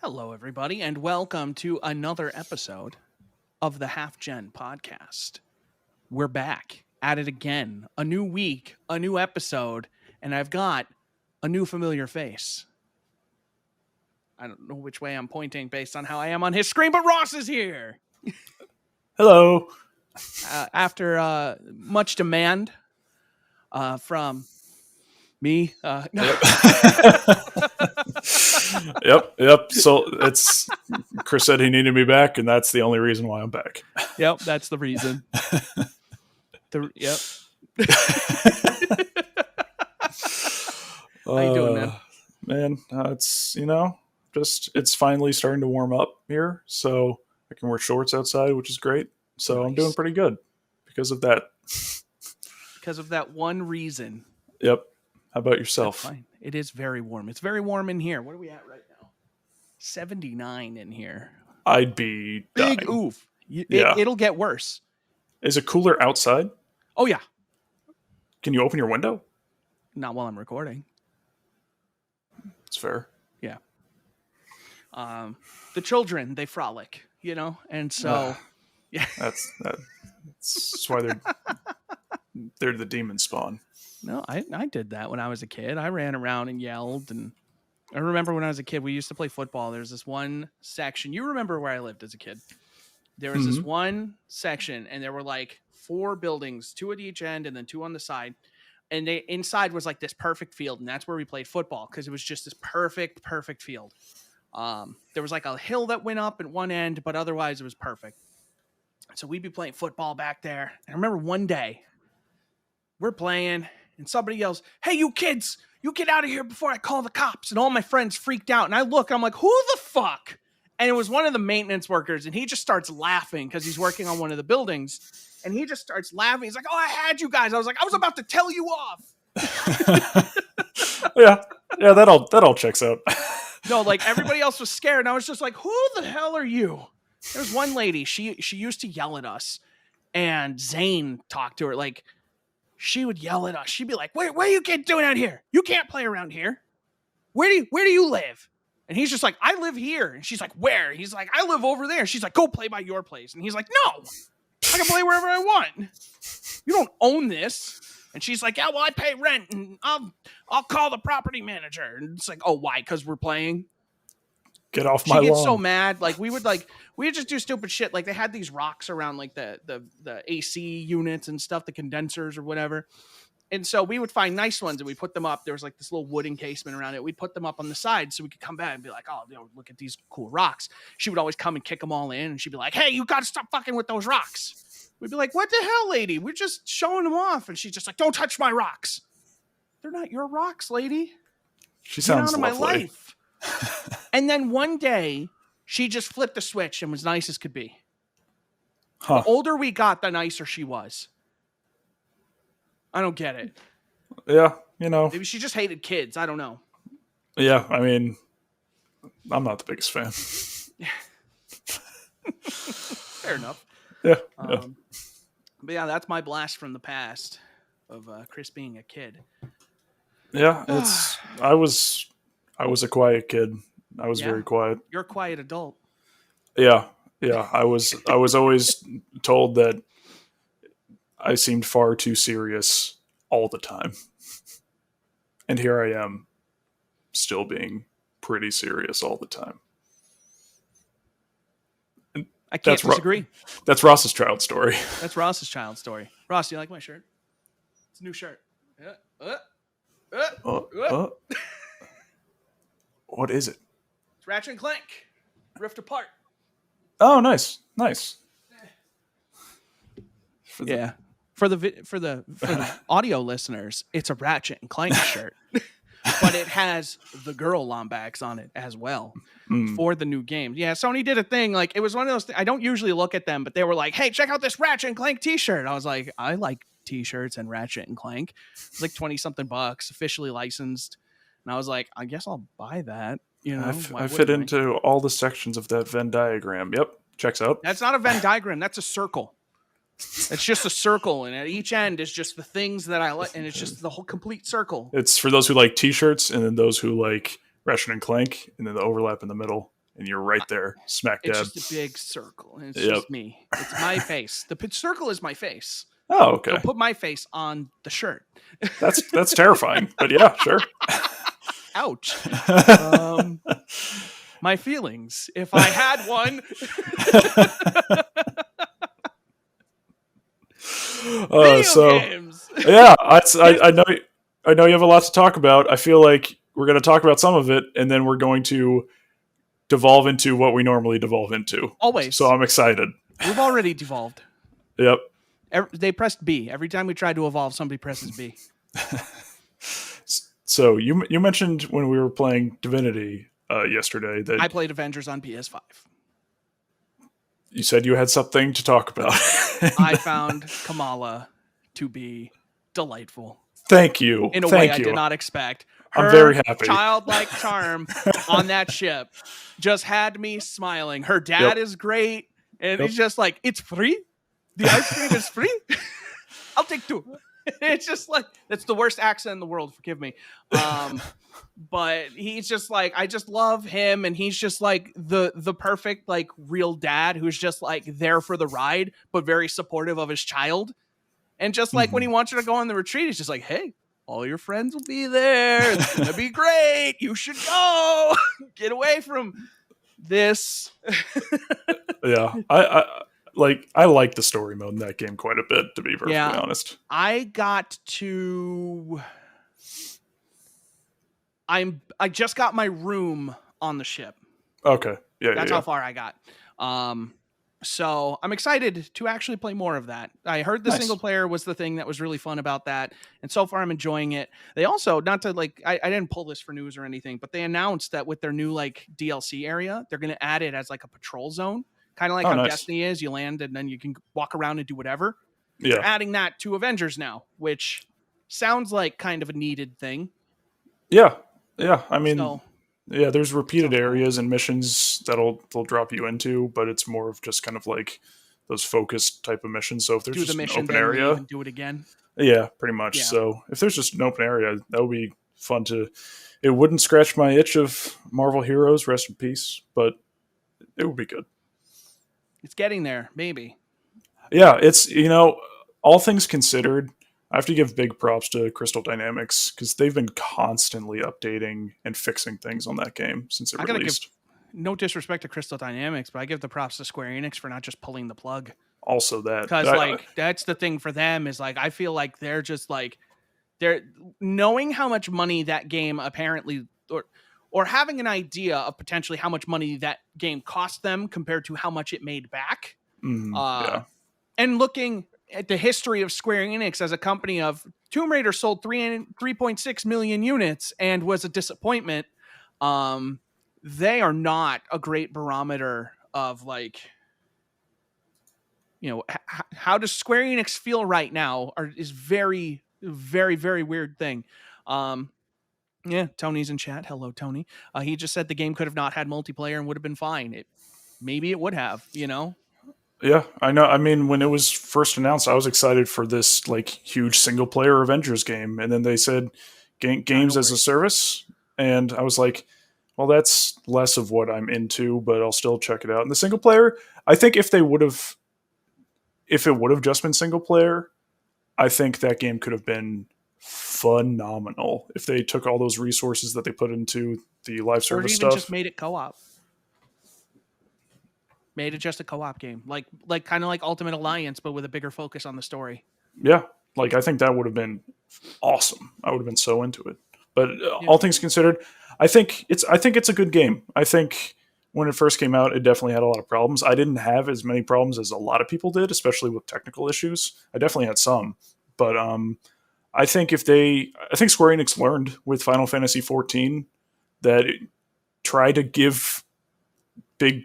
Hello, everybody, and welcome to another episode of the HalfGen podcast. We're back at it again. A new week, a new episode, and I've got a new familiar face. I don't know which way I'm pointing based on how I am on his screen, but Ross is here. Hello. After much demand from me. Yep. So it's Chris said he needed me back, and that's the only reason why I'm back. Yep, that's the reason. Yep. How you doing, man? Man, it's finally starting to warm up here, so I can wear shorts outside, which is great. So nice. I'm doing pretty good because of that. Because of that one reason. Yep. How about yourself? That's fine. It is very warm. It's very warm in here. What are we at right now? 79 in here. I'd be big dying. Oof. It'll get worse. Is it cooler outside? Oh, yeah. Can you open your window? Not while I'm recording. It's fair. Yeah. The children, they frolic, and so yeah. That's why they're the demon spawn. No, I did that when I was a kid. I ran around and yelled, and I remember when I was a kid, we used to play football. There's this one section. You remember where I lived as a kid. There was this one section, and there were like 4 buildings, 2 at each end and then 2 on the side. And inside was like this perfect field, and that's where we played football because it was just this perfect field. There was like a hill that went up at one end, but otherwise it was perfect. So we'd be playing football back there. And I remember one day we're playing, and somebody yells, "Hey, you kids, you get out of here before I call the cops." And all my friends freaked out. And I look, I'm like, who the fuck? And it was one of the maintenance workers. And he just starts laughing because he's working on one of the buildings. And he just starts laughing. He's like, "Oh, I had you guys." I was like, I was about to tell you off. Yeah, that all checks out. No, like everybody else was scared. And I was just like, who the hell are you? There's one lady. She used to yell at us. And Zane talked to her. Like, she would yell at us. She'd be like, what are you kids doing out here? You can't play around here. Where do you live? And he's just like, "I live here." And she's like, "Where?" He's like, "I live over there." She's like, "Go play by your place." And he's like, "No, I can play wherever I want. You don't own this." And she's like, "Yeah, well, I pay rent, and I'll call the property manager." And it's like, "Oh, why? Because we're playing." Get off my lawn. She gets so mad. Like we would just do stupid shit. Like they had these rocks around like the AC units and stuff, the condensers or whatever. And so we would find nice ones and we put them up. There was like this little wood encasement around it. We'd put them up on the side so we could come back and be like, "Oh, look at these cool rocks." She would always come and kick them all in, and she'd be like, "Hey, you got to stop fucking with those rocks." We'd be like, "What the hell, lady? We're just showing them off." And she's just like, "Don't touch my rocks." "They're not your rocks, lady. She sounds Get out of lovely. my life." And then one day, she just flipped the switch and was nice as could be. Huh. The older we got, the nicer she was. I don't get it. Yeah, Maybe she just hated kids. I don't know. Yeah, I mean, I'm not the biggest fan. Fair enough. Yeah. But yeah, that's my blast from the past of Chris being a kid. Yeah, I was a quiet kid. I was very quiet. You're a quiet adult. Yeah. I was always told that I seemed far too serious all the time. And here I am, still being pretty serious all the time. And I can't disagree. That's Ross's child story. That's Ross's child story. Ross, do you like my shirt? It's a new shirt. What is it? It's Ratchet and Clank. Rift Apart. Oh, nice. For the audio listeners, it's a Ratchet and Clank shirt, but it has the girl Lombax on it as well for the new game. Yeah, Sony did a thing. Like it was one of those. I don't usually look at them, but they were like, "Hey, check out this Ratchet and Clank T-shirt." I was like, I like T-shirts and Ratchet and Clank. It's like $20-something, officially licensed, and I was like, I guess I'll buy that. I fit into all the sections of that Venn diagram. Yep, checks out. That's not a Venn diagram. That's a circle. It's just a circle, and at each end is just the things that I like, and it's just the whole complete circle. It's for those who like T-shirts, and then those who like Ratchet and Clank, and then the overlap in the middle and you're right there, smack dab. It's just a big circle, and it's Yep. just me. It's my face. The circle is my face. Oh, okay. Don't put my face on the shirt. That's terrifying, but yeah, sure. Ouch. My feelings, if I had one. Video games. Yeah, I know you have a lot to talk about. I feel like we're going to talk about some of it, and then we're going to devolve into what we normally devolve into. Always. So I'm excited. We've already devolved. Yep. They pressed B. Every time we tried to evolve, somebody presses B. So you mentioned when we were playing Divinity yesterday that I played Avengers on PS5. You said you had something to talk about. I found Kamala to be delightful. Thank you. In a way I did not expect. I'm very happy. Childlike charm on that ship just had me smiling. Her dad is great. And he's just like, it's free? The ice cream is free? I'll take 2. It's just like, that's the worst accent in the world. Forgive me. But he's just like, I just love him. And he's just like the perfect, like, real dad who's just like there for the ride, but very supportive of his child. And just like when he wants her to go on the retreat, he's just like, hey, all your friends will be there. It's going to be great. You should go. Get away from this. Yeah. I like the story mode in that game quite a bit, to be perfectly honest. I got to... I just got my room on the ship. Okay. Yeah. That's how far I got. So I'm excited to actually play more of that. I heard the single player was the thing that was really fun about that. And so far I'm enjoying it. They also, not to like, I didn't pull this for news or anything, but they announced that with their new like DLC area, they're going to add it as like a patrol zone. Kind of like how Destiny is. You land and then you can walk around and do whatever. Yeah. They're adding that to Avengers now, which sounds like kind of a needed thing. Yeah. Yeah. I mean, yeah, there's repeated areas and missions they'll drop you into, but it's more of just kind of like those focused type of missions. So if there's just an open area, and do it again. Yeah, pretty much. Yeah. So if there's just an open area, that would be fun to. It wouldn't scratch my itch of Marvel heroes, rest in peace, but it would be good. It's getting there, maybe. Yeah, it's, all things considered, I have to give big props to Crystal Dynamics because they've been constantly updating and fixing things on that game since it released. No disrespect to Crystal Dynamics, but I give the props to Square Enix for not just pulling the plug. Also that. Because, that's the thing for them is, like, I feel like they're just, like, they're knowing how much money that game apparently, or having an idea of potentially how much money that game cost them compared to how much it made back. And looking at the history of Square Enix as a company of Tomb Raider sold 3.6 million units and was a disappointment. They are not a great barometer of, like, how does Square Enix feel right now is very, very, very weird thing. Yeah, Tony's in chat. Hello, Tony. He just said the game could have not had multiplayer and would have been fine. Maybe it would have, Yeah, I know. I mean, when it was first announced, I was excited for this like huge single player Avengers game, and then they said games as a service, and I was like, well, that's less of what I'm into, but I'll still check it out. And the single player, I think if it would have just been single player, I think that game could have been phenomenal if they took all those resources that they put into the live service stuff. Or even just made it co-op. Made it just a co-op game, like kind of like Ultimate Alliance, but with a bigger focus on the story. Yeah, like I think that would have been awesome. I would have been so into it. But all things considered, I think it's a good game. I think when it first came out, it definitely had a lot of problems. I didn't have as many problems as a lot of people did, especially with technical issues. I definitely had some, but I think Square Enix learned with Final Fantasy XIV that try to give big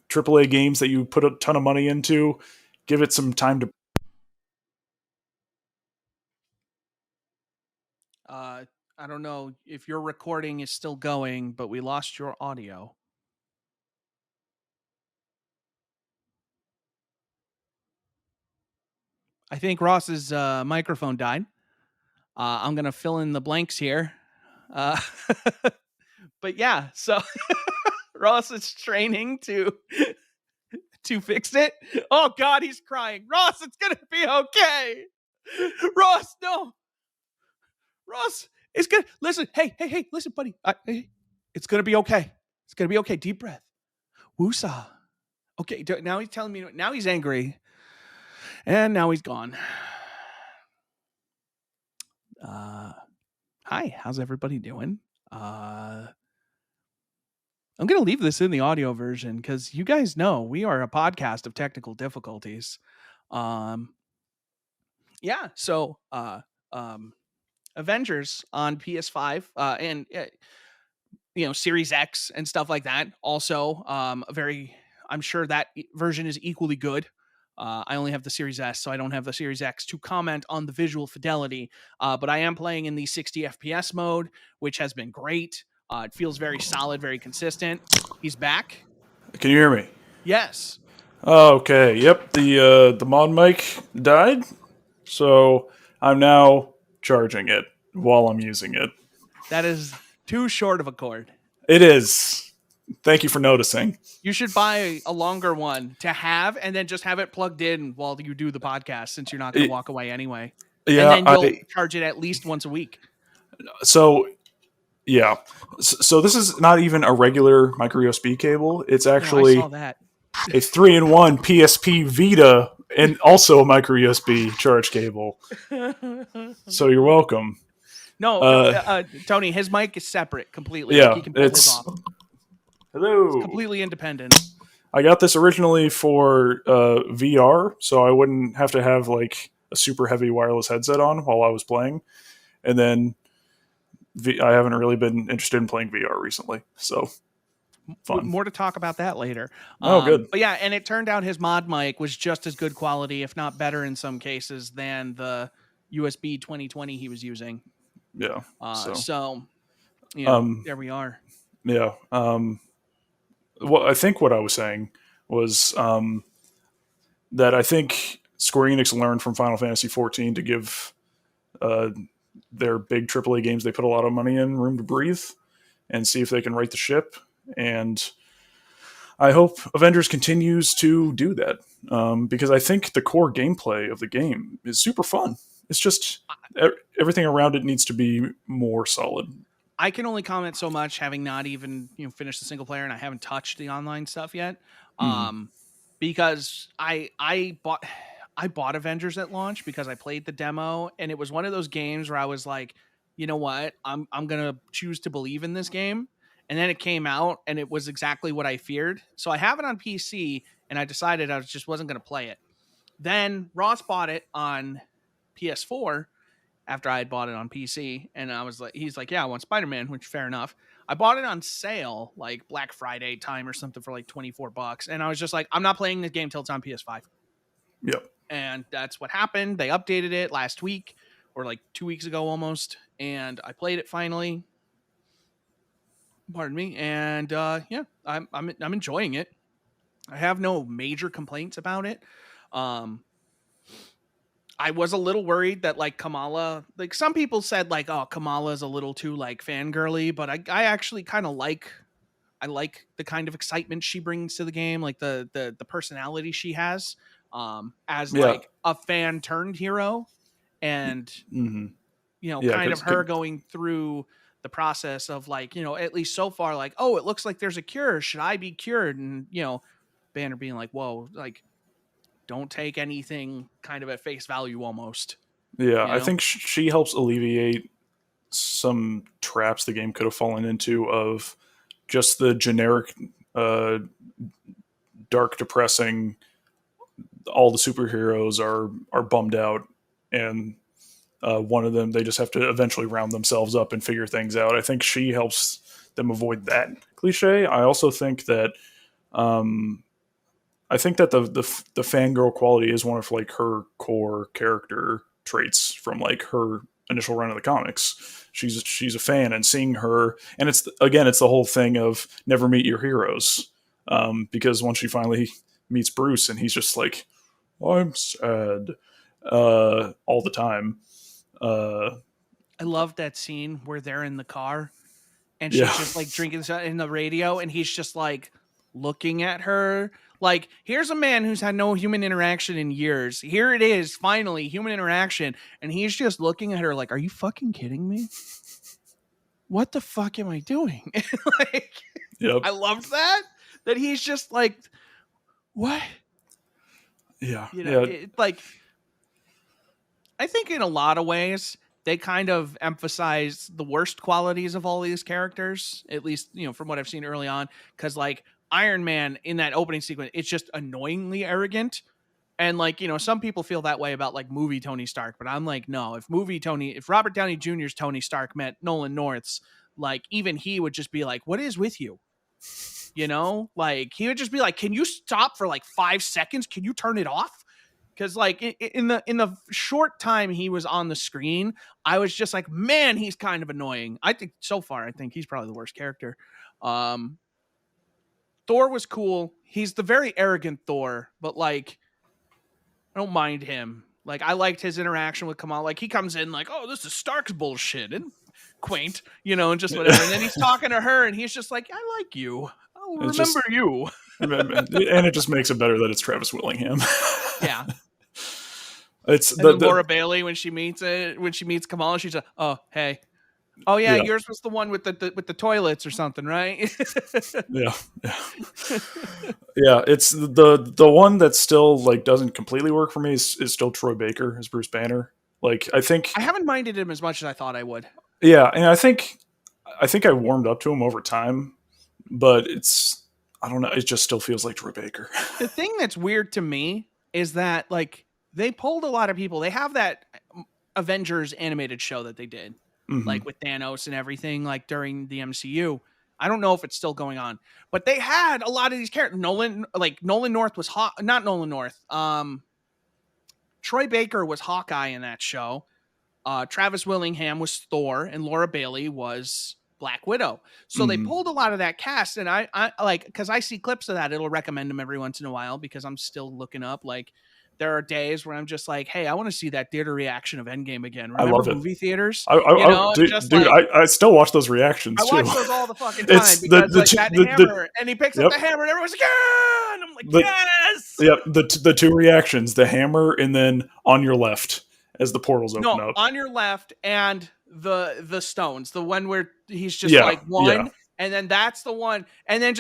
AAA games that you put a ton of money into, give it some time to. I don't know if your recording is still going, but we lost your audio. I think Ross's microphone died. I'm going to fill in the blanks here. But yeah, so Ross is training to fix it. Oh God, he's crying. Ross, it's gonna be okay. Ross, no. Ross, it's good. Listen, hey, listen, buddy. Hey, it's gonna be okay. It's gonna be okay. Deep breath. Woosah. Okay, now he's telling me. Now he's angry, and now he's gone. Hi, how's everybody doing? I'm gonna leave this in the audio version because you guys know we are a podcast of technical difficulties. Yeah. So, Avengers on PS5 and Series X and stuff like that. Also, I'm sure that version is equally good. I only have the Series S, so I don't have the Series X to comment on the visual fidelity. But I am playing in the 60 FPS mode, which has been great. It feels very solid, very consistent. He's back. Can you hear me? Yes. Okay. Yep. The mod mic died, so I'm now charging it while I'm using it. That is too short of a cord. It is. Thank you for noticing. You should buy a longer one to have, and then just have it plugged in while you do the podcast, since you're not going to walk away anyway. Yeah, and then you'll charge it at least once a week. So, yeah. So this is not even a regular micro USB cable. It's actually I saw that. A 3-in-1 PSP Vita and also a micro USB charge cable. So you're welcome. No, Tony, his mic is separate completely. Yeah, like he can pull his off. Hello. It's completely independent. I got this originally for VR, so I wouldn't have to have like a super heavy wireless headset on while I was playing. And then I haven't really been interested in playing VR recently, so fun. More to talk about that later. Good. But yeah, and it turned out his mod mic was just as good quality, if not better in some cases, than the USB 2020 he was using. Yeah. There we are. Yeah. Well, I think what I was saying was that I think Square Enix learned from Final Fantasy XIV to give their big AAA games they put a lot of money in room to breathe and see if they can right the ship. And I hope Avengers continues to do that because I think the core gameplay of the game is super fun. It's just everything around it needs to be more solid. I can only comment so much, having not even finished the single player, and I haven't touched the online stuff yet. Because I bought Avengers at launch because I played the demo, and it was one of those games where I was like, you know what, I'm gonna choose to believe in this game. And then it came out, and it was exactly what I feared. So I have it on PC, and I decided I just wasn't gonna play it. Then Ross bought it on PS4 after I had bought it on PC, and he's like, yeah, I want Spider-Man, which fair enough. I bought it on sale, like Black Friday time or something, for like $24. And I was just like, I'm not playing this game till it's on PS5. Yep. And that's what happened. They updated it last week, or like 2 weeks ago almost. And I played it finally. Pardon me. And I'm enjoying it. I have no major complaints about it. I was a little worried that like Kamala, like some people said like, oh, Kamala is a little too like fangirly, but I actually kind of like the kind of excitement she brings to the game, like the personality she has as like a fan turned hero, and kind of her going through the process of like, at least so far, like, oh, it looks like there's a cure. Should I be cured? And Banner being like, whoa, like, don't take anything kind of at face value almost. Yeah, I think she helps alleviate some traps the game could have fallen into of just the generic dark, depressing, all the superheroes are bummed out, and one of them, they just have to eventually round themselves up and figure things out. I think she helps them avoid that cliche. I also think that the fangirl quality is one of like her core character traits from like her initial run of the comics. She's a fan, and seeing her, and it's the whole thing of never meet your heroes, because once she finally meets Bruce, and he's just like, I'm sad all the time. I love that scene where they're in the car and she's just like drinking in the radio, and he's just like looking at her. Like, here's a man who's had no human interaction in years. Here it is, finally, human interaction. And he's just looking at her like, are you fucking kidding me? What the fuck am I doing? Like, I loved that he's just like, what? Yeah. You know, like, I think in a lot of ways, they kind of emphasize the worst qualities of all these characters, at least, you know, from what I've seen early on. Because, like, Iron Man in that opening sequence, it's just annoyingly arrogant. And, like, you know, some people feel that way about, like, movie Tony Stark. But I'm like, no, if Robert Downey Jr.'s Tony Stark met Nolan North's, like, even he would just be like, what is with you? You know, like, he would just be like, can you stop for like 5 seconds? Can you turn it off? Because, like, in the short time he was on the screen, I was just like, man, he's kind of annoying. I think so far, I think he's probably the worst character. Thor was cool. He's the very arrogant Thor, but, like, I don't mind him. Like, I liked his interaction with Kamala. Like, he comes in like, oh, this is Stark's bullshit, and quaint, you know, and just whatever. And then he's talking to her, and he's just like, I like you. I'll remember you. And it just makes it better that it's Travis Willingham. Yeah. It's then Laura Bailey when she meets Kamala, she's like, oh, hey. Oh yeah, yours was the one with the toilets or something, right? Yeah. It's the one that still, like, doesn't completely work for me is still Troy Baker as Bruce Banner. Like, I think I haven't minded him as much as I thought I would. Yeah, and I think I warmed up to him over time, but I don't know, it just still feels like Troy Baker. The thing that's weird to me is that, like, they pulled a lot of people. They have that Avengers animated show that they did. Like with Thanos and everything, like during the MCU. I don't know if it's still going on, but they had a lot of these characters. Nolan North was not Nolan North. Troy Baker was Hawkeye in that show. Travis Willingham was Thor, and Laura Bailey was Black Widow. So they pulled a lot of that cast, and I like, because I see clips of that. It'll recommend them every once in a while because I'm still looking up, like, there are days where I'm just like, hey, I want to see that theater reaction of Endgame again. Remember I love movie theaters? I still watch those reactions too. I watch those all the fucking time because that hammer, and he picks up the hammer, and everyone's like, yeah! And I'm like, yes! Yeah, the two reactions, the hammer, and then on your left as the portals open up. On your left, and the stones, the one where he's just like one, and then that's the one, and then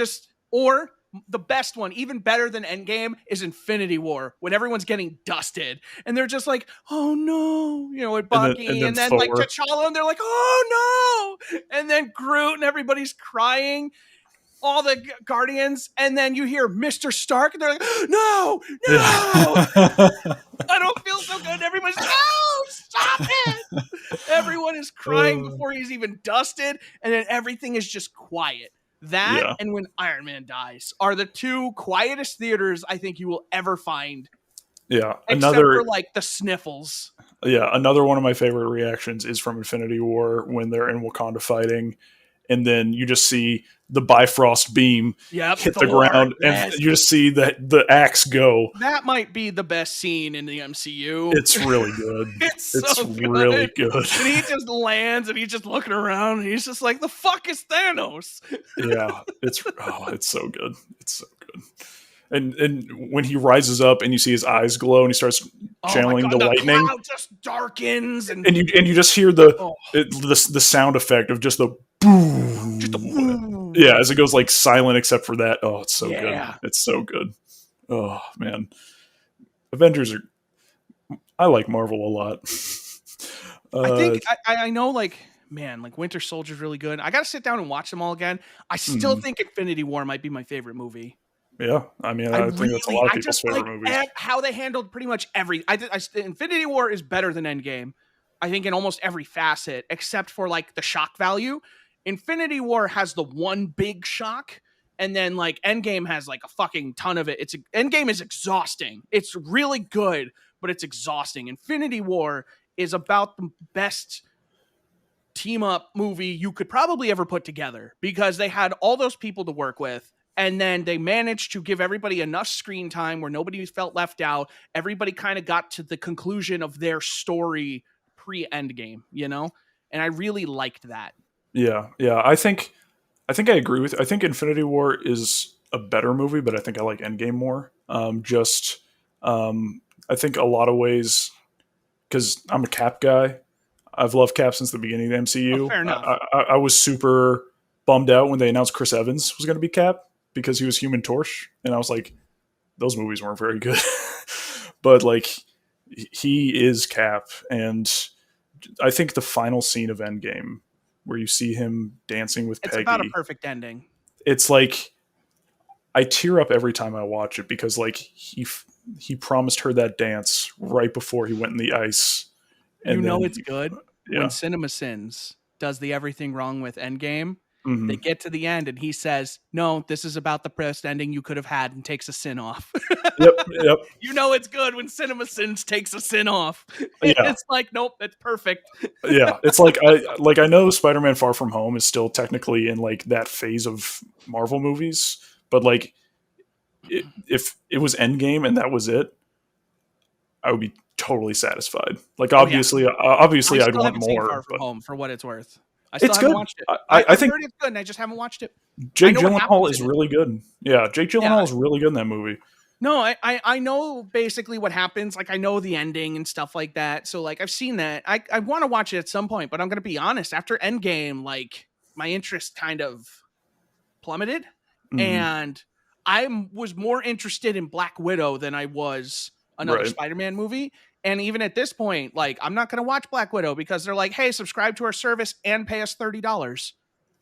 or the best one, even better than Endgame, is Infinity War, when everyone's getting dusted and they're just like, oh no, you know, with Bucky, and then like T'Challa, and they're like, oh no, and then Groot, and everybody's crying, all the Guardians, and then you hear Mr. Stark, and they're like, no, I don't feel so good. Everyone's like, oh, stop it. Everyone is crying before he's even dusted, and then everything is just quiet. That and when Iron Man dies are the two quietest theaters I think you will ever find. Yeah. Except for, like, the sniffles. Yeah. Another one of my favorite reactions is from Infinity War when they're in Wakanda fighting, and then you just see the Bifrost beam hit the ground, and you just see the axe go. That might be the best scene in the MCU. It's really good. It's so good. Really good. And he just lands, and he's just looking around, and he's just like, the fuck is Thanos? Yeah, it's so good. It's so good. And when he rises up and you see his eyes glow and he starts channeling the lightning, cloud just darkens, and you just hear the sound effect of just the boom. Just a boom. Yeah, as it goes, like, silent except for that. Oh, it's so good. It's so good. Oh man, Avengers I like Marvel a lot. I think I know, like, man, like, Winter Soldier's really good. I got to sit down and watch them all again. I still think Infinity War might be my favorite movie. Yeah, I mean, I think that's a lot of people's favorite movies. How they handled pretty much Infinity War is better than Endgame, I think, in almost every facet, except for, like, the shock value. Infinity War has the one big shock, and then, like, Endgame has, like, a fucking ton of it. Endgame is exhausting. It's really good, but it's exhausting. Infinity War is about the best team-up movie you could probably ever put together, because they had all those people to work with, and then they managed to give everybody enough screen time where nobody felt left out. Everybody kind of got to the conclusion of their story pre-Endgame, you know? And I really liked that. Yeah, yeah. I think I agree with. I think Infinity War is a better movie, but I think I like Endgame more. I think a lot of ways because I'm a Cap guy. I've loved Cap since the beginning of the Oh, MCU. fair enough. I was super bummed out when they announced Chris Evans was going to be Cap because he was Human Torch, and I was like, those movies weren't very good. But like, he is Cap, and I think the final scene of Endgame, where you see him dancing with It's about a Peggy, perfect ending. it's like I tear up every time I watch it because like he promised her that dance right before he went in the ice, You and know then it's good when yeah, Cinema Sins does the everything wrong with Endgame. They hmm get to the end and he says, "No, this is about the best ending you could have had," and takes a sin off. yep, yep, You know it's good when Cinema Sins takes a sin off. yeah, It's like, nope, that's perfect. yeah. It's like I know Spider-Man: Far From Home is still technically in like that phase of Marvel movies, but like if it was Endgame and that was it, I would be totally satisfied. Like Oh yeah, I obviously, I'd still want haven't seen more, Far From but Home for what it's worth. I still it's haven't good. watched it. I I've think heard it's good, and I just haven't watched it. I Jake know what Gyllenhaal happens is in it. really good. Yeah, Jake Yeah, Gyllenhaal is really good in that movie. no, I know basically what happens. Like I know the ending and stuff like that. So like I've seen that. I want to watch it at some point, but I'm gonna be honest. After Endgame, like my interest kind of plummeted, Hmm. and I was more interested in Black Widow than I was another Right. Spider-Man movie. And even at this point, like I'm not gonna watch Black Widow because they're like, hey, subscribe to our service and pay us $30.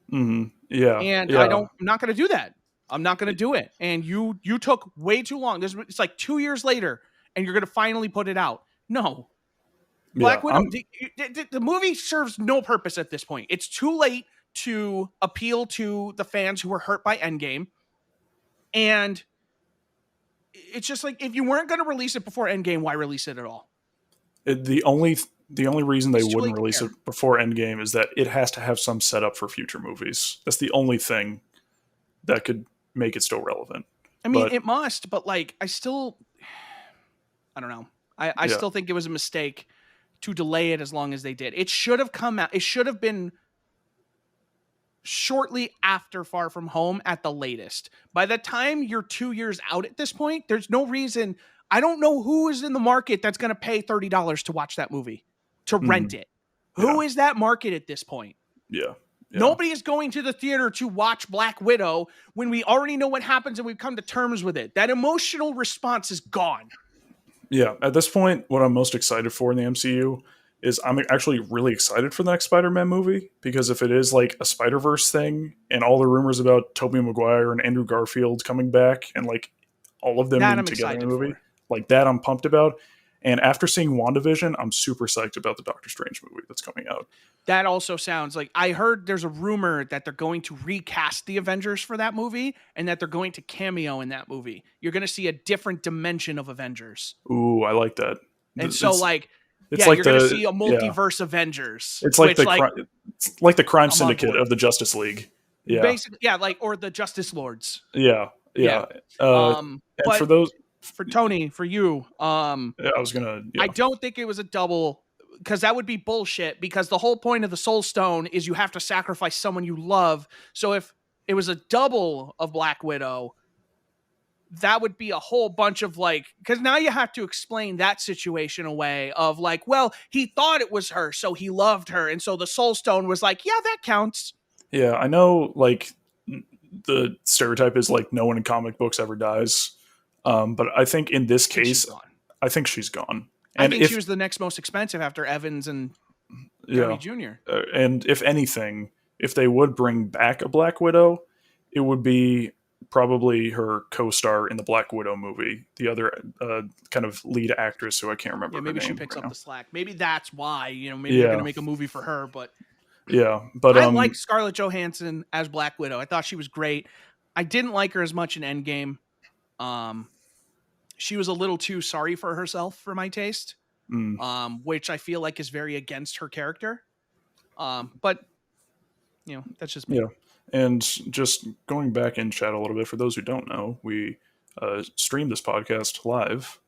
Hmm. Yeah. And Yeah. I'm not going to do that. I'm not going to do it. And you took way too long. It's like 2 years later, and you're going to finally put it out. No, Yeah. Black Widow. The movie serves no purpose at this point. It's too late to appeal to the fans who were hurt by Endgame, and it's just like if you weren't going to release it before Endgame, why release it at all? The only reason they It's too wouldn't late to release care. it before Endgame is that it has to have some setup for future movies. That's the only thing that could make it still relevant. I mean, But it must, but like, I don't know. I yeah. still think it was a mistake to delay it as long as they did. It should have come out. It should have been shortly after Far From Home at the latest. By the time you're 2 years out at this point, there's no reason. I don't know who is in the market that's going to pay $30 to watch that movie, to rent Hmm. it. Yeah. Who is that market at this point? Yeah. Yeah. Nobody is going to the theater to watch Black Widow when we already know what happens and we've come to terms with it. That emotional response is gone. Yeah, at this point, what I'm most excited for in the MCU is I'm actually really excited for the next Spider-Man movie because if it is like a Spider-Verse thing and all the rumors about Tobey Maguire and Andrew Garfield coming back and like all of them That being I'm together in the excited movie, for. like that I'm pumped about. And after seeing WandaVision, I'm super psyched about the Doctor Strange movie that's coming out. That also sounds like I heard there's a rumor that they're going to recast the Avengers for that movie and that they're going to cameo in that movie. You're going to see a different dimension of Avengers. Ooh, I like that. And so like It's yeah, like you're going to the see a yeah, multiverse Avengers, it's like which like it's like the crime I'm on syndicate board. of the Justice League. Yeah, Basically, yeah, like or the Justice Lords. yeah, Yeah. yeah. Uh, and But for those, for Tony, for you, yeah, I was gonna I yeah. don't think it was a double because that would be bullshit because the whole point of the soul stone is you have to sacrifice someone you love. So if it was a double of Black Widow, that would be a whole bunch of like because now you have to explain that situation away of like, well, he thought it was her, so he loved her, and so the soul stone was like, yeah, that counts. Yeah, I know. Like the stereotype is like no one in comic books ever dies, but I think in this I think she's case, gone. I think she's gone. I And think she if was the next most expensive after Evans and Downey yeah, Jr. and if anything, if they would bring back a Black Widow, it would be probably her co-star in the Black Widow movie, the other kind of lead actress who I can't remember Yeah, her maybe she name picks right up now. the slack. Maybe that's why, maybe they're going to Yeah, make a movie for her. But yeah, but I like Scarlett Johansson as Black Widow. I thought she was great. I didn't like her as much in Endgame. Um, she was a little too sorry for herself for my taste, mm, which I feel like is very against her character. But that's just me. yeah. And just going back in chat a little bit, for those who don't know, we stream this podcast live,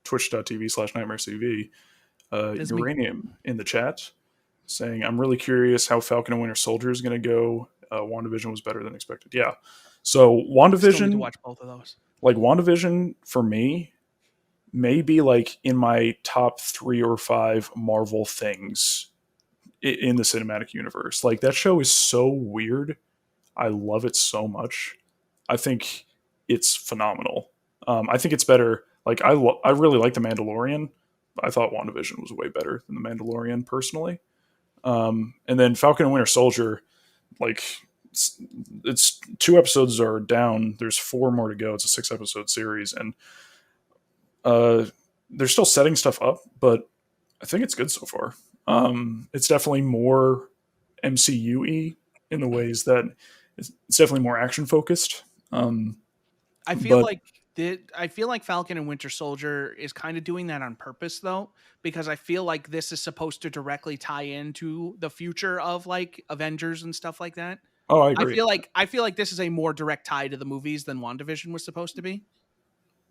twitch.tv/nightmarecv. That's me. Uranium in the chat. saying, I'm really curious how Falcon and Winter Soldier is going to go. WandaVision was better than expected. Yeah. So Still need to WandaVision, watch both of those. like WandaVision for me, may be like in my top 3 or 5 Marvel things in the cinematic universe. Like that show is so weird. I love it so much. I think it's phenomenal. I think it's better. Like I really like The Mandalorian. I thought WandaVision was way better than The Mandalorian personally. And then Falcon and Winter Soldier, like it's 2 episodes are down. There's 4 more to go. It's a 6-episode series, and they're still setting stuff up, but I think it's good so far. It's definitely more MCU-y in the ways that it's definitely more action focused. I feel like Falcon and Winter Soldier is kind of doing that on purpose, though, because I feel like this is supposed to directly tie into the future of like Avengers and stuff like that. Oh, I agree. I feel like this is a more direct tie to the movies than WandaVision was supposed to be.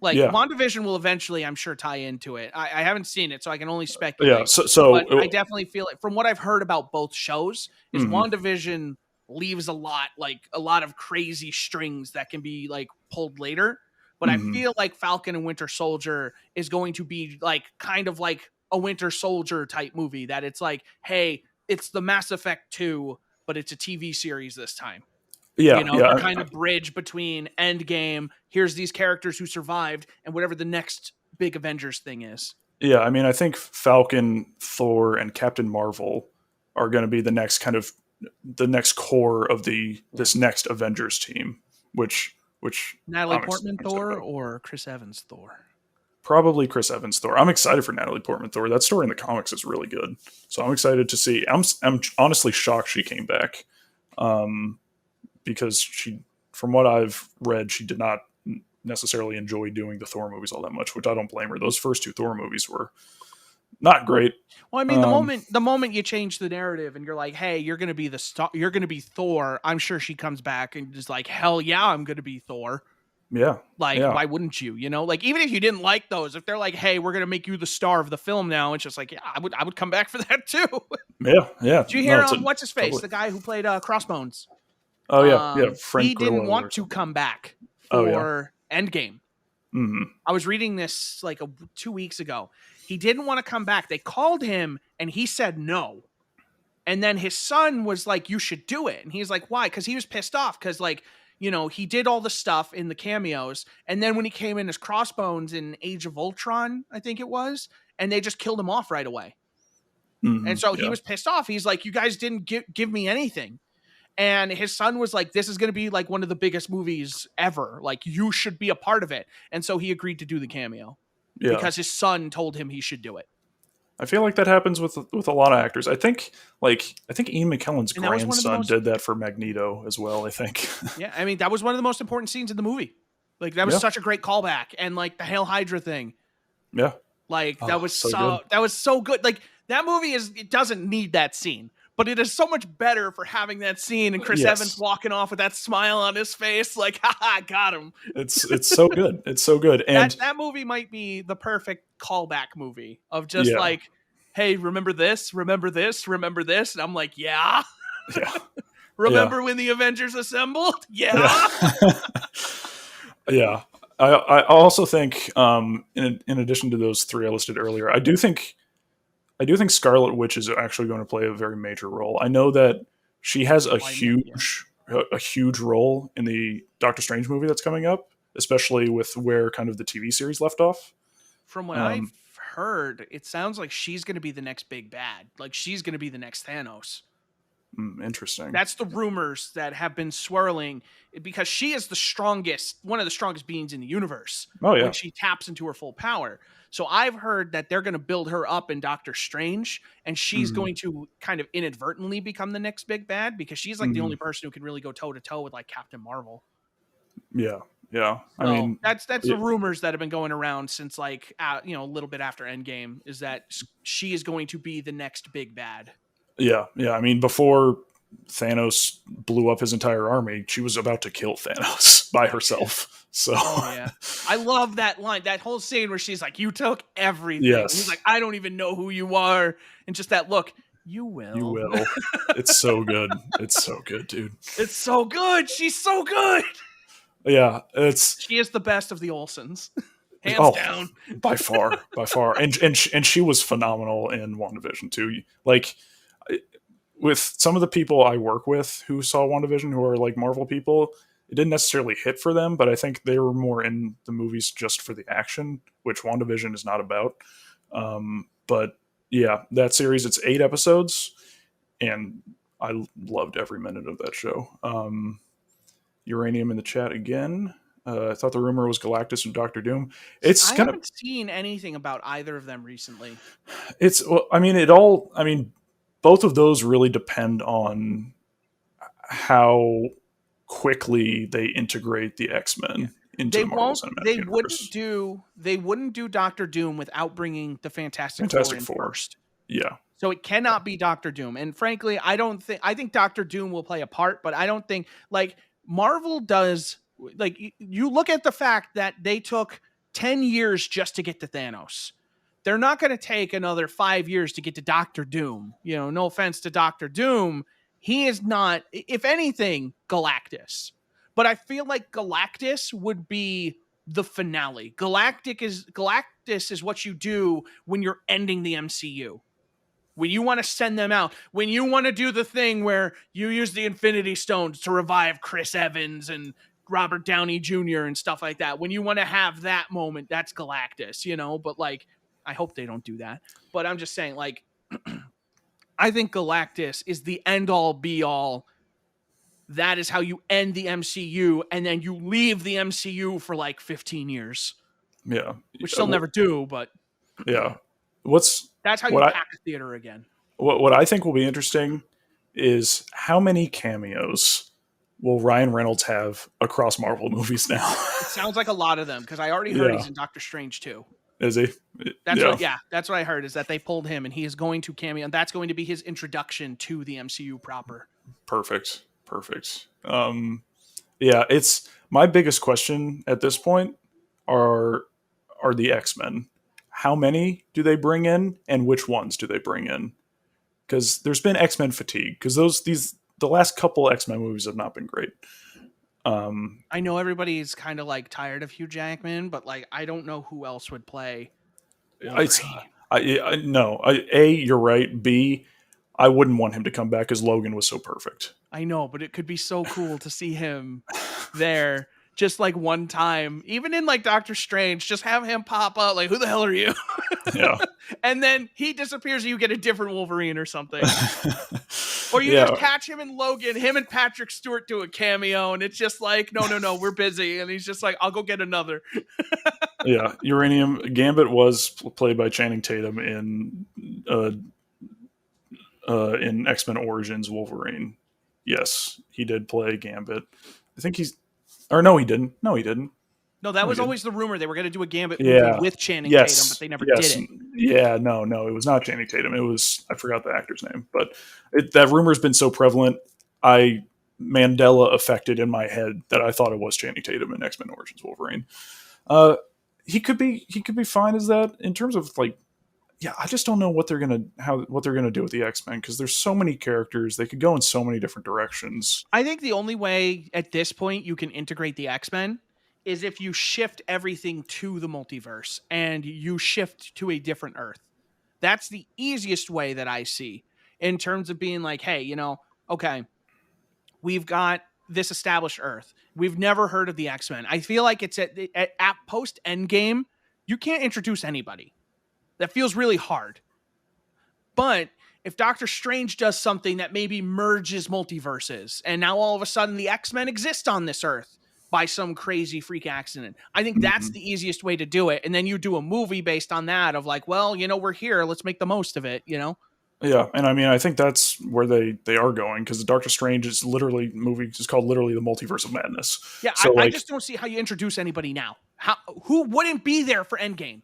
Like Yeah. WandaVision will eventually, I'm sure, tie into it. I haven't seen it, so I can only speculate. Yeah. So but I definitely feel it from what I've heard about both shows is Mhm. WandaVision leaves a lot of crazy strings that can be like pulled later. But I feel like Falcon and Winter Soldier is going to be like kind of like a Winter Soldier type movie that it's like, hey, it's the Mass Effect 2, but it's a TV series this time. yeah, You know, yeah, to kind of bridge between Endgame, here's these characters who survived, and whatever the next big Avengers thing is. yeah. I mean, I think Falcon, Thor, and Captain Marvel are going to be the next core of this next Avengers team, which Natalie I'm Portman excited Thor about. or Chris Evans Thor? Probably Chris Evans Thor. I'm excited for Natalie Portman Thor. That story in the comics is really good, so I'm excited to see. I'm honestly shocked she came back, because from what I've read, she did not necessarily enjoy doing the Thor movies all that much, which I don't blame her. Those first 2 Thor movies were not great. Well, I mean, the moment you change the narrative and you're like, "Hey, you're going to be the star, you're going to be Thor," I'm sure she comes back and is like, "Hell yeah, I'm going to be Thor." Yeah. Like, yeah. why wouldn't you? You know, like even if you didn't like those, if they're like, "Hey, we're going to make you the star of the film now," it's just like, yeah, I would come back for that too. Yeah. Did you hear No, what's his face, totally. the guy who played Crossbones? Oh yeah. Frank He didn't Grillo want or to something. come back Oh, for Endgame. Mhm. I was reading this like 2 weeks ago. He didn't want to come back. They called him and he said no. And then his son was like, "You should do it." And he's like, "Why?" Because he was pissed off because, like, you know, he did all the stuff in the cameos. And then when he came in as Crossbones in Age of Ultron, I think it was, and they just killed him off right away. And so he was pissed off. He's like, "You guys didn't give me anything." And his son was like, "This is going to be like one of the biggest movies ever. Like, you should be a part of it." And so he agreed to do the cameo because his son told him he should do it. I feel like that happens with a lot of actors. I think Ian McKellen's And that was one of the grandson most- did that for Magneto as well, I think. Yeah, I mean, that was one of the most important scenes in the movie. Like, that was such a great callback. And like the Hail Hydra thing. Yeah. Like, Oh, that was so so good. Like, that movie it doesn't need that scene. But it is so much better for having that scene and Chris Evans walking off with that smile on his face, like, haha, got him. It's so good. It's so good. And that movie might be the perfect callback movie of just like, hey, remember this? Remember this? Remember this? And I'm like, yeah. Yeah. Remember when the Avengers assembled? Yeah. Yeah. I also think, in addition to those 3 I listed earlier, I do think Scarlet Witch is actually going to play a very major role. I know that she has a huge role in the Doctor Strange movie that's coming up, especially with where kind of the TV series left off. From what I've heard, it sounds like she's going to be the next big bad. Like, she's going to be the next Thanos. Interesting. That's the rumors that have been swirling because she is one of the strongest beings in the universe. Oh, yeah. When she taps into her full power. So I've heard that they're going to build her up in Doctor Strange, and she's going to kind of inadvertently become the next big bad because she's like the only person who can really go toe to toe with like Captain Marvel. Yeah. Yeah. So I mean, that's the rumors that have been going around since like, a little bit after Endgame is that she is going to be the next big bad. Yeah. Yeah. I mean, before Thanos blew up his entire army, she was about to kill Thanos by herself. So I love that line, that whole scene where she's like, "You took everything." Yes. He's like, "I don't even know who you are," and just that look. You will. You will. It's so good. It's so good, dude. It's so good. She's so good. Yeah, She is the best of the Olsens. Hands down. by far, by far. And she was phenomenal in WandaVision too. Like, with some of the people I work with who saw WandaVision, who are like Marvel people, it didn't necessarily hit for them, but I think they were more in the movies just for the action, which WandaVision is not about. But yeah, that series, it's 8 episodes, and I loved every minute of that show. Uranium in the chat again. I thought the rumor was Galactus and Doctor Doom. I haven't seen anything about either of them recently. Both of those really depend on how quickly they integrate the X-Men into the Marvel Cinematic Universe. They wouldn't do Doctor Doom without bringing the Fantastic Four in first. Yeah. So it cannot be Doctor Doom. And frankly, I think Doctor Doom will play a part, but I don't think, like, Marvel does, like, you look at the fact that they took 10 years just to get to Thanos. They're not going to take another 5 years to get to Doctor Doom. You know, no offense to Doctor Doom. He is not, if anything, Galactus. But I feel like Galactus would be the finale. Galactus is what you do when you're ending the MCU. When you want to send them out, when you want to do the thing where you use the Infinity Stones to revive Chris Evans and Robert Downey Jr. and stuff like that, when you want to have that moment, that's Galactus, you know? But, like, I hope they don't do that. But I'm just saying, like, I think Galactus is the end-all, be-all. That is how you end the MCU, and then you leave the MCU for, like, 15 years. Yeah. Which they'll never do, but... Yeah. That's how you pack a theater again. What I think will be interesting is how many cameos will Ryan Reynolds have across Marvel movies now? It sounds like a lot of them, because I already heard he's in Doctor Strange too. Is he? That's what I heard, is that they pulled him and he is going to cameo, and that's going to be his introduction to the MCU proper. Perfect. It's my biggest question at this point are the X-Men. How many do they bring in, and which ones do they bring in? Because there's been X-Men fatigue. Because the last couple X-Men movies have not been great. I know everybody's kind of like tired of Hugh Jackman, but like I don't know who else would play Wolverine. You're right. B, I wouldn't want him to come back because Logan was so perfect. I know, but it could be so cool to see him there. Just like one time, even in like Doctor Strange, just have him pop up like, who the hell are you? Yeah. And then he disappears and you get a different Wolverine or something. Or you just catch him in Logan, him and Patrick Stewart do a cameo, and it's just like, no, we're busy. And he's just like, I'll go get another. Yeah. Uranium Gambit was played by Channing Tatum in X-Men Origins Wolverine. Yes, he did play Gambit. I think no, he didn't. No, that was always the rumor. They were going to do a Gambit movie with Channing Tatum, but they never did it. Yeah, no, it was not Channing Tatum. It was, I forgot the actor's name, but that rumor's been so prevalent, Mandela affected in my head that I thought it was Channing Tatum in X-Men Origins Wolverine. He could be fine as that in terms of like, I just don't know what they're gonna do with the X-Men, because there's so many characters. They could go in so many different directions. I think the only way at this point you can integrate the X-Men is if you shift everything to the multiverse and you shift to a different Earth. That's the easiest way that I see in terms of being like, hey, okay, we've got this established Earth. We've never heard of the X-Men. I feel like it's at post Endgame, you can't introduce anybody. That feels really hard. But if Doctor Strange does something that maybe merges multiverses, and now all of a sudden the X-Men exist on this Earth by some crazy freak accident, I think that's the easiest way to do it. And then you do a movie based on that of like, well, we're here. Let's make the most of it, Yeah, and I mean, I think that's where they are going, because Doctor Strange is called literally the Multiverse of Madness. Yeah, so I just don't see how you introduce anybody now. Who wouldn't be there for Endgame,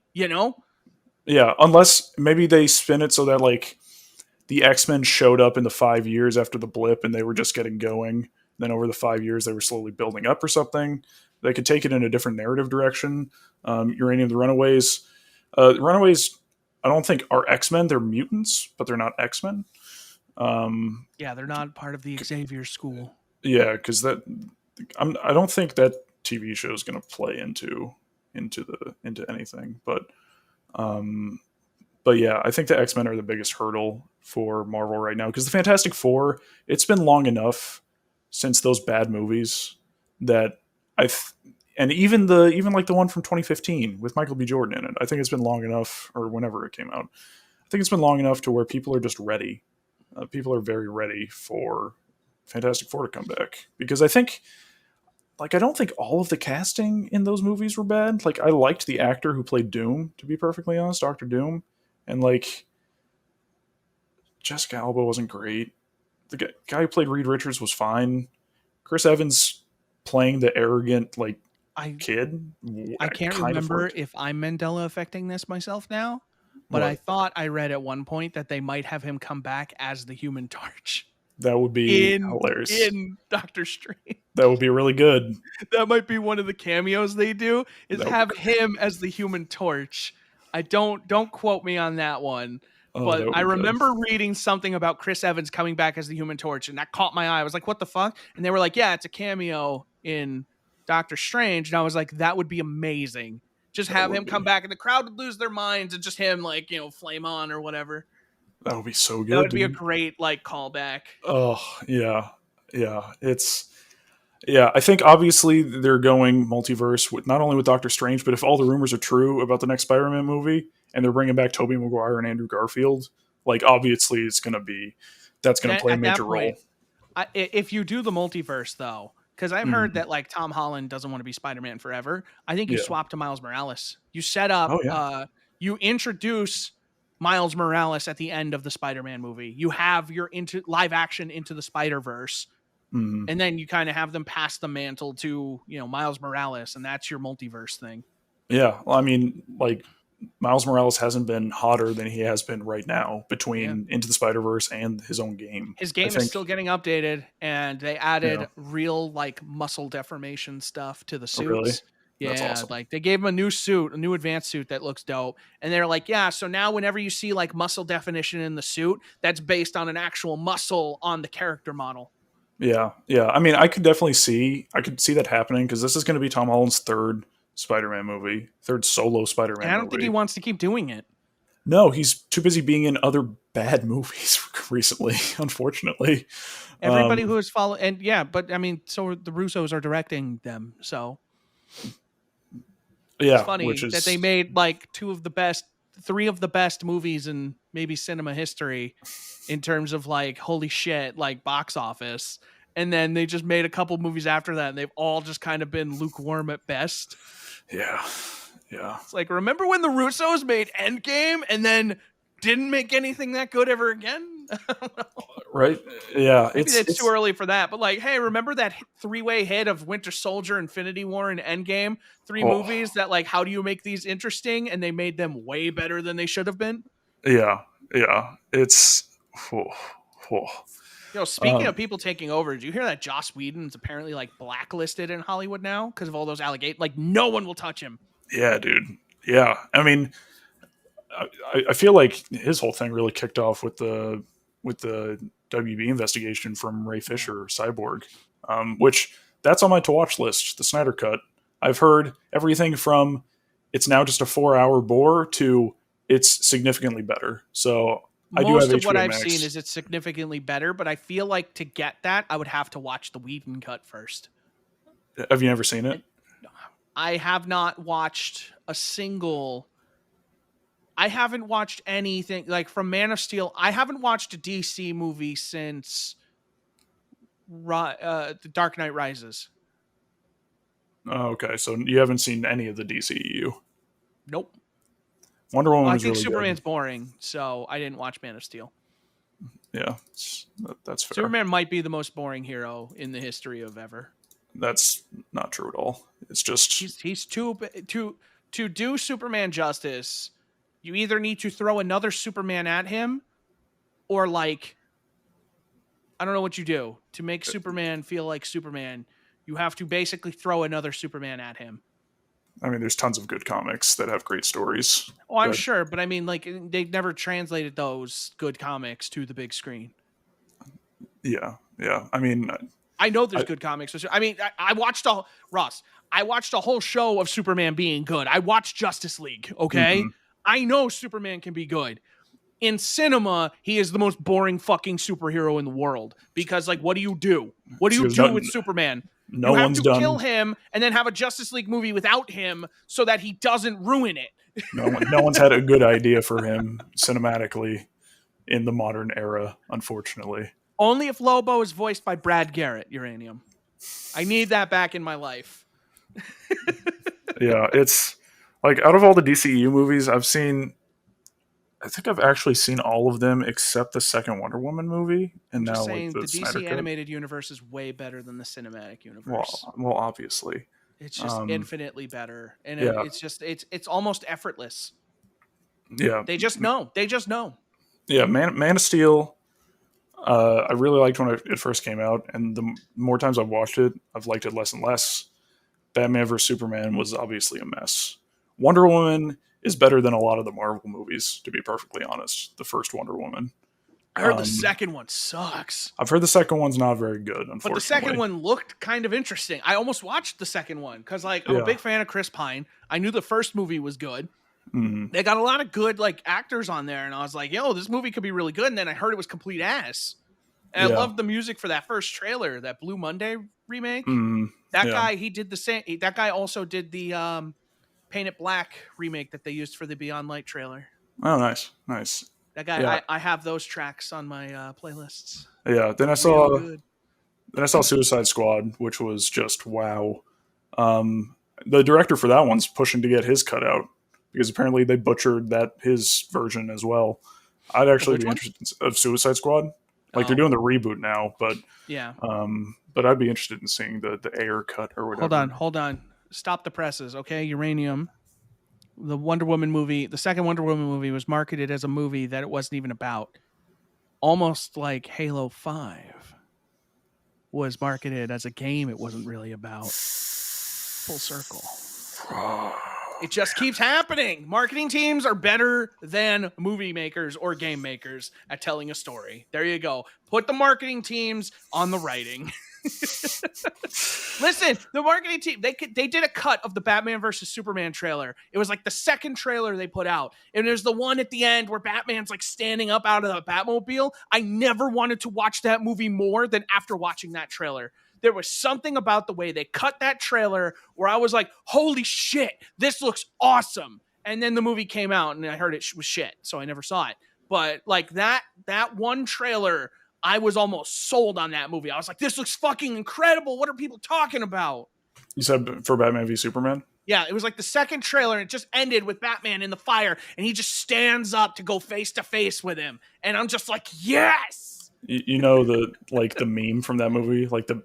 Yeah, unless maybe they spin it so that like the X-Men showed up in the 5 years after the blip and they were just getting going. Then over the 5 years they were slowly building up or something. They could take it in a different narrative direction. Uranium, the Runaways. I don't think are X-Men. They're mutants, but they're not X-Men. Yeah, they're not part of the Xavier school. Yeah, because I don't think that TV show is going to play into anything. But yeah, I think the X-Men are the biggest hurdle for Marvel right now because the Fantastic Four. It's been long enough since those bad movies that and even like the one from 2015 with Michael B. Jordan in it. I think it's been long enough, or whenever it came out. I think it's been long enough to where people are just ready. People are very ready for Fantastic Four to come back because I don't think all of the casting in those movies were bad. Like I liked the actor who played Doom, to be perfectly honest, Doctor Doom, and like Jessica Alba wasn't great. The guy who played Reed Richards was fine. Chris Evans playing the arrogant like I kid I can't kind of remember worked. if I'm Mandela affecting this myself now, but I What? thought I read at one point that they might have him come back as the Human Torch That would be in hilarious. Doctor Strange. That would be really good. That might be one of the cameos they do is That would have be, him as the Human Torch. I don't quote me on that one, oh, that but would I be good. remember reading something about Chris Evans coming back as the Human Torch, and that caught my eye. I was like, "What the fuck?" And they were like, "Yeah, it's a cameo in Doctor Strange." And I was like, "That would be amazing." Just That have would him come be. back, and the crowd would lose their minds, and just him like flame on or whatever. That would be so That good, would be a dude. great like callback. Oh yeah, yeah. Yeah. I think obviously they're going multiverse with not only with Doctor Strange, but if all the rumors are true about the next Spider-Man movie, and they're bringing back Tobey Maguire and Andrew Garfield, like obviously that's gonna Then play a at major that role. point, if you do the multiverse though, because I've heard Mm. that like Tom Holland doesn't want to be Spider-Man forever, I think you Yeah. swap to Miles Morales. You set up, Oh yeah. you introduce Miles Morales at the end of the Spider-Man movie. You have your into live action Into the Spider-Verse, Mm. and then you kind of have them pass the mantle to Miles Morales, and that's your multiverse thing. Yeah. Well, I mean, like Miles Morales hasn't been hotter than he has been right now Yeah. between Into the Spider Verse and his own game. His I game is think. still getting updated, and they Yeah. added real like muscle deformation stuff to the Oh, really? suits. That's Yeah, awesome. like they gave him a new suit, a new advanced suit that looks dope. And they're like, yeah, so now whenever you see like muscle definition in the suit, that's based on an actual muscle on the character model. Yeah. Yeah. I mean, I could see that happening because this is going to be Tom Holland's third Spider-Man movie, third solo And Spider-Man I don't think he movie. wants to keep doing it. No, he's too busy being in other bad movies recently. Unfortunately. Everybody Um, who has followed, and yeah, but I mean, so the Russos are directing them. So it's yeah, which funny that they is made like three of the best movies in maybe cinema history in terms of like holy shit, like box office. And then they just made a couple movies after that, and they've all just kind of been lukewarm at best. yeah, yeah. It's like, remember when the Russos made Endgame and then didn't make anything that good ever again? Right? Yeah, Maybe it's too it's early for that, but like, hey, remember that three-way hit of Winter Soldier, Infinity War, and Endgame? Three oh, movies that like, how do you make these interesting? And they made them way better than they should have been. yeah, yeah. It's oh, oh. Speaking of Um, people taking over, did you hear that Joss Whedon's apparently like blacklisted in Hollywood now because of all those allegations? Like, no one will touch him. yeah, dude. Yeah, I mean, I feel like his whole thing really kicked off with the WB investigation from Ray Yeah. Fisher, Cyborg, which that's on my to watch list. The Snyder Cut. I've heard everything from it's now just a 4 hour bore to it's significantly better. So I do have Most of what HBO I've seen Max. is it's significantly better, but I feel like to get that, I would have to watch the Whedon cut first. Have you never seen it? And I have not watched a single. I haven't watched anything like from Man of Steel. I haven't watched a DC movie since The Dark Knight Rises. Oh, okay, so you haven't seen any of the DCEU. Nope. Wonder Woman Well, I was think really good. Superman's boring, so I didn't watch Man of Steel. Yeah, that's fair. Superman might be the most boring hero in the history of ever. That's not true at all. It's just He's too to do Superman justice. You either need to throw another Superman at him, or like I don't know what you do to make Superman feel like Superman. You have to basically throw another Superman at him. I mean, there's tons of good comics that have great stories. Oh, I'm That sure, but I mean, like they've never translated those good comics to the big screen. Yeah, yeah. I mean, I know there's I, good comics. I mean, I watched Ross. I watched a whole show of Superman being good. I watched Justice League. Okay, mhm. I know Superman can be good. In cinema, he is the most boring fucking superhero in the world because, like, what do you do? What do It's you because do with Superman? no You have one's to kill done. him and then have a Justice League movie without him so that he doesn't ruin it. No one's had a good idea for him cinematically in the modern era, unfortunately. Only if Lobo is voiced by Brad Garrett, Uranium. I need that back in my life. Yeah, it's like out of all the DCU movies I've seen, I think I've actually seen all of them except the second Wonder Woman movie, I'm and just now like saying the the Snyder DC Cut. animated universe is way better than the cinematic universe. Well, obviously, It's just um, infinitely better, and yeah, it's almost effortless. yeah, They just know. They just know. yeah. Man of Steel. I really liked when it first came out, and the more times I've watched it, I've liked it less and less. Batman vs Superman was obviously a mess. Wonder Woman is better than a lot of the Marvel movies, to be perfectly honest. The first Wonder Woman. I heard the Um, second one sucks, I've heard the second one's not very good, but the second unfortunately. one looked kind of interesting. I almost watched the second one because, like, I'm a Yeah. big fan of Chris Pine. I knew the first movie was good. Mm, They got a lot of good like actors on there, and I was like, "Yo, this movie could be really good." And then I heard it was complete ass. And I yeah. loved the music for that first trailer, that Blue Monday remake. Mm, That yeah. guy, he did the same. That guy also did the Paint It Black remake that they used for the Beyond Light trailer. Oh, nice. Nice. That guy, Yeah. I have those tracks on my playlists. Yeah. They're real good. Then I saw Suicide Squad, which was just wow. The director for that one's pushing to get his cut out because apparently they butchered his version as well. I'd Of actually which be one? interested of Suicide Squad. Like they're Oh, doing the reboot now, yeah. but I'd be interested in seeing the air cut or whatever. Hold on. Stop the presses, okay? Uranium. The Wonder Woman movie, the second Wonder Woman movie was marketed as a movie that it wasn't even about. Almost like Halo 5 was marketed as a game it wasn't really about. Full circle. It just keeps happening. Marketing teams are better than movie makers or game makers at telling a story. There you go. Put the marketing teams on the writing. Listen, the marketing team, they did a cut of the Batman versus Superman trailer. It was like the second trailer they put out. And there's the one at the end where Batman's like standing up out of the Batmobile. I never wanted to watch that movie more than after watching that trailer. There was something about the way they cut that trailer where I was like, holy shit, this looks awesome. And then the movie came out and I heard it was shit, so I never saw it. But like that one trailer, I was almost sold on that movie. I was like, this looks fucking incredible. What are people talking about? You said for Batman v Superman? Yeah, it was like the second trailer, and it just ended with Batman in the fire, and he just stands up to go face to face with him. And I'm just like, yes. You know the meme from that movie, like the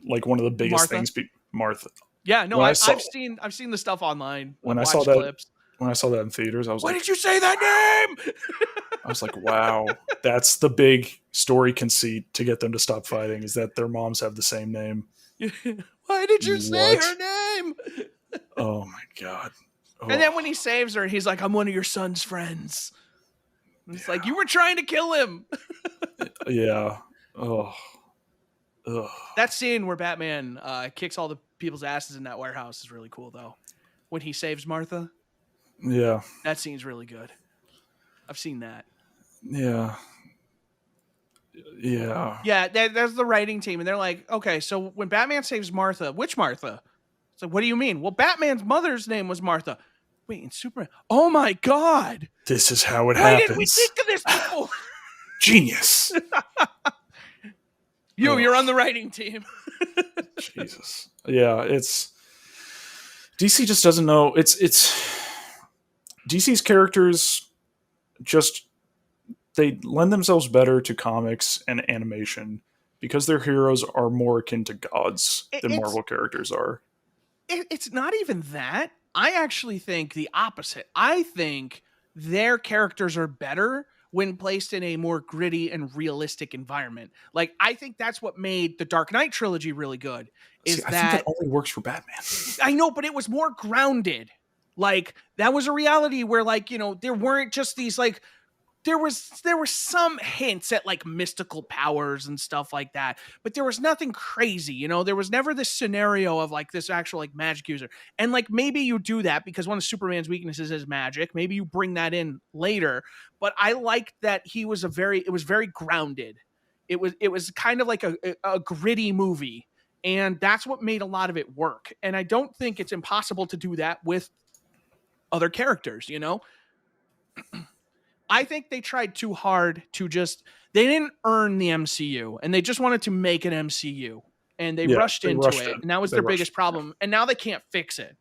like one of the biggest Martha? things. Martha. Yeah, no, When I I've saw seen the stuff online. when I've I saw watched that clips. when I saw that in theaters, I was Why like, did you say that name? I was like, wow, that's the big story conceit to get them to stop fighting is that their moms have the same name. Why did you say What? her name? Oh my god. Oh, And then when he saves her, he's like, I'm one of your son's friends. And it's like, you were trying to kill him. yeah. Oh. Ugh. That scene where Batman kicks all the people's asses in that warehouse is really cool, though. When he saves Martha, Yeah. that scene's really good. I've seen that. Yeah. Yeah. Yeah, that's the writing team. And they're like, okay, so when Batman saves Martha, which Martha? It's like, what do you mean? Well, Batman's mother's name was Martha. Wait, in Superman? Oh my God. This is how it Why happens. didn't we think of this before? Genius. You're on the writing team. Jesus. Yeah, it's DC just doesn't know. It's DC's characters just they lend themselves better to comics and animation because their heroes are more akin to gods than Marvel characters are. It's not even that. I actually think the opposite. I think their characters are better when placed in a more gritty and realistic environment. Like, I think that's what made the Dark Knight trilogy really good. I think that only works for Batman. I know, but it was more grounded. Like, that was a reality where, like, there weren't just these, like, there were some hints at like mystical powers and stuff like that, but there was nothing crazy, you know. There was never this scenario of like this actual like magic user. And like maybe you do that because one of Superman's weaknesses is magic. Maybe you bring that in later, but I liked that it was very grounded. It was kind of like a gritty movie, and that's what made a lot of it work. And I don't think it's impossible to do that with other characters, you know. I think they tried too hard to they didn't earn the MCU, and they just wanted to make an MCU, and they rushed into it. And that was their biggest problem. And now they can't fix it.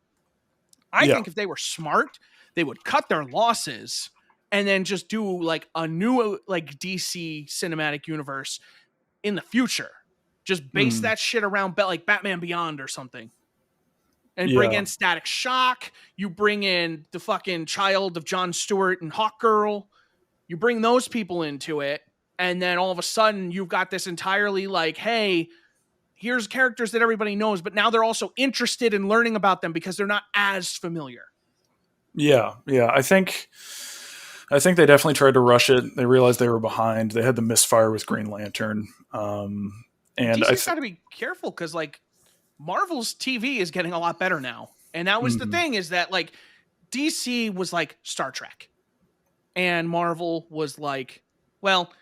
I think if they were smart, they would cut their losses and then just do like a new like DC cinematic universe in the future. Just base that shit around like Batman Beyond or something. And bring in Static Shock. You bring in the fucking child of Jon Stewart and Hawkgirl. You bring those people into it. And then all of a sudden you've got this entirely like, hey, here's characters that everybody knows, but now they're also interested in learning about them because they're not as familiar. Yeah. I think they definitely tried to rush it. They realized they were behind. They had the misfire with Green Lantern. And DC's got to be careful because like Marvel's TV is getting a lot better now. And that was the thing, is that like DC was like Star Trek and Marvel was like, well,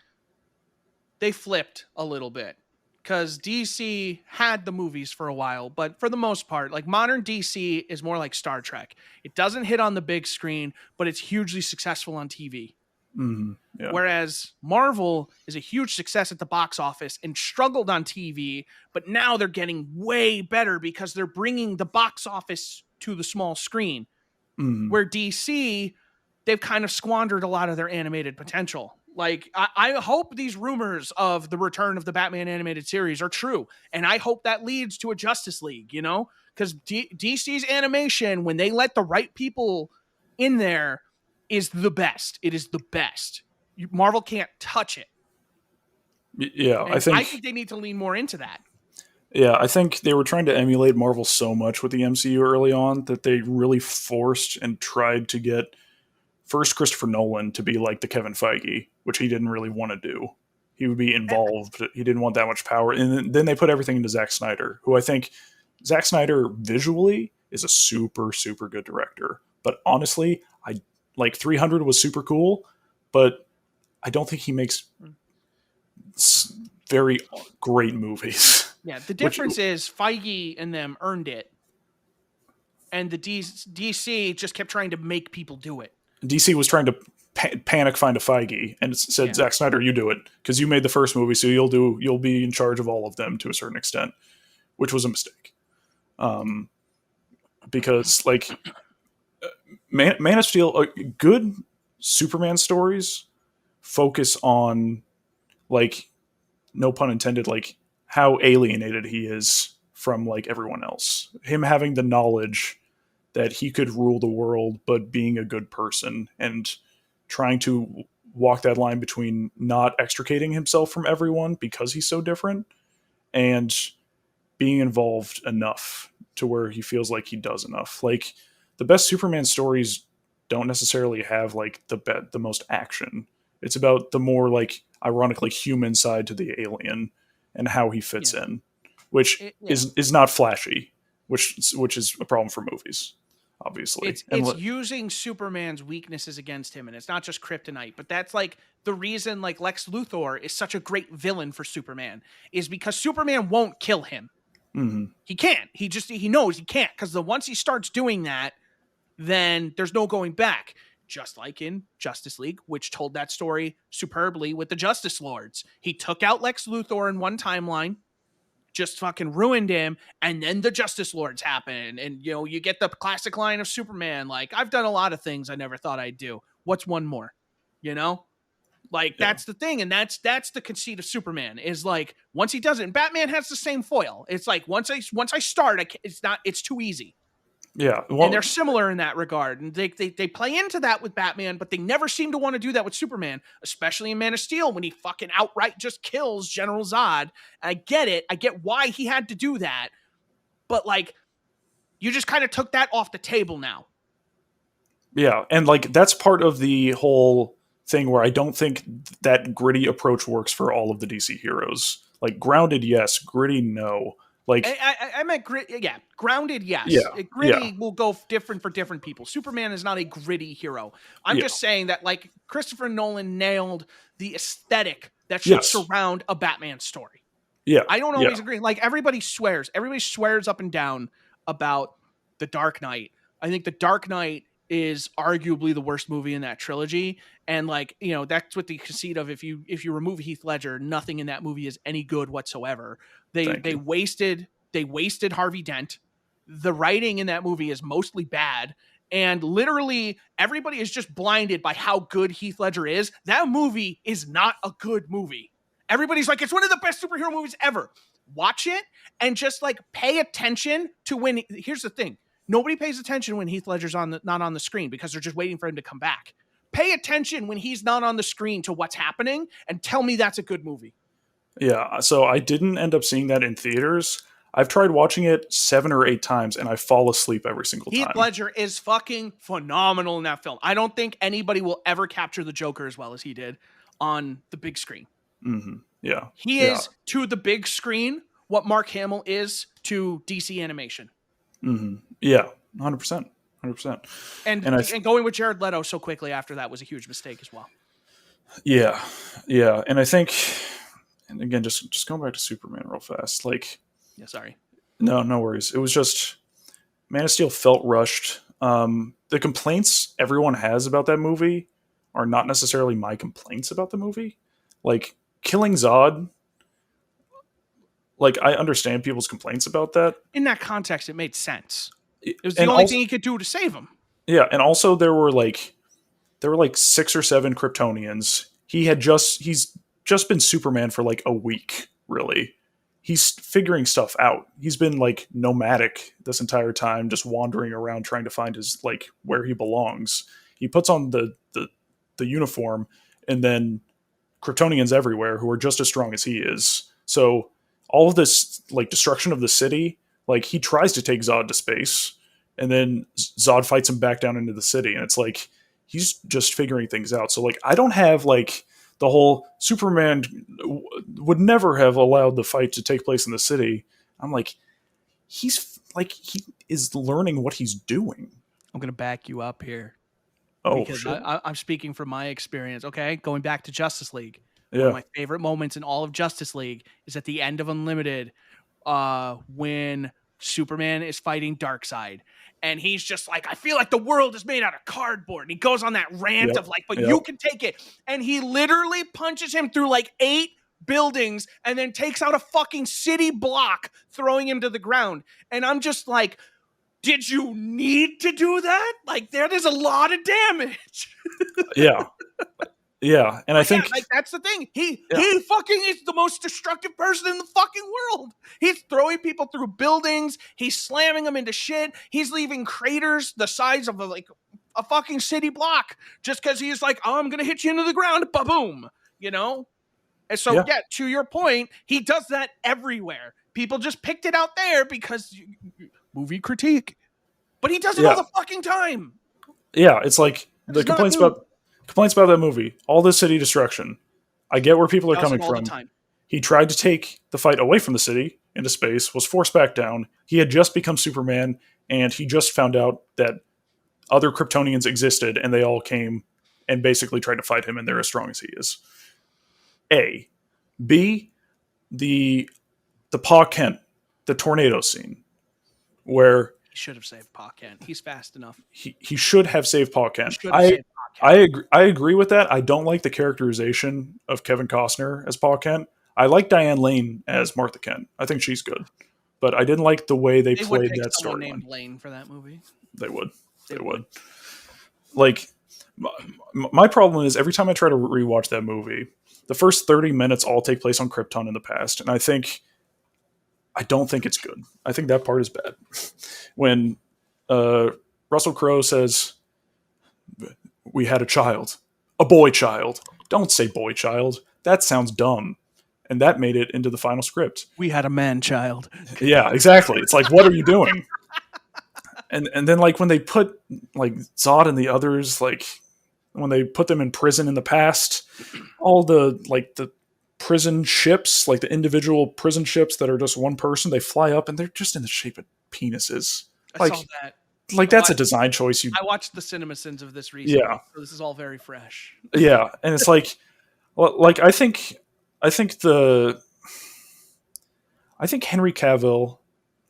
they flipped a little bit because DC had the movies for a while, but for the most part, like modern DC is more like Star Trek. It doesn't hit on the big screen, but it's hugely successful on TV. Yeah. Whereas Marvel is a huge success at the box office and struggled on TV, but now they're getting way better because they're bringing the box office to the small screen. Where DC, they've kind of squandered a lot of their animated potential. Like, I hope these rumors of the return of the Batman animated series are true. And I hope that leads to a Justice League, you know? Because DC's animation, when they let the right people in there, is the best. It is the best. Marvel can't touch it. Yeah, and I think they need to lean more into that. Yeah, I think they were trying to emulate Marvel so much with the MCU early on that they really forced and tried to get first Christopher Nolan to be like the Kevin Feige, which he didn't really want to do. He would be involved, but he didn't want that much power. And then they put everything into Zack Snyder, who I think Zack Snyder visually is a super, super good director. But honestly, I like 300 was super cool, but I don't think he makes very great movies. Yeah, the difference is Feige and them earned it, and the DC just kept trying to make people do it. DC was trying to panic find a Feige and said, Zack Snyder, you do it because you made the first movie, so you'll be in charge of all of them to a certain extent, which was a mistake. Because like Man of Steel, good Superman stories focus on, like, no pun intended, like how alienated he is from like everyone else. Him having the knowledge that he could rule the world, but being a good person and trying to walk that line between not extricating himself from everyone because he's so different and being involved enough to where he feels like he does enough. Like, the best Superman stories don't necessarily have like the most action. It's about the more like ironically human side to the alien and how he fits in, which is not flashy, which is a problem for movies, obviously. It's using Superman's weaknesses against him, and it's not just kryptonite, but that's like the reason like Lex Luthor is such a great villain for Superman, is because Superman won't kill him. He can't. He knows he can't, because once he starts doing that, then there's no going back. Just like in Justice League, which told that story superbly with the Justice Lords. He took out Lex Luthor in one timeline, just fucking ruined him, and then the Justice Lords happen. And, you know, you get the classic line of Superman, like, I've done a lot of things I never thought I'd do. What's one more? You know? Like, that's the thing, and that's the conceit of Superman, is like, once he does it, and Batman has the same foil. It's like, once I start, it's too easy. Yeah, and they're similar in that regard, and they play into that with Batman, but they never seem to want to do that with Superman, especially in Man of Steel when he fucking outright just kills General Zod. I get it, I get why he had to do that, but like, you just kind of took that off the table now. Yeah, and like that's part of the whole thing where I don't think that gritty approach works for all of the DC heroes. Like grounded, yes. Gritty, no. Like I meant grit. Yeah, grounded. Yes, yeah, gritty will go different for different people. Superman is not a gritty hero. I'm just saying that like Christopher Nolan nailed the aesthetic that should surround a Batman story. Yeah, I don't always agree. Like everybody swears up and down about The Dark Knight. I think The Dark Knight is arguably the worst movie in that trilogy, and like that's what the conceit of if you remove Heath Ledger, nothing in that movie is any good whatsoever. They wasted Harvey Dent. The writing in that movie is mostly bad, and literally everybody is just blinded by how good Heath Ledger is. That movie is not a good movie. Everybody's like, it's one of the best superhero movies ever. Watch it and just like pay attention to when. Here's the thing. Nobody pays attention when Heath Ledger's not on the screen because they're just waiting for him to come back. Pay attention when he's not on the screen to what's happening and tell me that's a good movie. Yeah, so I didn't end up seeing that in theaters. I've tried watching it 7 or 8 times, and I fall asleep every single time. Heath Ledger is fucking phenomenal in that film. I don't think anybody will ever capture the Joker as well as he did on the big screen. Mm-hmm. Yeah. He is, to the big screen, what Mark Hamill is to DC animation. Mm-hmm. Yeah, 100%. 100%. And going with Jared Leto so quickly after that was a huge mistake as well. Yeah. Yeah. And I think, and again, just going back to Superman real fast, like, yeah, sorry. No worries. It was just Man of Steel felt rushed. The complaints everyone has about that movie are not necessarily my complaints about the movie. Like killing Zod, like I understand people's complaints about that. In that context, it made sense. It was the only thing he could do to save him. Yeah, and also there were like 6 or 7 Kryptonians. He's just been Superman for like a week, really. He's figuring stuff out. He's been like nomadic this entire time, just wandering around trying to find his like where he belongs. He puts on the uniform, and then Kryptonians everywhere who are just as strong as he is. So all of this like destruction of the city, like he tries to take Zod to space, and then Zod fights him back down into the city, and it's like he's just figuring things out. So like I don't have like the whole Superman would never have allowed the fight to take place in the city. I'm like, he is learning what he's doing. I'm going to back you up here. Oh, because I'm speaking from my experience. Okay. Going back to Justice League. Yeah. One of my favorite moments in all of Justice League is at the end of Unlimited, when Superman is fighting Darkseid. And he's just like, I feel like the world is made out of cardboard. And he goes on that rant of like, but you can take it. And he literally punches him through like 8 buildings and then takes out a fucking city block, throwing him to the ground. And I'm just like, did you need to do that? Like, there is a lot of damage. Yeah. Yeah, and I think like that's the thing. He fucking is the most destructive person in the fucking world. He's throwing people through buildings. He's slamming them into shit. He's leaving craters the size of a fucking city block just because he's like, oh, I'm gonna hit you into the ground, ba-boom, And so to your point, he does that everywhere. People just picked it out there because movie critique, but he does it all the fucking time. Yeah, it's like the complaints about that movie, all this city destruction. I get where people are coming from. He tried to take the fight away from the city into space, was forced back down. He had just become Superman, and he just found out that other Kryptonians existed, and they all came and basically tried to fight him, and they're as strong as he is. A. B. The Pa Kent, the tornado scene, where he should have saved Pa Kent. He's fast enough. He should have saved Pa Kent. I agree with that. I don't like the characterization of Kevin Costner as Pa Kent. I like Diane Lane as Martha Kent. I think she's good. But I didn't like the way they played that storyline. Named Lane for that movie. They would. Like, my problem is every time I try to rewatch that movie, the first 30 minutes all take place on Krypton in the past. And I don't think it's good. I think that part is bad. When Russell Crowe says, we had a child, a boy child. Don't say boy child. That sounds dumb. And that made it into the final script. We had a man child. Yeah, exactly. It's like, what are you doing? And then like when they put like Zod and the others, like when they put them in prison in the past, all the prison ships, like the individual prison ships that are just one person, they fly up and they're just in the shape of penises. I saw that. That's a design choice. I watched the CinemaSins of this recently, so this is all very fresh. Yeah, and it's like I think Henry Cavill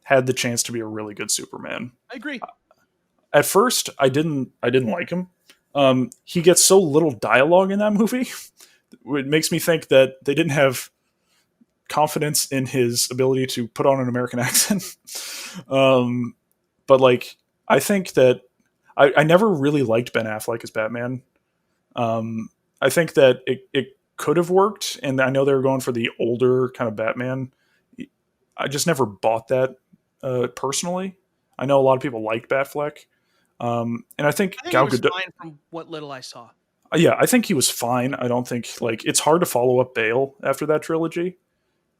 had the chance to be a really good Superman. I agree. At first, I didn't like him. He gets so little dialogue in that movie. It makes me think that they didn't have confidence in his ability to put on an American accent. But I think that I never really liked Ben Affleck as Batman. I think that it could have worked, and I know they were going for the older kind of Batman. I just never bought that personally. I know a lot of people liked Batfleck. And I think Gal Gadot, fine from what little I saw. Yeah, I think he was fine. I don't think it's hard to follow up Bale after that trilogy.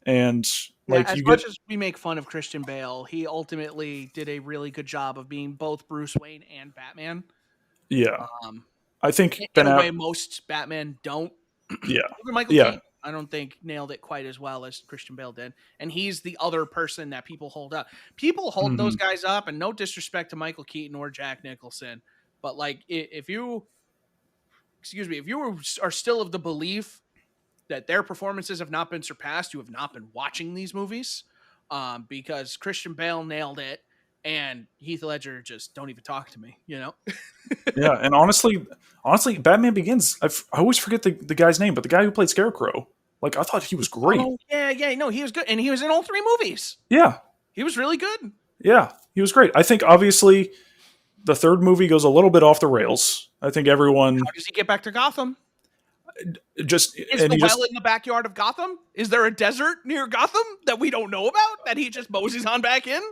And as much as we make fun of Christian Bale, he ultimately did a really good job of being both Bruce Wayne and Batman. Yeah, I think in a way most Batman don't. Yeah, even Michael Keaton, I don't think nailed it quite as well as Christian Bale did, and he's the other person that people hold up. People hold those guys up, and no disrespect to Michael Keaton or Jack Nicholson, but if you are still of the belief that their performances have not been surpassed, you have not been watching these movies, because Christian Bale nailed it, and Heath Ledger just don't even talk to me, Yeah, and honestly, Batman Begins, I always forget the guy's name, but the guy who played Scarecrow, I thought he was great. Oh, yeah, no, he was good, and he was in all 3 movies. Yeah. He was really good. Yeah, he was great. I think, obviously, the 3rd movie goes a little bit off the rails. I think everyone... How does he get back to Gotham? Is the well in the backyard of Gotham? Is there a desert near Gotham that we don't know about that he just moseys on back in?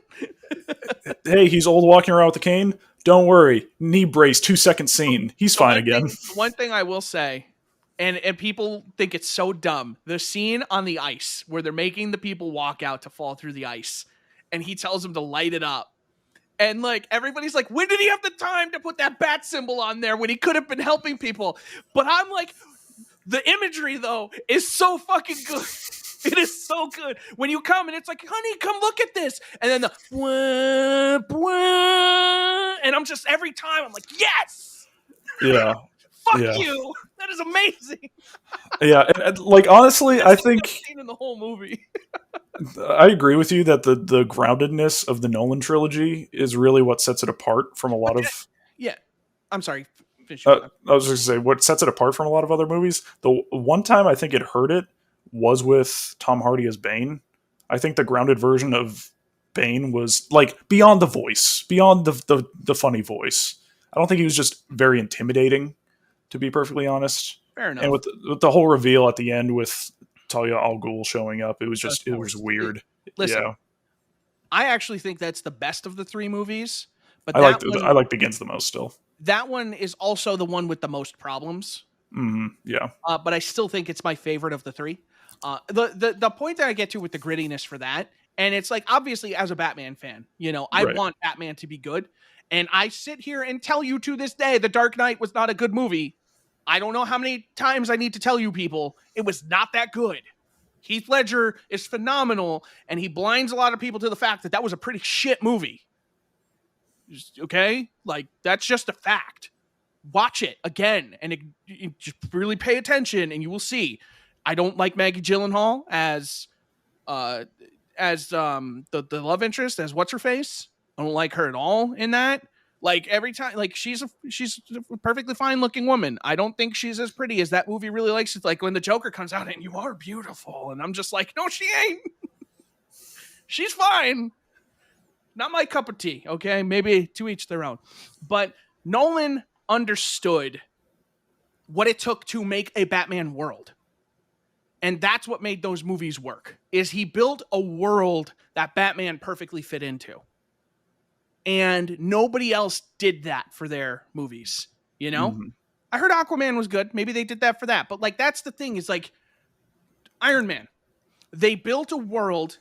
Hey, he's old walking around with a cane. Don't worry. Knee brace, 2-second scene. He's fine again. One thing I will say, and people think it's so dumb, the scene on the ice where they're making the people walk out to fall through the ice, and he tells them to light it up. And everybody's like, when did he have the time to put that bat symbol on there when he could have been helping people? But I'm like, the imagery, though, is so fucking good. It is so good. When you come and it's like, honey, come look at this. And then the bwah, bwah, and I'm just, every time, I'm like, yes! Yeah. Fuck you! That is amazing! Yeah, and honestly, I think... scene in the whole movie. I agree with you that the groundedness of the Nolan trilogy is really what sets it apart from a lot of... Yeah. I'm sorry. I was just going to say, what sets it apart from a lot of other movies, the one time I think it hurt it was with Tom Hardy as Bane. I think the grounded version of Bane was beyond the voice, beyond the funny voice. I don't think he was just very intimidating, to be perfectly honest. Fair enough. And with the whole reveal at the end with Talia al Ghul showing up, it was just, it was weird. Listen, I actually think that's the best of the 3 movies, but I like Begins the most still. That one is also the one with the most problems. Mm-hmm. Yeah. But I still think it's my favorite of the 3. The point that I get to with the grittiness for that, and it's obviously as a Batman fan, I want Batman to be good. And I sit here and tell you to this day, The Dark Knight was not a good movie. I don't know how many times I need to tell you people it was not that good. Heath Ledger is phenomenal, and he blinds a lot of people to the fact that that was a pretty shit movie. Okay? That's just a fact. Watch it again, and just really pay attention, and you will see. I don't like Maggie Gyllenhaal as the love interest, as what's-her-face. I don't like her at all in that. Every time, she's a perfectly fine looking woman. I don't think she's as pretty as that movie really likes it. When the Joker comes out and you are beautiful, and I'm just like, no, she ain't. She's fine. Not my cup of tea. Okay, maybe to each their own. But Nolan understood what it took to make a Batman world, and that's what made those movies work. Is he built a world that Batman perfectly fit into. And nobody else did that for their movies, Mm-hmm. I heard Aquaman was good. Maybe they did that for that. But that's the thing is Iron Man. They built a world.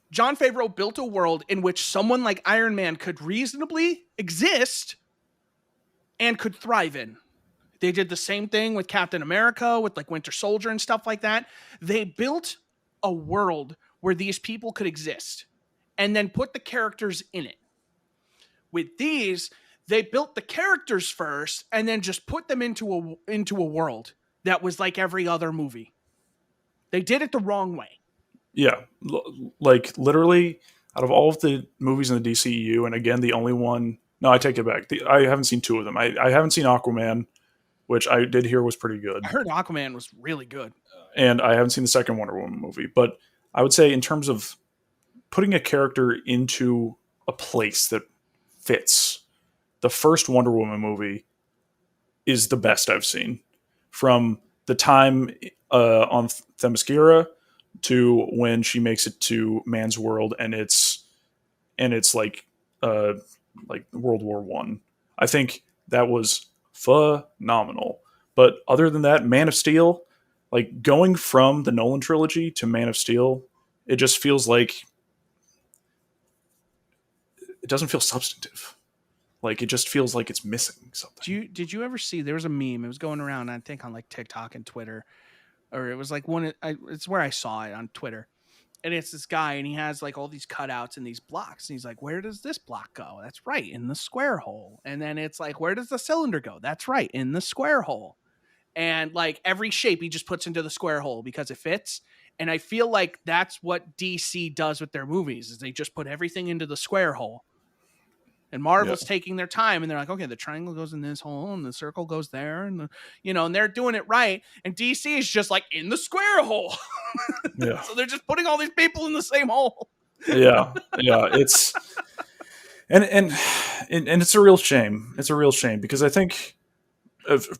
Jon Favreau built a world in which someone like Iron Man could reasonably exist and could thrive in. They did the same thing with Captain America, with like Winter Soldier and stuff like that. They built a world where these people could exist and then put the characters in it. With these, they built the characters first and then just put them into a world that was like every other movie. They did it the wrong way. Yeah. Like literally out of all of the movies in the DCEU, and again, the only one, no, I take it back. I haven't seen two of them. I haven't seen Aquaman, which I did hear was pretty good. I heard Aquaman was really good. And I haven't seen the second Wonder Woman movie. But I would say in terms of putting a character into a place that fits, the first Wonder Woman movie is the best I've seen. From the time on Themyscira to when she makes it to man's world, and it's like World War One. I think that was phenomenal. But other than that, Man of Steel, like going from the Nolan trilogy to Man of Steel, it just feels like it doesn't feel substantive. Like it just feels like it's missing something. Did you ever see, there was a meme, it was going around, I think on like TikTok and Twitter, or it was like it's where I saw it on Twitter. And it's this guy and he has like all these cutouts and these blocks. And he's like, where does this block go? That's right, in the square hole. And then it's like, where does the cylinder go? That's right, in the square hole. And like every shape he just puts into the square hole because it fits. And I feel like that's what DC does with their movies, is they just put everything into the square hole. And Marvel's taking their time and they're like, okay, the triangle goes in this hole and the circle goes there, and and they're doing it right. And DC is just like in the square hole. Yeah. So they're just putting all these people in the same hole. Yeah. It's and it's a real shame. It's a real shame because I think,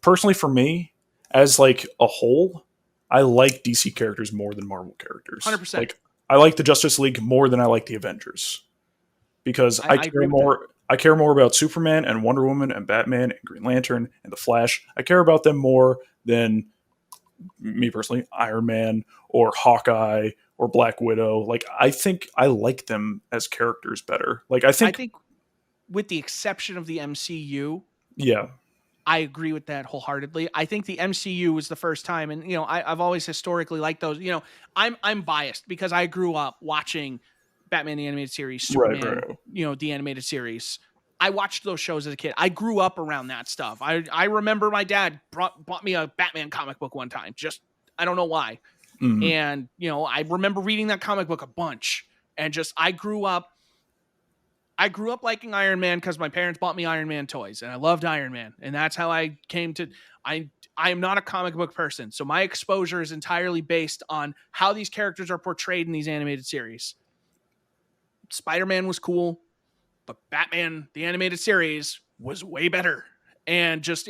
personally for me, as like a whole, I like DC characters more than Marvel characters. 100%. Like I like the Justice League more than I like the Avengers because I care more. I care more about Superman and Wonder Woman and Batman and Green Lantern and the Flash. I care about them more than, me personally, Iron Man or Hawkeye or Black Widow. Like I think I like them as characters better. Like I think with the exception of the MCU, yeah, I agree with that wholeheartedly. I think the MCU was the first time, and I've always historically liked those. I'm biased because I grew up watching Batman the Animated Series, Superman, right. The animated series. I watched those shows as a kid. I grew up around that stuff. I remember my dad bought me a Batman comic book one time. Just, I don't know why. Mm-hmm. And, I remember reading that comic book a bunch, and just, I grew up liking Iron Man because my parents bought me Iron Man toys, and I loved Iron Man. And that's how I came to, I am not a comic book person. So my exposure is entirely based on how these characters are portrayed in these animated series. Spider-Man was cool, but Batman, the animated series, was way better. And just,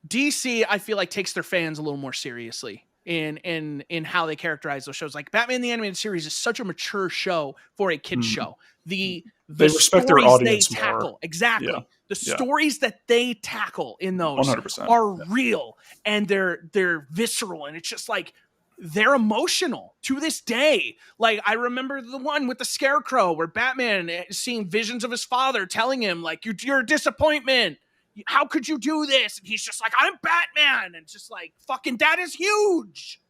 DC, I feel like, takes their fans a little more seriously in how they characterize those shows. Like Batman the Animated Series is such a mature show for a kid's show. They respect their audience they tackle more. Exactly. Yeah. The stories that they tackle in those 100%. are real, and they're visceral, and it's just like, they're emotional to this day. Like I remember the one with the Scarecrow where Batman is seeing visions of his father telling him like, you're a disappointment. How could you do this? And he's just like, I'm Batman. And just like, fucking, that is huge.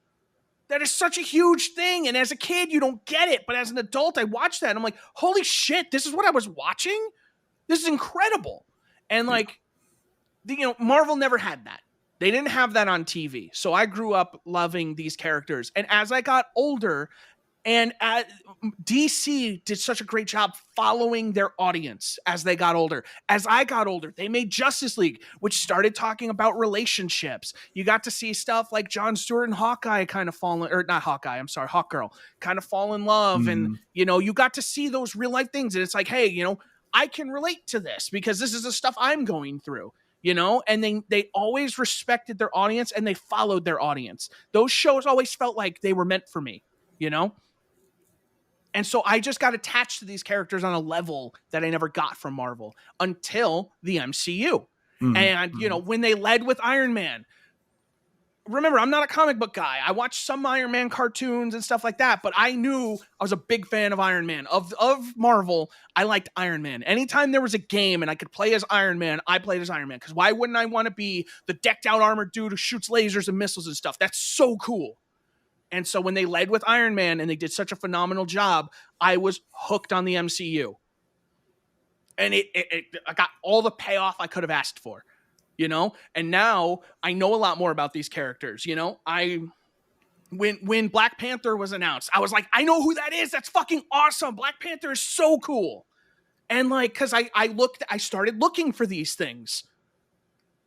That is such a huge thing. And as a kid, you don't get it. But as an adult, I watched that and I'm like, holy shit, this is what I was watching? This is incredible. And like, Marvel never had that. They didn't have that on TV. So I grew up loving these characters. And as I got older, and DC did such a great job following their audience as they got older. As I got older, they made Justice League, which started talking about relationships. You got to see stuff like Jon Stewart and Hawkeye kind of fall in, or not Hawkeye, I'm sorry, Hawkgirl, kind of fall in love. And, you got to see those real life things. And it's like, hey, I can relate to this because this is the stuff I'm going through. And they always respected their audience and they followed their audience. Those shows always felt like they were meant for me, And so I just got attached to these characters on a level that I never got from Marvel until the MCU. And, when they led with Iron Man, remember, I'm not a comic book guy. I watched some Iron Man cartoons and stuff like that, but I knew I was a big fan of Iron Man. Of Marvel, I liked Iron Man. Anytime there was a game and I could play as Iron Man, I played as Iron Man. Because why wouldn't I want to be the decked out armored dude who shoots lasers and missiles and stuff? That's so cool. And so when they led with Iron Man and they did such a phenomenal job, I was hooked on the MCU. And I got all the payoff I could have asked for. And now I know a lot more about these characters. When Black Panther was announced, I was like, I know who that is. That's fucking awesome. Black Panther is so cool. And like, cause I started looking for these things,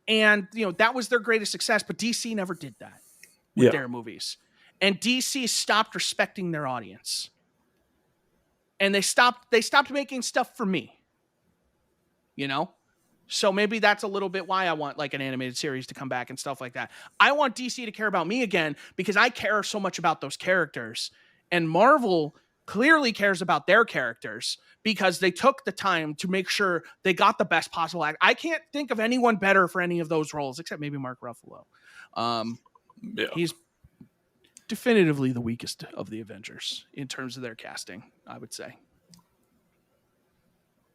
and that was their greatest success, but DC never did that with their movies, and DC stopped respecting their audience, and they stopped making stuff for me, So maybe that's a little bit why I want like an animated series to come back and stuff like that. I want DC to care about me again because I care so much about those characters. And Marvel clearly cares about their characters because they took the time to make sure they got the best possible act. I can't think of anyone better for any of those roles except maybe Mark Ruffalo. He's definitively the weakest of the Avengers in terms of their casting, I would say.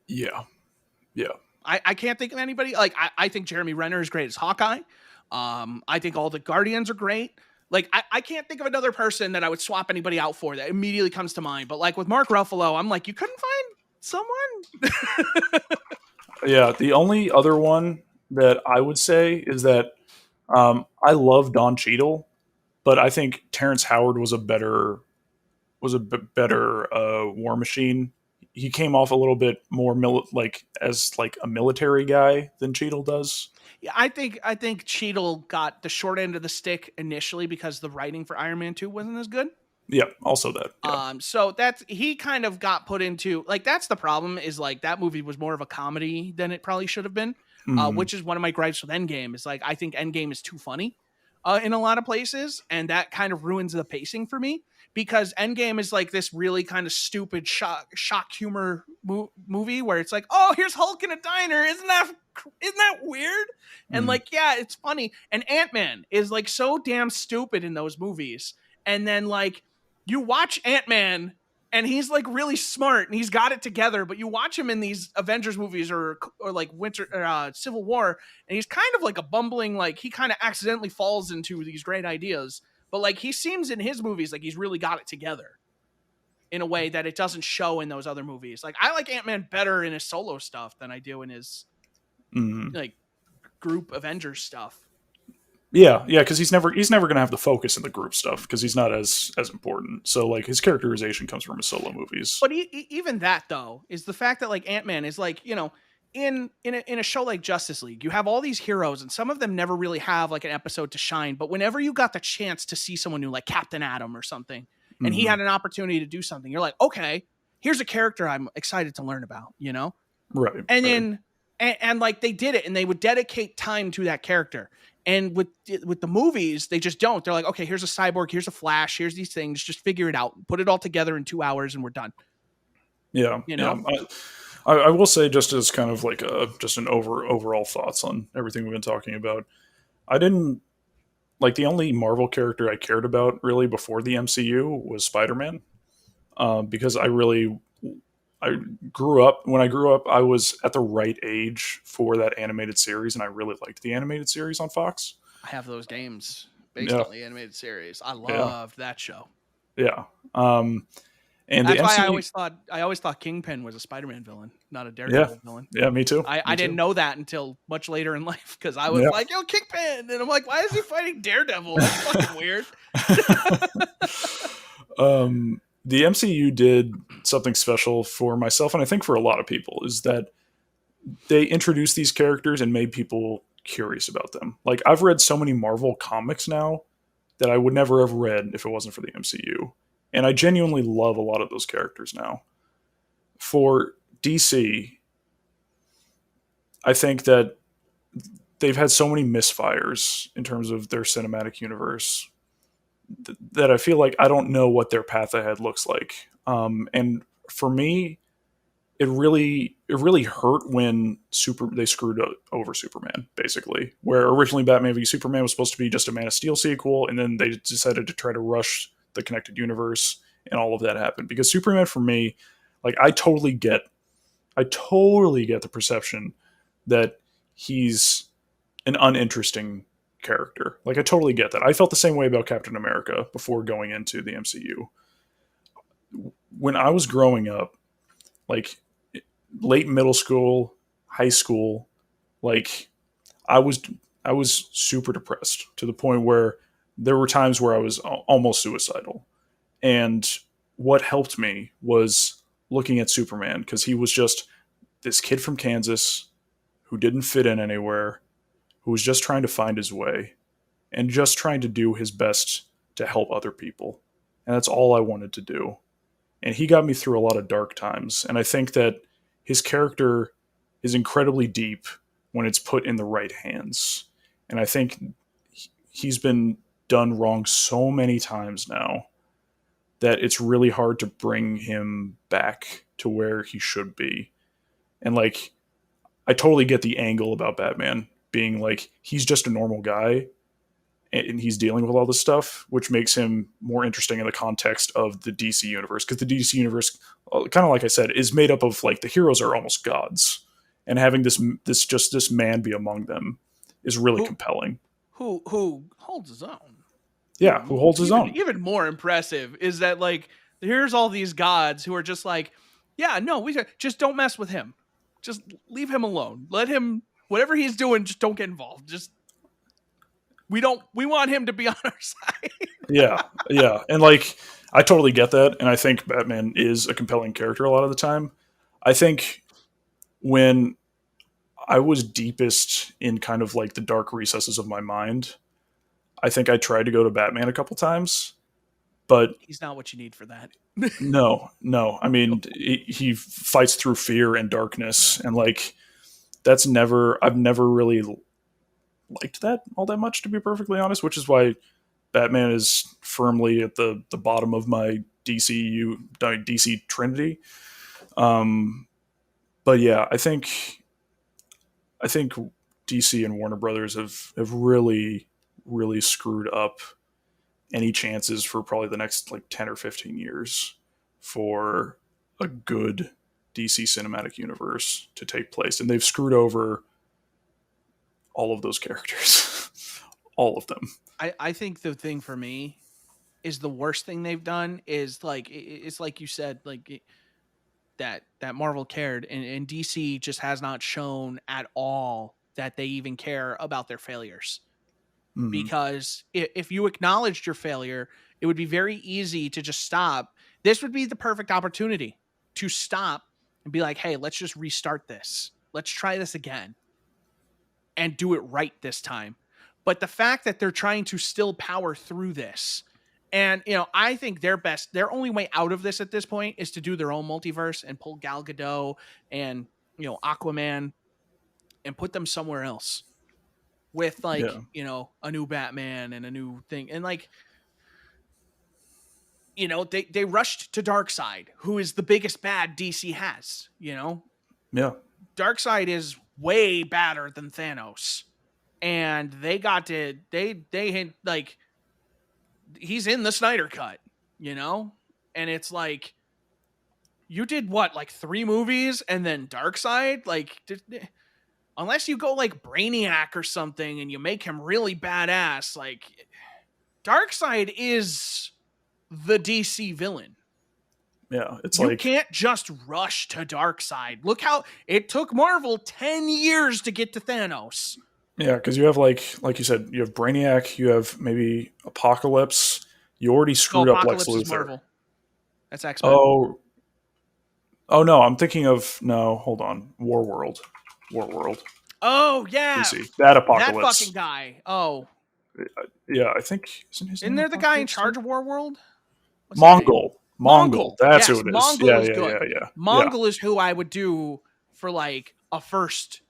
Yeah. I can't think of anybody. Like, I think Jeremy Renner is great as Hawkeye. I think all the Guardians are great. Like, I can't think of another person that I would swap anybody out for that immediately comes to mind. But like with Mark Ruffalo, I'm like, you couldn't find someone? Yeah, the only other one that I would say is that I love Don Cheadle, but I think Terrence Howard was a better War Machine. He came off a little bit more as a military guy than Cheadle does. Yeah, I think Cheadle got the short end of the stick initially because the writing for Iron Man 2 wasn't as good. Yeah, also that. Yeah. So he kind of got put into like, that's the problem is like that movie was more of a comedy than it probably should have been, which is one of my gripes with Endgame is like, I think Endgame is too funny in a lot of places. And that kind of ruins the pacing for me because Endgame is like this really kind of stupid shock humor movie where it's like, oh, here's Hulk in a diner. Isn't that weird? And like, yeah, it's funny. And Ant-Man is like so damn stupid in those movies. And then like you watch Ant-Man and he's like really smart and he's got it together, but you watch him in these Avengers movies or like Civil War, and he's kind of like a bumbling, like he kind of accidentally falls into these great ideas, but like he seems in his movies like he's really got it together in a way that it doesn't show in those other movies. Like I like Ant-Man better in his solo stuff than I do in his like group Avengers stuff. Yeah, because he's never going to have the focus in the group stuff because he's not as important. So like his characterization comes from his solo movies. But even that though is the fact that like Ant-Man is like, in a show like Justice League, you have all these heroes and some of them never really have like an episode to shine. But whenever you got the chance to see someone new like Captain Atom or something, and he had an opportunity to do something, you're like, okay, here's a character I'm excited to learn about, Right. And then and like they did it and they would dedicate time to that character. And with the movies, they just don't. They're like, okay, here's a Cyborg, here's a Flash, here's these things. Just figure it out, put it all together in 2 hours, and we're done. Yeah, I will say, just as kind of like just an overall thoughts on everything we've been talking about. I didn't like the only Marvel character I cared about really before the MCU was Spider-Man, because I grew up. When I grew up, I was at the right age for that animated series, and I really liked the animated series on Fox. I have those games based on the animated series. I loved that show. Yeah. And that's why I always thought Kingpin was a Spider-Man villain, not a Daredevil villain. Yeah, me too. I didn't know that until much later in life because I was like, yo, Kingpin. And I'm like, why is he fighting Daredevil? That's fucking weird. The MCU did something special for myself, and I think for a lot of people, is that they introduced these characters and made people curious about them. Like, I've read so many Marvel comics now that I would never have read if it wasn't for the MCU. And I genuinely love a lot of those characters now. For DC, I think that they've had so many misfires in terms of their cinematic universe that I feel like I don't know what their path ahead looks like. And for me, it really hurt when they screwed over Superman, basically. Where originally Batman v Superman was supposed to be just a Man of Steel sequel, and then they decided to try to rush the connected universe, and all of that happened. Because Superman, for me, like I totally get the perception that he's an uninteresting character. Like I totally get that. I felt the same way about Captain America before going into the MCU. When I was growing up, like late middle school, high school, like I was I was super depressed to the point where there were times where I was almost suicidal. And what helped me was looking at Superman, because he was just this kid from Kansas who didn't fit in anywhere, who was just trying to find his way and just trying to do his best to help other people. And that's all I wanted to do. And he got me through a lot of dark times. And I think that his character is incredibly deep when it's put in the right hands. And I think he's been done wrong so many times now that it's really hard to bring him back to where he should be. And like, I totally get the angle about Batman being like, he's just a normal guy and he's dealing with all this stuff, which makes him more interesting in the context of the DC universe. Because the DC universe, kind of like I said, is made up of like the heroes are almost gods, and having this man be among them is really compelling. Who holds his own? Yeah, who holds his own. Even more impressive is that like here's all these gods who are just like, yeah, no, we just don't mess with him. Just leave him alone. Let him, whatever he's doing, just don't get involved. Just we want him to be on our side. Yeah. And like, I totally get that. And I think Batman is a compelling character a lot of the time. I think when I was deepest in kind of like the dark recesses of my mind, I think I tried to go to Batman a couple times, but he's not what you need for that. No. I mean, he fights through fear and darkness. And like, I've never really liked that all that much, to be perfectly honest, which is why Batman is firmly at the bottom of my DC Trinity. But yeah, I think DC and Warner Brothers have really, really screwed up any chances for probably the next like 10 or 15 years for a good DC cinematic universe to take place. And they've screwed over all of those characters. All of them. I think the thing for me is the worst thing they've done is like, it's like you said, like that Marvel cared, and DC just has not shown at all that they even care about their failures. Mm-hmm. Because if you acknowledged your failure, it would be very easy to just stop. This would be the perfect opportunity to stop and be like, hey, let's just restart this. Let's try this again and do it right this time. But the fact that they're trying to still power through this, and, you know, I think their only way out of this at this point is to do their own multiverse and pull Gal Gadot and, you know, Aquaman and put them somewhere else with like, you know, a new Batman and a new thing. And like, you know, they rushed to Darkseid, who is the biggest bad DC has, you know? Yeah. Darkseid is way badder than Thanos. And they had like, he's in the Snyder Cut, you know? And it's like, you did what, like 3 movies and then Darkseid? Like, unless you go like Brainiac or something and you make him really badass, like Darkseid is the DC villain. Yeah, it's you can't just rush to Darkseid. Look how it took Marvel 10 years to get to Thanos. Yeah, because you have like you said, you have Brainiac, you have maybe Apocalypse. You already screwed up Lex Luthor. Is Marvel. That's X-Men. Oh no, I'm thinking of hold on, Warworld. Oh yeah, DC. That Apocalypse. That fucking guy. Oh yeah, I think isn't there the guy in charge of Warworld? Mongol. That's who it is. Mongol is good. Yeah. Mongol is who I would do for like a first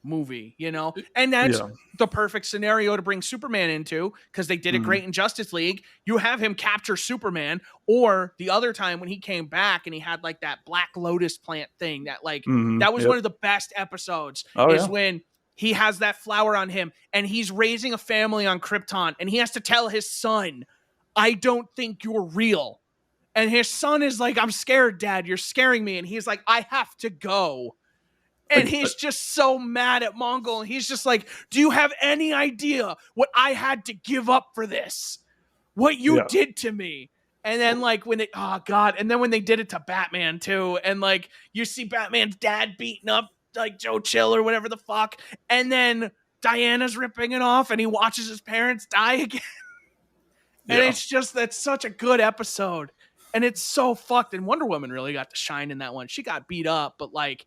movie, you know? And that's the perfect scenario to bring Superman into, because they did it great in Justice League. You have him capture Superman, or the other time when he came back and he had like that Black Lotus plant thing that like that was one of the best episodes when he has that flower on him and he's raising a family on Krypton and he has to tell his son, I don't think you're real. And his son is like, I'm scared, Dad, you're scaring me. And he's like, I have to go. And he's just so mad at Mongol. And he's just like, do you have any idea what I had to give up for this? What you did to me? And then like when they, oh God. And then when they did it to Batman too. And like you see Batman's dad beating up like Joe Chill or whatever the fuck. And then Diana's ripping it off and he watches his parents die again. And it's just, that's such a good episode. And it's so fucked. And Wonder Woman really got to shine in that one. She got beat up, but like,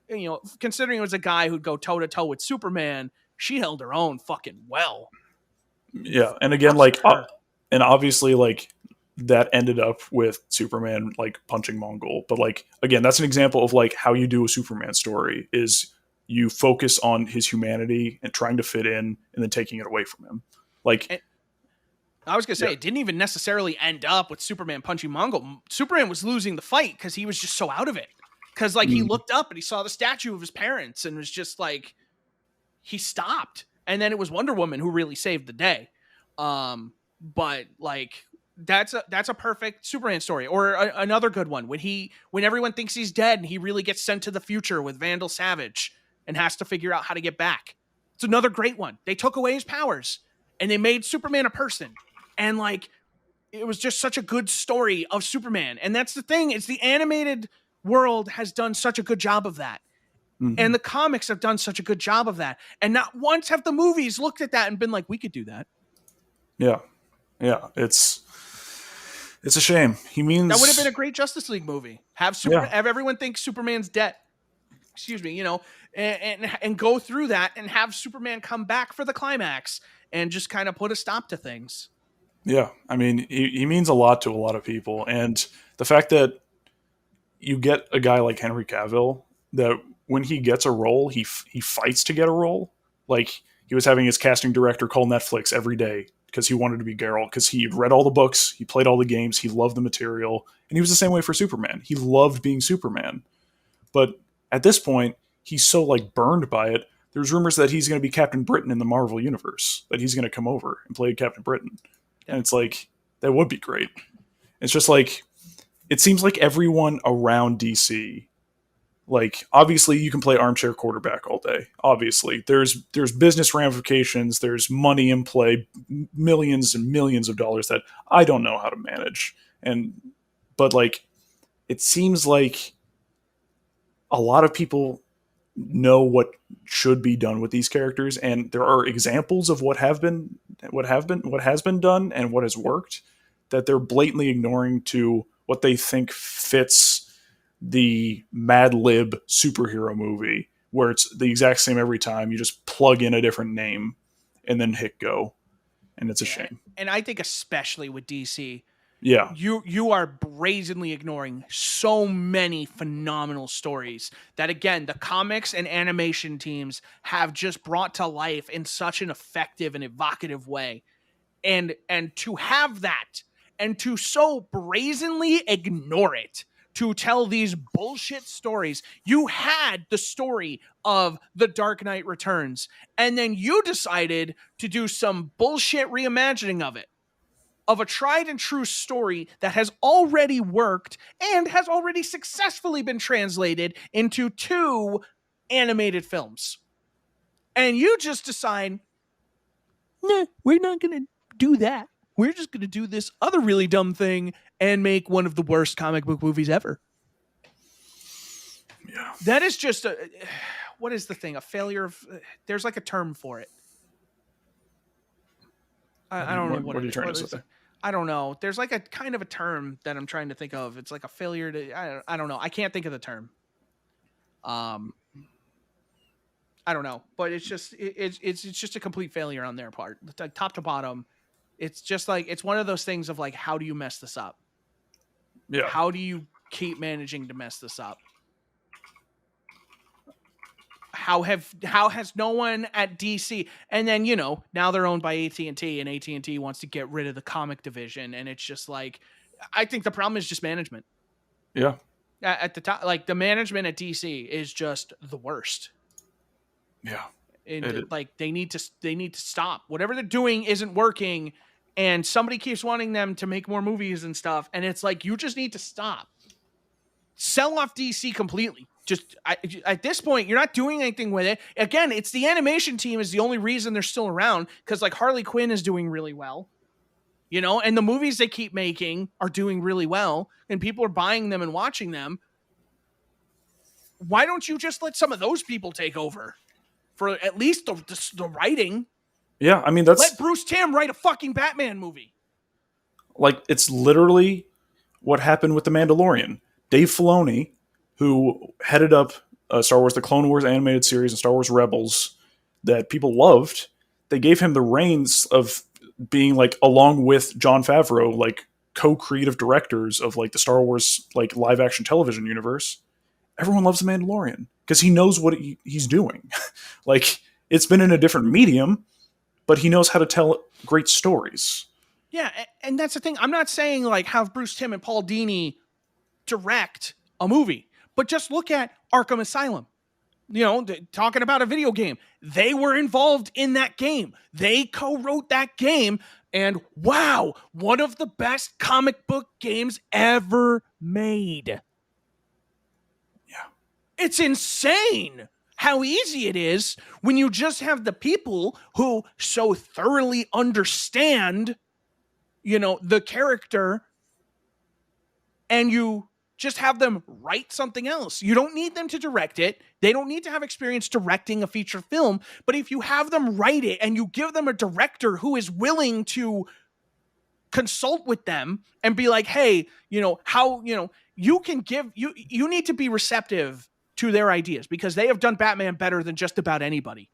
you know, considering it was a guy who'd go toe to toe with Superman, she held her own fucking well. Yeah. And again, like, and obviously like that ended up with Superman, like punching Mongol. But like, again, that's an example of like how you do a Superman story is you focus on his humanity and trying to fit in and then taking it away from him. Like, I was going to say, it didn't even necessarily end up with Superman punching Mongol. Superman was losing the fight because he was just so out of it. Because, like, he looked up and he saw the statue of his parents and was just, like, he stopped. And then it was Wonder Woman who really saved the day. But, like, that's a perfect Superman story. Or another good one. When everyone thinks he's dead and he really gets sent to the future with Vandal Savage and has to figure out how to get back. It's another great one. They took away his powers and they made Superman a person. And, like, it was just such a good story of Superman. And that's the thing. It's the animated world has done such a good job of that. And the comics have done such a good job of that. And not once have the movies looked at that and been like, we could do that. Yeah. Yeah. It's a shame. He means that would have been a great Justice League movie. Have everyone think Superman's dead. Excuse me, you know, and go through that and have Superman come back for the climax and just kind of put a stop to things. Yeah. I mean, he means a lot to a lot of people. And the fact that you get a guy like Henry Cavill that when he gets a role, he fights to get a role. Like he was having his casting director call Netflix every day because he wanted to be Geralt, because he had read all the books, he played all the games, he loved the material, and he was the same way for Superman. He loved being Superman. But at this point, he's so like burned by it. There's rumors that he's going to be Captain Britain in the Marvel universe, that he's going to come over and play Captain Britain. And it's like, that would be great. It's just like, it seems like everyone around DC, like obviously you can play armchair quarterback all day. Obviously there's business ramifications. There's money in play, millions and millions of dollars that I don't know how to manage. But like, it seems like a lot of people know what should be done with these characters. And there are examples of what has been done and what has worked that they're blatantly ignoring to what they think fits the Mad Lib superhero movie, where it's the exact same every time. You just plug in a different name and then hit go. And it's a shame. And I think especially with DC, you are brazenly ignoring so many phenomenal stories that, again, the comics and animation teams have just brought to life in such an effective and evocative way. And to have that and to so brazenly ignore it, to tell these bullshit stories. You had the story of The Dark Knight Returns, and then you decided to do some bullshit reimagining of it, of a tried and true story that has already worked and has already successfully been translated into 2 animated films. And you just decide, nah, we're not going to do that. We're just going to do this other really dumb thing and make one of the worst comic book movies ever. Yeah. That is just what is the thing? A failure of, there's like a term for it. I don't know what are you trying to say? I don't know. There's like a kind of a term that I'm trying to think of. It's like a failure to, I don't know. I can't think of the term. I don't know, but it's just a complete failure on their part, like top to bottom. It's just like, it's one of those things of like, how do you mess this up? Yeah. How do you keep managing to mess this up? how has no one at DC, and then now they're owned by AT&T, and AT&T wants to get rid of the comic division, and it's just like, I think the problem is just management. Yeah. At the top, like the management at DC is just the worst. Yeah. And like they need to stop. Whatever they're doing isn't working, and somebody keeps wanting them to make more movies and stuff, and it's like, you just need to stop. Sell off DC completely. Just at this point, you're not doing anything with it. Again, it's the animation team is the only reason they're still around, because like Harley Quinn is doing really well. And the movies they keep making are doing really well, and people are buying them and watching them. Why don't you just let some of those people take over for at least the writing? Yeah, I mean, let Bruce Timm write a fucking Batman movie. Like, it's literally what happened with The Mandalorian. Dave Filoni, who headed up Star Wars, the Clone Wars animated series, and Star Wars Rebels that people loved, they gave him the reins of being like, along with Jon Favreau, like co-creative directors of like the Star Wars like live action television universe. Everyone loves The Mandalorian because he knows what he's doing. Like, it's been in a different medium, but he knows how to tell great stories. Yeah, and that's the thing. I'm not saying like have Bruce Timm and Paul Dini direct a movie, but just look at Arkham Asylum. Talking about a video game. They were involved in that game. They co-wrote that game, and wow, one of the best comic book games ever made. Yeah. It's insane how easy it is when you just have the people who so thoroughly understand, the character, and you just have them write something else. You don't need them to direct it. They don't need to have experience directing a feature film. But if you have them write it and you give them a director who is willing to consult with them and be like, hey, you can give, you need to be receptive to their ideas, because they have done Batman better than just about anybody,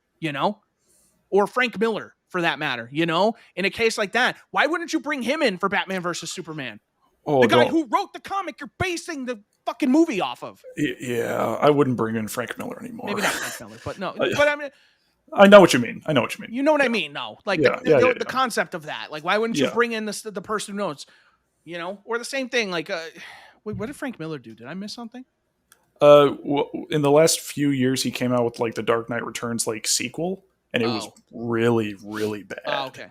or Frank Miller for that matter, in a case like that. Why wouldn't you bring him in for Batman versus Superman? The guy who wrote the comic you're basing the fucking movie off of. Yeah, I wouldn't bring in Frank Miller anymore. Maybe not Frank Miller, but no. But I mean, I know what you mean. You know what I mean? No, like the concept of that. Like, why wouldn't you bring in the person who knows? Or the same thing. Like, wait, what did Frank Miller do? Did I miss something? In the last few years, he came out with like the Dark Knight Returns like sequel, and it was really, really bad. Oh, okay.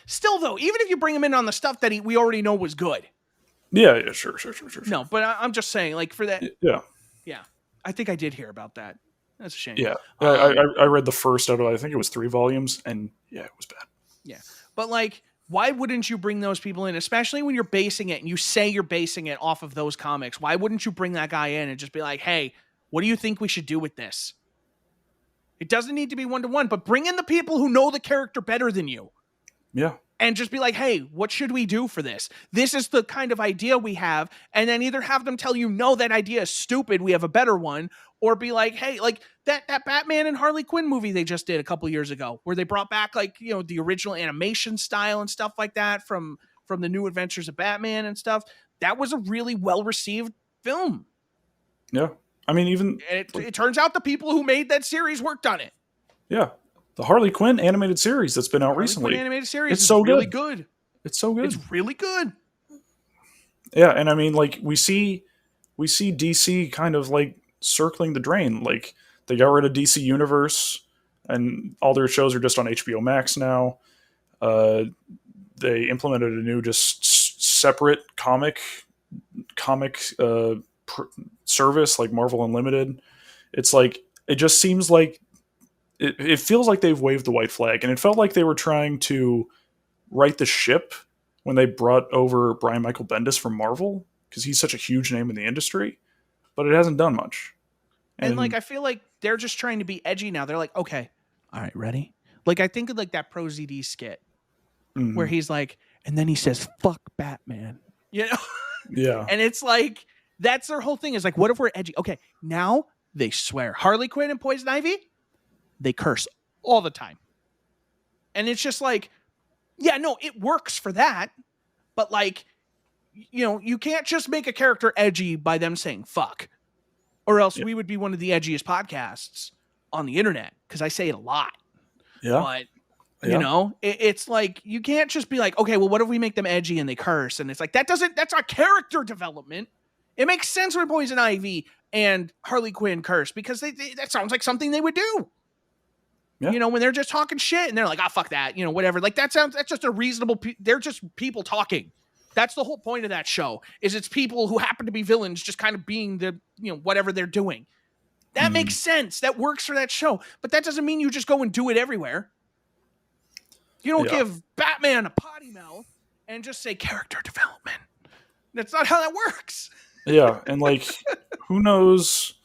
Still, though, even if you bring him in on the stuff that we already know was good. Yeah, sure. No, but I'm just saying, like, for that. Yeah. I think I did hear about that. That's a shame. Yeah, I read the first out of, I think it was 3 volumes, and yeah, it was bad. Yeah, but like, why wouldn't you bring those people in, especially when you're basing it and you say you're basing it off of those comics? Why wouldn't you bring that guy in and just be like, hey, what do you think we should do with this? It doesn't need to be 1-to-1, but bring in the people who know the character better than you. Yeah. And just be like, hey, what should we do for this? This is the kind of idea we have. And then either have them tell you, no, that idea is stupid, we have a better one. Or be like, hey, like that Batman and Harley Quinn movie they just did a couple years ago, where they brought back like, the original animation style and stuff like that from the New Adventures of Batman and stuff. That was a really well-received film. Yeah. I mean, even... It turns out the people who made that series worked on it. Yeah. The Harley Quinn animated series that's been out recently. Quinn animated series it's so really good. It's so good. It's really good. Yeah, and I mean, like, we see DC kind of like circling the drain. Like, they got rid of DC Universe, and all their shows are just on HBO Max now. They implemented a new, just separate comic service, like Marvel Unlimited. It's like, it just seems like it feels like they've waved the white flag, and it felt like they were trying to right the ship when they brought over Brian Michael Bendis from Marvel, because he's such a huge name in the industry, but it hasn't done much. And like, I feel like they're just trying to be edgy now. They're like, okay, all right, ready? Like, I think of like that Pro ZD skit where he's like, and then he says, fuck Batman, Yeah. And it's like, that's their whole thing, is like, what if we're edgy? Okay, now they swear. Harley Quinn and Poison Ivy, they curse all the time. And it's just like, yeah, no, it works for that. But like, you can't just make a character edgy by them saying fuck, or else we would be one of the edgiest podcasts. on the internet because I say it a lot. Yeah. But you know, it's like you can't just be like, okay, well, what if we make them edgy and they curse? And it's like that's our character development. It makes sense when Poison Ivy and Harley Quinn curse because that sounds like something they would do. Yeah. You know, when they're just talking shit and they're like, fuck that, you know, whatever. Like that's just a reasonable, they're just people talking. That's the whole point of that show is it's people who happen to be villains just kind of being the, you know, whatever they're doing. That makes sense. That works for that show. But that doesn't mean you just go and do it everywhere. You don't give Batman a potty mouth and just say character development. That's not how that works. Yeah. And like, who knows?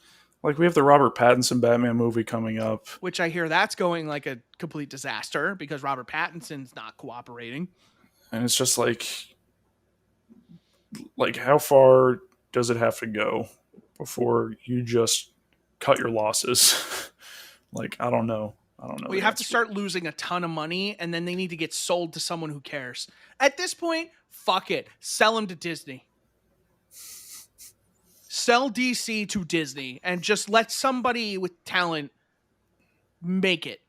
Like, we have the Robert Pattinson Batman movie coming up. Which I hear that's going like a complete disaster because Robert Pattinson's not cooperating. And it's just like how far does it have to go before you just cut your losses? Like, I don't know. Well, you have to start losing a ton of money, and then they need to get sold to someone who cares. At this point, fuck it. Sell them to Disney. Sell DC to Disney and just let somebody with talent make it.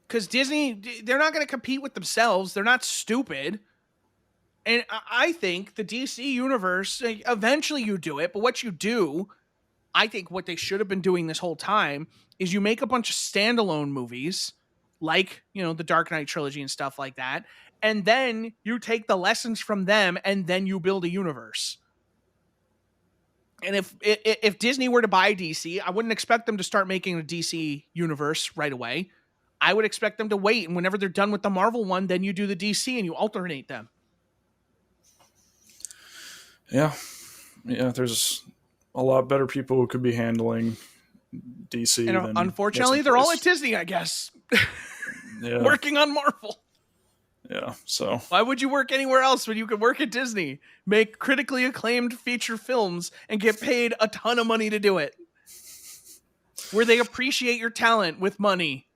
Because Disney, they're not going to compete with themselves. They're not stupid. And I think the DC universe, eventually you do it, but what you do, I think what they should have been doing this whole time is you make a bunch of standalone movies like, you know, the Dark Knight trilogy and stuff like that. And then you take the lessons from them and then you build a universe. And if Disney were to buy DC, I wouldn't expect them to start making a DC universe right away. I would expect them to wait. And whenever they're done with the Marvel one, then you do the DC and you alternate them. Yeah. Yeah. There's a lot better people who could be handling DC. And unfortunately, they're all at Disney, I guess. Yeah. Working on Marvel. Yeah, so why would you work anywhere else when you could work at Disney, make critically acclaimed feature films, and get paid a ton of money to do it? Where they appreciate your talent with money.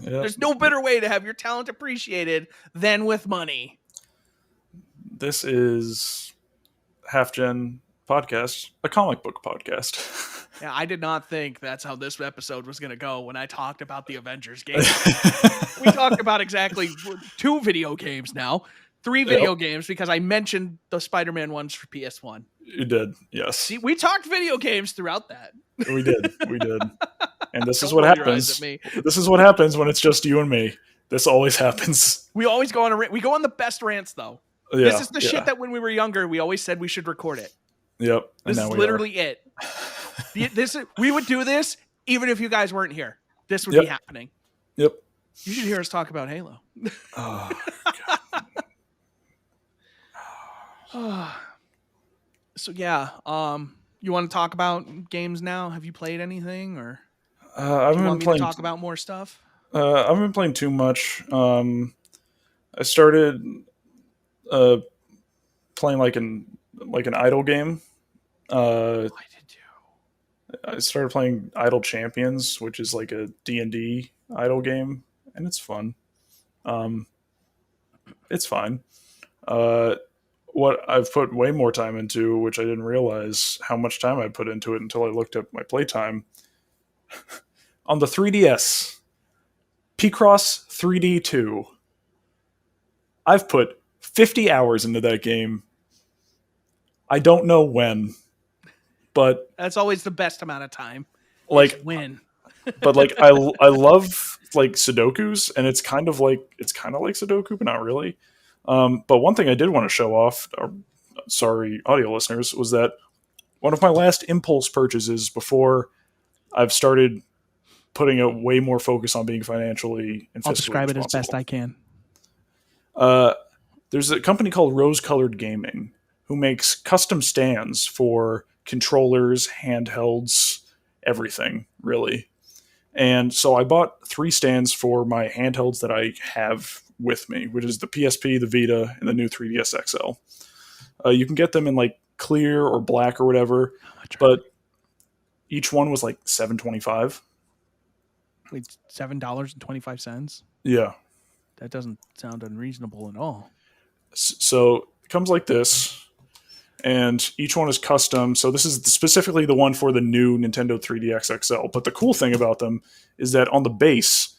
There's no better way to have your talent appreciated than with money. This is HalfGen Podcast, a comic book podcast. Yeah, I did not think that's how this episode was going to go when I talked about the Avengers game. We talked about exactly 2 video games now, 3 video games because I mentioned the Spider-Man ones for PS1. You did, yes. See, we talked video games throughout that. We did. And this is what happens. This is what happens when it's just you and me. This always happens. We always go on we go on the best rants though. Yeah, this is the shit that when we were younger, we always said we should record it. Yep. This is literally it. We would do this even if you guys weren't here. This would be happening. Yep. You should hear us talk about Halo. Oh, So yeah, you want to talk about games now? Have you played anything, or I've been playing. To talk about more stuff. I've been playing too much. I started playing like an idle game. I did too. I started playing Idle Champions, which is like a D&D idle game, and it's fun. It's fine. What I've put way more time into, which I didn't realize how much time I put into it until I looked at my playtime. On the 3DS, Picross 3D 2. I've put 50 hours into that game. I don't know when, but that's always the best amount of time. Like when, but like I love like Sudokus, and it's kind of like Sudoku, but not really. But one thing I did want to show off, sorry, audio listeners, was that one of my last impulse purchases before I've started putting a way more focus on being financially and fiscally I'll describe it as best I can. There's a company called Rose Colored Gaming who makes custom stands for controllers, handhelds, everything, really. And so I bought 3 stands for my handhelds that I have with me, which is the PSP, the Vita, and the new 3DS XL. You can get them in like clear or black or whatever, but each one was like $7.25. Wait, $7.25? Yeah. That doesn't sound unreasonable at all. So it comes like this, and each one is custom. So this is specifically the one for the new Nintendo 3DS XL. But the cool thing about them is that on the base,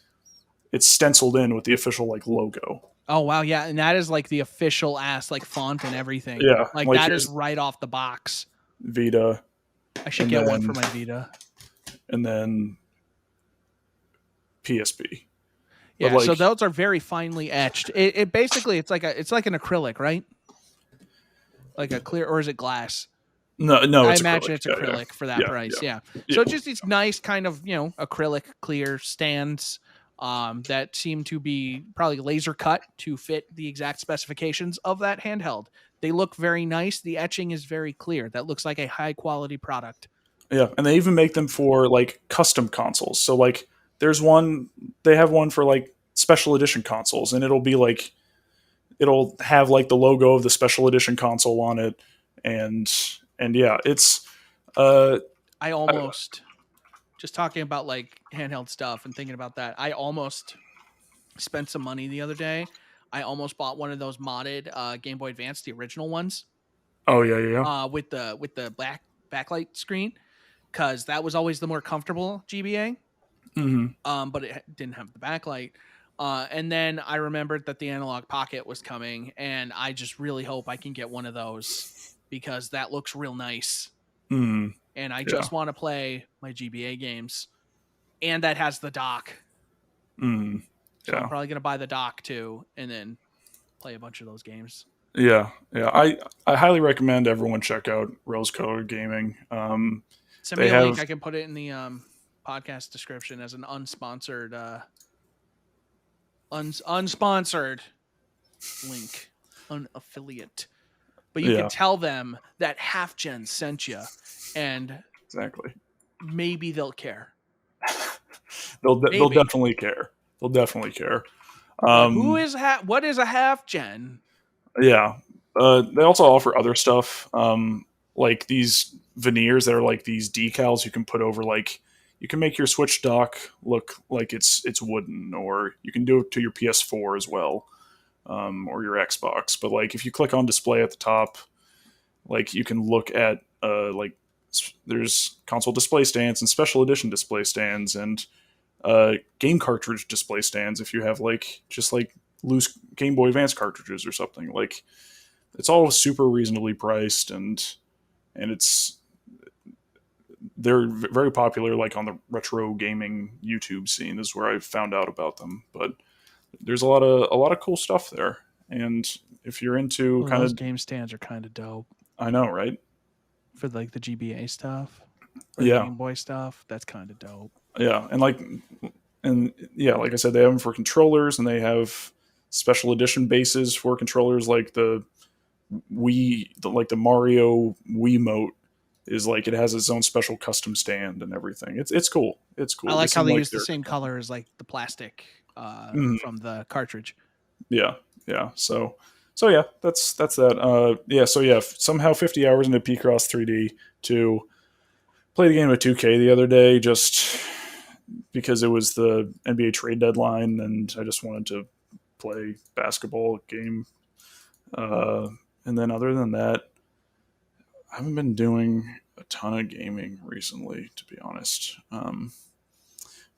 it's stenciled in with the official like logo. Oh wow, yeah, and that is like the official ass like font and everything. Yeah, like like that is right off the box. Vita. I should get one for my Vita. And then PSP. Yeah, so those are very finely etched. It basically it's like an acrylic, right? Like a clear, or is it glass? No, I it's imagine acrylic. it's acrylic for that price. Yeah. So just these nice kind of acrylic clear stands that seem to be probably laser cut to fit the exact specifications of that handheld. They look very nice. The etching is very clear. That looks like a high quality product. Yeah, and they even make them for like custom consoles. So like there's one, they have one for like special edition consoles, and it'll have like the logo of the special edition console on it, and yeah, it's I almost just talking about like handheld stuff and thinking about that. I almost spent some money the other day. I almost bought one of those modded Game Boy Advance, the original ones. Oh yeah. With the black backlight screen, because that was always the more comfortable GBA. Mm-hmm. But it didn't have the backlight. And then I remembered that the Analog Pocket was coming, and I just really hope I can get one of those because that looks real nice. Mm-hmm. And I just want to play my GBA games, and that has the dock. Mm-hmm. So I'm probably gonna buy the dock too, and then play a bunch of those games. Yeah. I highly recommend everyone check out Rose Colored Gaming. Send me a link. I can put it in the podcast description as an unsponsored unsponsored link, unaffiliate. But you can tell them that HalfGen sent you, and exactly, maybe they'll care. They'll definitely care. They'll definitely care. What is a HalfGen? Yeah, they also offer other stuff, like these veneers that are like these decals you can put over, like you can make your Switch dock look like it's wooden, or you can do it to your PS4 as well, or your Xbox. But like if you click on display at the top, like you can look at like there's console display stands and special edition display stands and game cartridge display stands if you have like just like loose Game Boy Advance cartridges or something. Like it's all super reasonably priced, and they're very popular like on the retro gaming YouTube scene is where I found out about them. But there's a lot of cool stuff there, and if you're into those game stands are kind of dope. I know, right? For like the GBA stuff, Game Boy stuff, that's kind of dope. Yeah, like I said, they have them for controllers, and they have special edition bases for controllers, like the Mario Wiimote is like it has its own special custom stand and everything. It's cool. It's cool. I like how they use the same color as like the plastic from the cartridge. Yeah. So yeah, that's that. So somehow 50 hours into Picross 3D to play the game of 2K the other day, just because it was the NBA trade deadline, and I just wanted to play basketball game. And then other than that, I haven't been doing a ton of gaming recently, to be honest. Been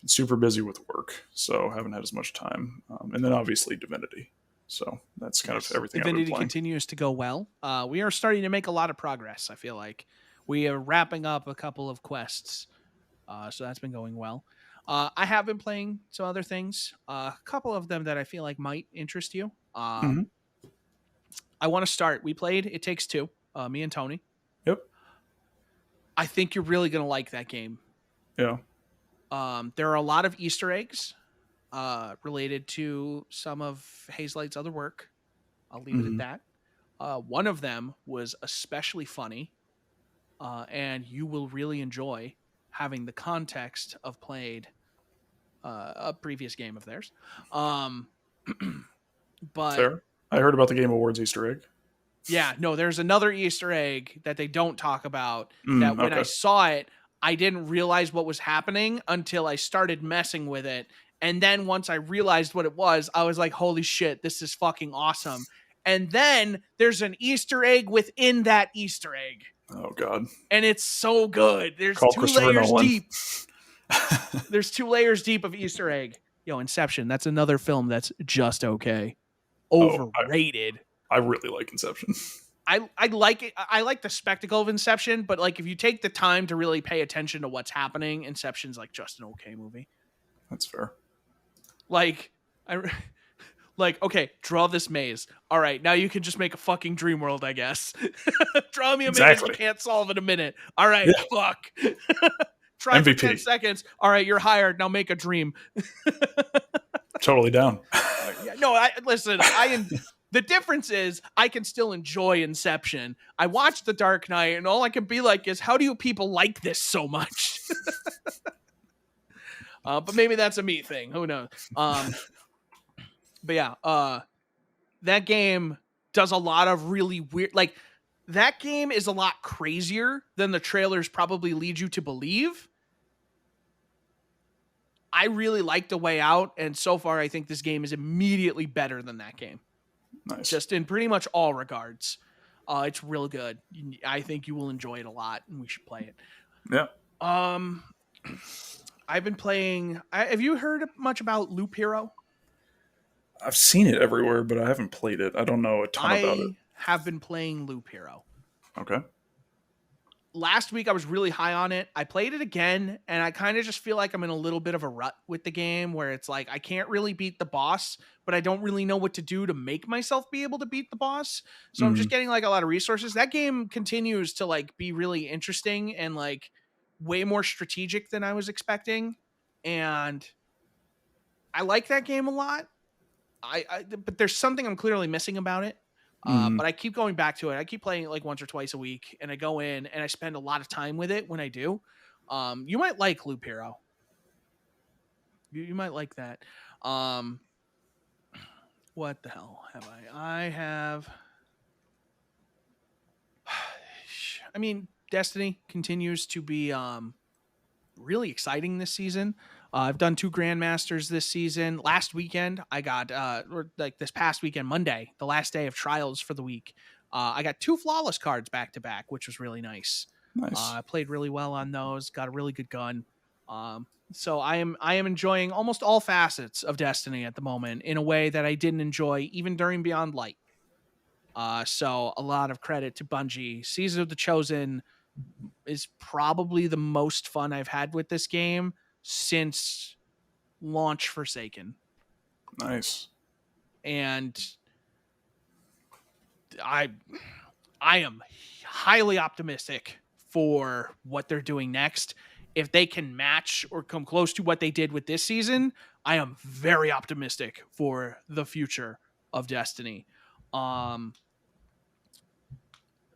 super busy with work, so haven't had as much time. And then obviously Divinity. So that's kind of everything. Divinity continues to go well. We are starting to make a lot of progress. I feel like we are wrapping up a couple of quests. So that's been going well. I have been playing some other things. A couple of them that I feel like might interest you. I want to start. We played It Takes Two, me and Tony. Yep. I think you're really going to like that game. Yeah. There are a lot of Easter eggs related to some of Hazelight's other work. I'll leave it at that. One of them was especially funny, and you will really enjoy having the context of played a previous game of theirs. But fair. I heard about the Game Awards Easter egg. Yeah, no, there's another Easter egg that they don't talk about that when I saw it, I didn't realize what was happening until I started messing with it. And then once I realized what it was, I was like, holy shit, this is fucking awesome. And then there's an Easter egg within that Easter egg. Oh, God. And it's so good. There's Call 2 Christopher layers Nolan. deep. There's 2 layers deep of Easter egg. Yo, Inception. That's another film that's just okay. Overrated. I really like Inception. I like it. I like the spectacle of Inception, but like if you take the time to really pay attention to what's happening, Inception's like just an okay movie. That's fair. Like okay, draw this maze. All right, now you can just make a fucking dream world, I guess. Draw me a maze you can't solve in a minute. All right, fuck. Try MVP. for 10 seconds. All right, you're hired. Now make a dream. Totally down. Listen, the difference is I can still enjoy Inception. I watched The Dark Knight, and all I can be like is, how do you people like this so much? But maybe that's a me thing. Who knows? But yeah, that game does a lot of really weird, like that game is a lot crazier than the trailers probably lead you to believe. I really like The Way Out, and so far I think this game is immediately better than that game. Nice. Just in pretty much all regards. It's real good. I think you will enjoy it a lot, and we should play it. Yeah. I've been playing. Have you heard much about Loop Hero? I've seen it everywhere, but I haven't played it. I don't know a ton about it. I have been playing Loop Hero. Okay. Last week I was really high on it. I played it again, and I kind of just feel like I'm in a little bit of a rut with the game where it's like I can't really beat the boss, but I don't really know what to do to make myself be able to beat the boss. So I'm just getting like a lot of resources. That game continues to like be really interesting and like way more strategic than I was expecting. And I like that game a lot. But there's something I'm clearly missing about it. But I keep going back to it. I keep playing it like once or twice a week, and I go in and I spend a lot of time with it when I do. You might like Loop Hero. You might like that. What the hell have I have. I mean, Destiny continues to be really exciting this season. I've done 2 Grandmasters this season. Last weekend, I got, or like this past weekend, Monday, the last day of trials for the week, I got 2 flawless cards back to back, which was really nice. I played really well on those, got a really good gun. So I am enjoying almost all facets of Destiny at the moment in a way that I didn't enjoy even during Beyond Light. So a lot of credit to Bungie. Season of the Chosen is probably the most fun I've had with this game since launch Forsaken. Nice. And I am highly optimistic for what they're doing next. If they can match or come close to what they did with this season, I am very optimistic for the future of Destiny.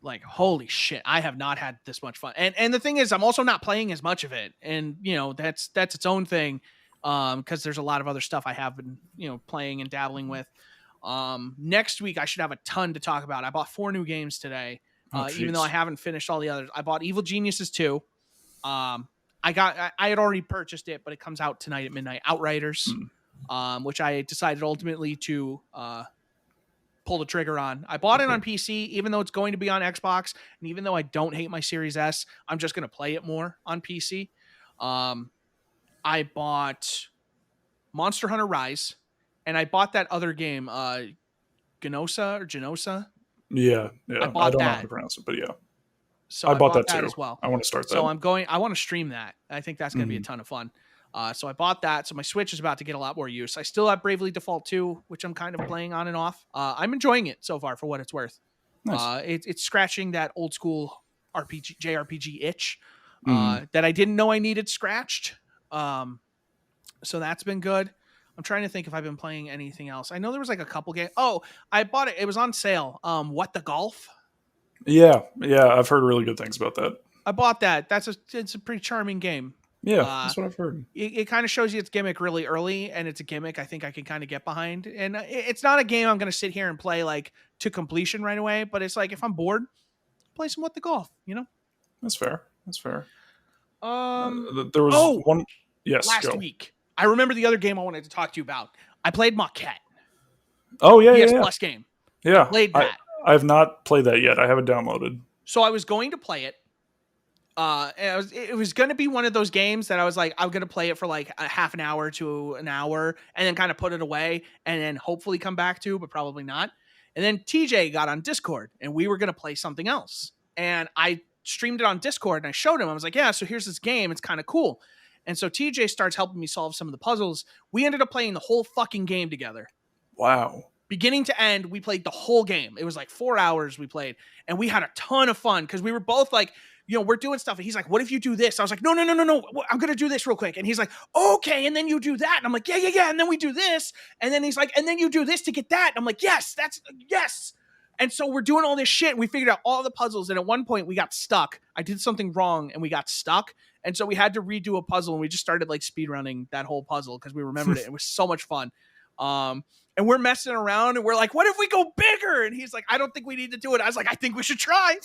Like, holy shit, I have not had this much fun. And the thing is, I'm also not playing as much of it. And, you know, that's its own thing. Because there's a lot of other stuff I have been, you know, playing and dabbling with. Next week, I should have a ton to talk about. I bought 4 new games today, even though I haven't finished all the others. I bought Evil Geniuses 2. I had already purchased it, but it comes out tonight at midnight. Outriders, which I decided ultimately to pull the trigger on. I bought it on PC, even though it's going to be on Xbox, and even though I don't hate my Series S, I'm just going to play it more on PC. I bought Monster Hunter Rise, and I bought that other game, Genosa. Yeah. I don't know how to pronounce it, but yeah. So I bought that too as well. I want to start that. So I want to stream that. I think that's going to be a ton of fun. So I bought that. So my Switch is about to get a lot more use. I still have Bravely Default 2, which I'm kind of playing on and off. I'm enjoying it so far for what it's worth. Nice. It's scratching that old school JRPG itch that I didn't know I needed scratched. So that's been good. I'm trying to think if I've been playing anything else. I know there was like a couple games. Oh, I bought it. It was on sale. What the Golf? Yeah. I've heard really good things about that. I bought that. It's a pretty charming game. Yeah, that's what I've heard. It kind of shows you its gimmick really early, and it's a gimmick I think I can kind of get behind. And it's not a game I'm going to sit here and play like to completion right away, but it's like if I'm bored, play some What the Golf, you know? That's fair. There There was one. Yes, last week. I remember the other game I wanted to talk to you about. I played Maquette. Oh yeah, PS yeah. Plus game. Yeah, Played that. I have not played that yet. I have it downloaded. So I was going to play it. And it was going to be one of those games that I was like, I'm going to play it for like a half an hour to an hour and then kind of put it away and then hopefully come back to, but probably not. And then TJ got on Discord and we were going to play something else. And I streamed it on Discord and I showed him, I was like, yeah, so here's this game. It's kind of cool. And so TJ starts helping me solve some of the puzzles. We ended up playing the whole fucking game together. Wow. Beginning to end, we played the whole game. It was like 4 hours we played and we had a ton of fun because we were both like, we're doing stuff. And he's like, what if you do this? I was like, no. I'm going to do this real quick. And he's like, okay. And then you do that. And I'm like, yeah. And then we do this. And then he's like, and then you do this to get that. And I'm like, yes. And so we're doing all this shit. And we figured out all the puzzles. And at one point we got stuck. I did something wrong and we got stuck. And so we had to redo a puzzle. And we just started like speedrunning that whole puzzle because we remembered it. It was so much fun. And we're messing around and we're like, what if we go bigger? And he's like, I don't think we need to do it. I was like, I think we should try.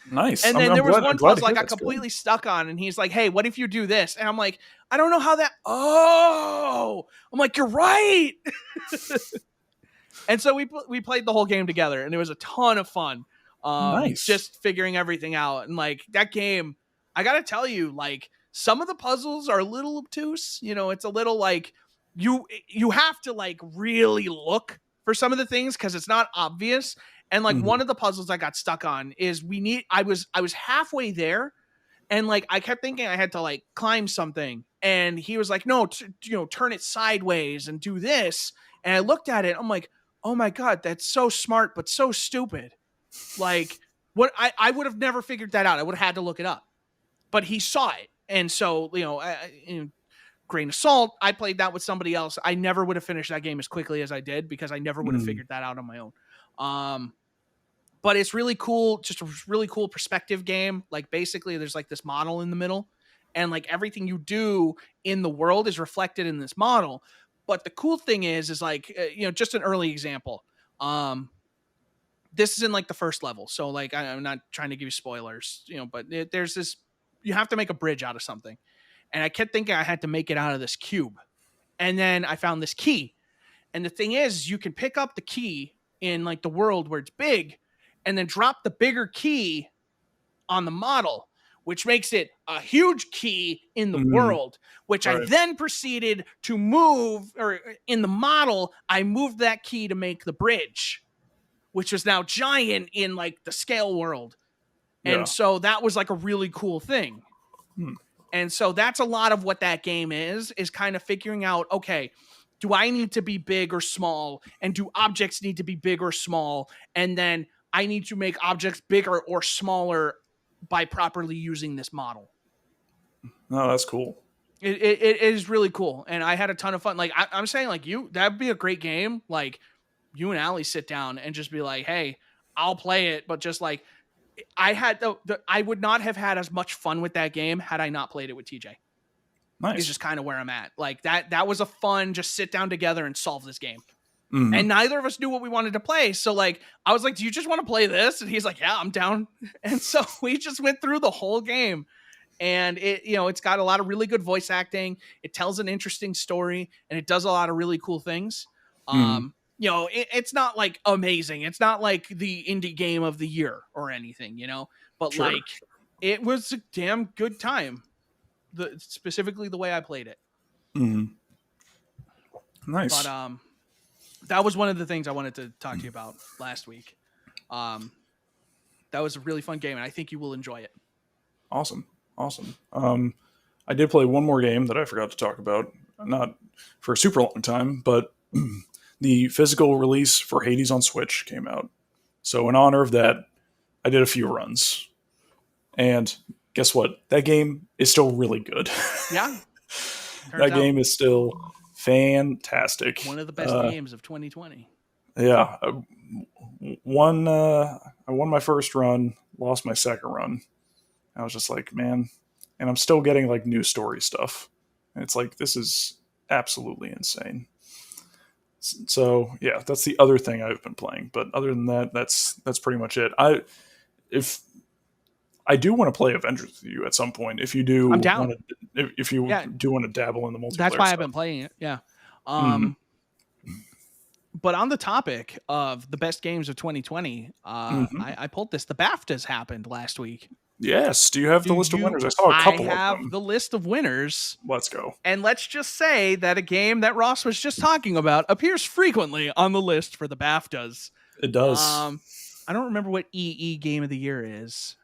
Nice. And then there was one puzzle I got completely stuck on, and he's like, hey, what if you do this? And I'm like, I don't know how that. Oh, I'm like, you're right. And so we played the whole game together, and it was a ton of fun. Nice. Just figuring everything out. And like that game, I got to tell you, like some of the puzzles are a little obtuse. It's a little like you have to like really look for some of the things because it's not obvious. And like one of the puzzles I got stuck on is I was halfway there and like I kept thinking I had to like climb something and he was like, no, turn it sideways and do this. And I looked at it. I'm like, oh my God, that's so smart, but so stupid. Like what I would have never figured that out. I would have had to look it up, but he saw it. And so, grain of salt, I played that with somebody else. I never would have finished that game as quickly as I did because I never would have figured that out on my own. But it's really cool, just a really cool perspective game. Like basically there's like this model in the middle and like everything you do in the world is reflected in this model. But the cool thing is like, just an early example. This is in like the first level. So like, I'm not trying to give you spoilers, but there's this, you have to make a bridge out of something. And I kept thinking I had to make it out of this cube. And then I found this key. And the thing is, you can pick up the key in like the world where it's big and then drop the bigger key on the model, which makes it a huge key in the world, which I then proceeded to move, or in the model, I moved that key to make the bridge, which was now giant in like the scale world. And so that was like a really cool thing. And so that's a lot of what that game is kind of figuring out, okay, do I need to be big or small? And do objects need to be big or small? And then I need to make objects bigger or smaller by properly using this model. No, that's cool. It is really cool. And I had a ton of fun. Like I'm saying like that'd be a great game. Like you and Allie sit down and just be like, hey, I'll play it. But just like I would not have had as much fun with that game had I not played it with TJ. Nice. Is just kind of where I'm at. Like that was a fun, just sit down together and solve this game. And neither of us knew what we wanted to play. So like, I was like, do you just want to play this? And he's like, yeah, I'm down. And so we just went through the whole game and it's got a lot of really good voice acting. It tells an interesting story and it does a lot of really cool things. It's not like amazing. It's not like the indie game of the year or anything, but like it was a damn good time. Specifically the way I played it. Nice. But that was one of the things I wanted to talk to you about last week. That was a really fun game, and I think you will enjoy it. Awesome. I did play one more game that I forgot to talk about, not for a super long time, but the physical release for Hades on Switch came out. So in honor of that, I did a few runs. And guess what? That game is still really good. Yeah. That game is still fantastic. One of the best games of 2020. Yeah. I won my first run, lost my second run. I was just like, man, and I'm still getting like new story stuff. And it's like, this is absolutely insane. So yeah, that's the other thing I've been playing. But other than that, that's pretty much it. I do want to play Avengers with you at some point. If you do, I'm down. If you do want to dabble in the multiplayer, that's why I've been playing it. Yeah. But on the topic of the best games of 2020, I pulled this. The BAFTAs happened last week. Yes. Do you have the list of winners? I saw a I couple of have them. the list of winners. Let's go. And let's just say that a game that Ross was just talking about appears frequently on the list for the BAFTAs. It does. I don't remember what EE Game of the Year is.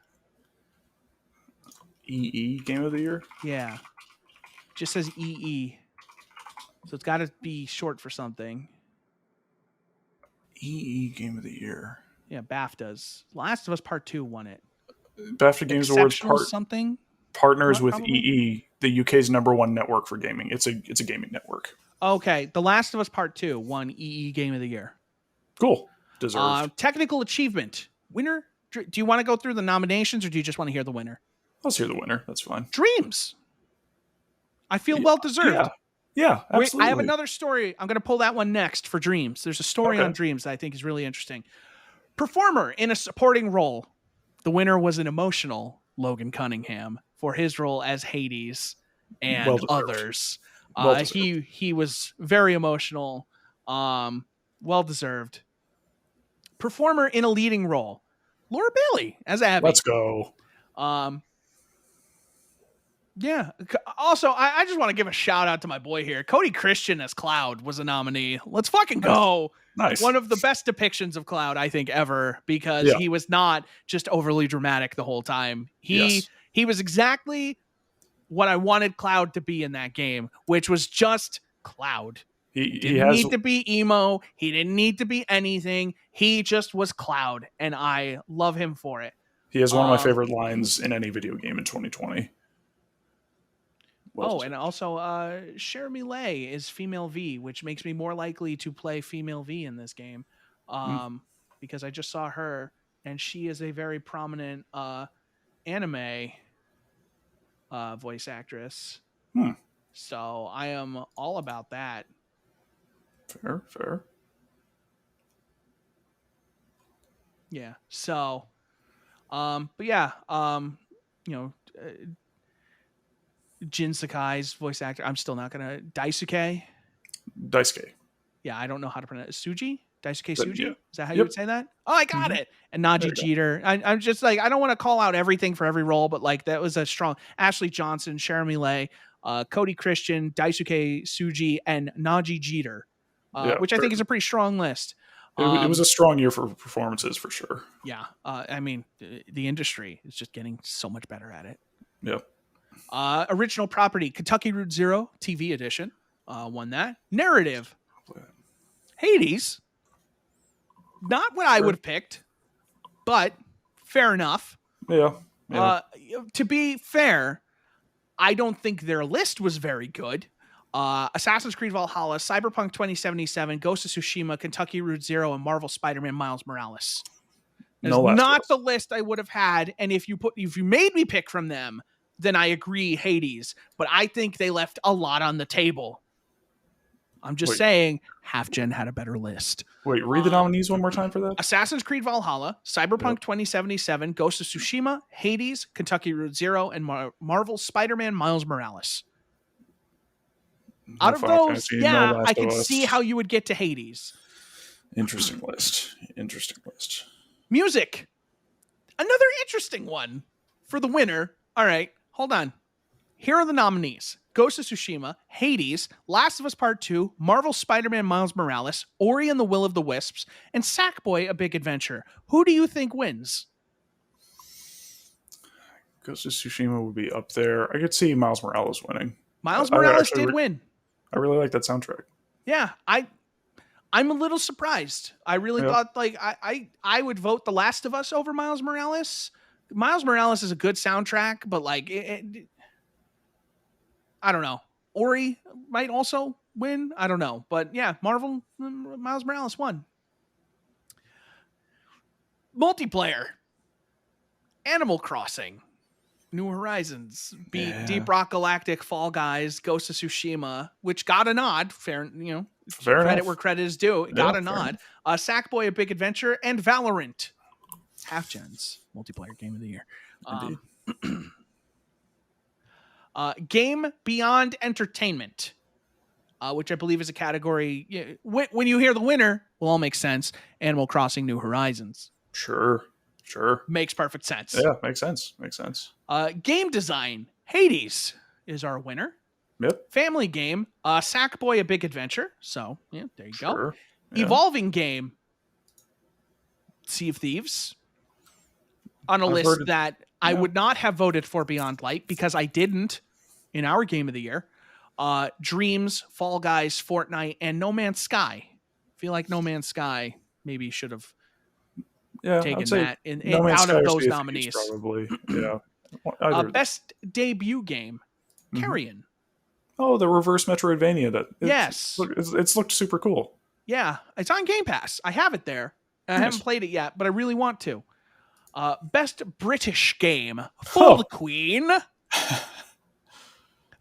EE Game of the Year? Yeah. It just says EE. So it's got to be short for something. EE Game of the Year. Yeah, BAFTAs. Last of Us Part 2 won it. BAFTA Games Awards something partners with probably? EE, the UK's #1 network for gaming. It's a gaming network. Okay, The Last of Us Part 2 won EE Game of the Year. Cool. Deserved. Technical achievement. Winner? Do you want to go through the nominations or do you just want to hear the winner? Let's hear the winner. That's fine. Dreams. I feel well deserved. Yeah, absolutely. I have another story. I'm going to pull that one next for Dreams. There's a story on Dreams that I think is really interesting. Performer in a supporting role. The winner was an emotional Logan Cunningham for his role as Hades and others. He was very emotional. Well deserved. Performer in a leading role. Laura Bailey as Abby. Let's go. Yeah. Also, I just want to give a shout out to my boy here. Cody Christian as Cloud was a nominee. Let's fucking go. Nice. One of the best depictions of Cloud, I think, ever, because he was not just overly dramatic the whole time. He was exactly what I wanted Cloud to be in that game, which was just Cloud. He didn't need to be emo. He didn't need to be anything. He just was Cloud, and I love him for it. He has one of my favorite lines in any video game in 2020. And also Jeremy Lay is female V, which makes me more likely to play female V in this game because I just saw her, and she is a very prominent anime voice actress. So I am all about that. Fair. Yeah. So, but yeah, Jin Sakai's voice actor. I'm still not gonna Daisuke. Yeah, I don't know how to pronounce it. Suji. Daisuke Suji. Yeah. Is that how you would say that? Oh, I got it. And Naji Jeter. I'm just like, I don't want to call out everything for every role, but like that was a strong Ashley Johnson, Jeremy Lay, Cody Christian, Daisuke Suji, and Naji Jeter, which I think is a pretty strong list. It was a strong year for performances for sure. Yeah. I mean, the industry is just getting so much better at it. Yep. Original property, Kentucky Route Zero TV edition, won that. Narrative, Hades. Not what I would have picked, but fair enough. Yeah. To be fair, I don't think their list was very good. Assassin's Creed Valhalla, Cyberpunk 2077, Ghost of Tsushima, Kentucky Route Zero, and Marvel Spider-Man Miles Morales. It's not the list I would have had, and if you made me pick from them, then I agree Hades. But I think they left a lot on the table. I'm just saying, HalfGen had a better list. Wait, read the nominees one more time for that. Assassin's Creed Valhalla, Cyberpunk 2077, Ghost of Tsushima, Hades, Kentucky Route Zero, and Marvel Spider-Man Miles Morales. Out of those, I can see how you would get to Hades. Interesting list. Music. Another interesting one for the winner. All right, hold on. Here are the nominees. Ghost of Tsushima, Hades, Last of Us Part 2, Marvel Spider-Man Miles Morales, Ori and the Will of the Wisps, and Sackboy: A Big Adventure. Who do you think wins? Ghost of Tsushima would be up there. I could see Miles Morales winning. Miles Morales did win. I really like that soundtrack. Yeah, I'm a little surprised. I really thought I would vote The Last of Us over Miles Morales. Miles Morales is a good soundtrack, but like I don't know. Ori might also win. I don't know, but yeah, Miles Morales won. Multiplayer, Animal Crossing, New Horizons, Deep Rock Galactic, Fall Guys, Ghost of Tsushima, which got a nod. Fair credit where credit is due. Got a nod. Sackboy: A Big Adventure, and Valorant. HalfGen's multiplayer game of the year. Game Beyond Entertainment. which I believe is a category. When you hear the winner, will all make sense. Animal Crossing: New Horizons. Sure. Makes perfect sense. Yeah, makes sense. Game design: Hades is our winner. Yep. Family game: Sackboy: A Big Adventure. So yeah, there you go. Yeah. Evolving game: Sea of Thieves. On a list that I would not have voted for Beyond Light because I didn't in our game of the year. Dreams, Fall Guys, Fortnite, and No Man's Sky. I feel like No Man's Sky maybe should have taken that out of those nominees. Probably, yeah. Best debut game: Carrion. Oh, the reverse Metroidvania. Yes. It's looked super cool. Yeah, it's on Game Pass. I have it there. I haven't played it yet, but I really want to. Best British game: For the Queen.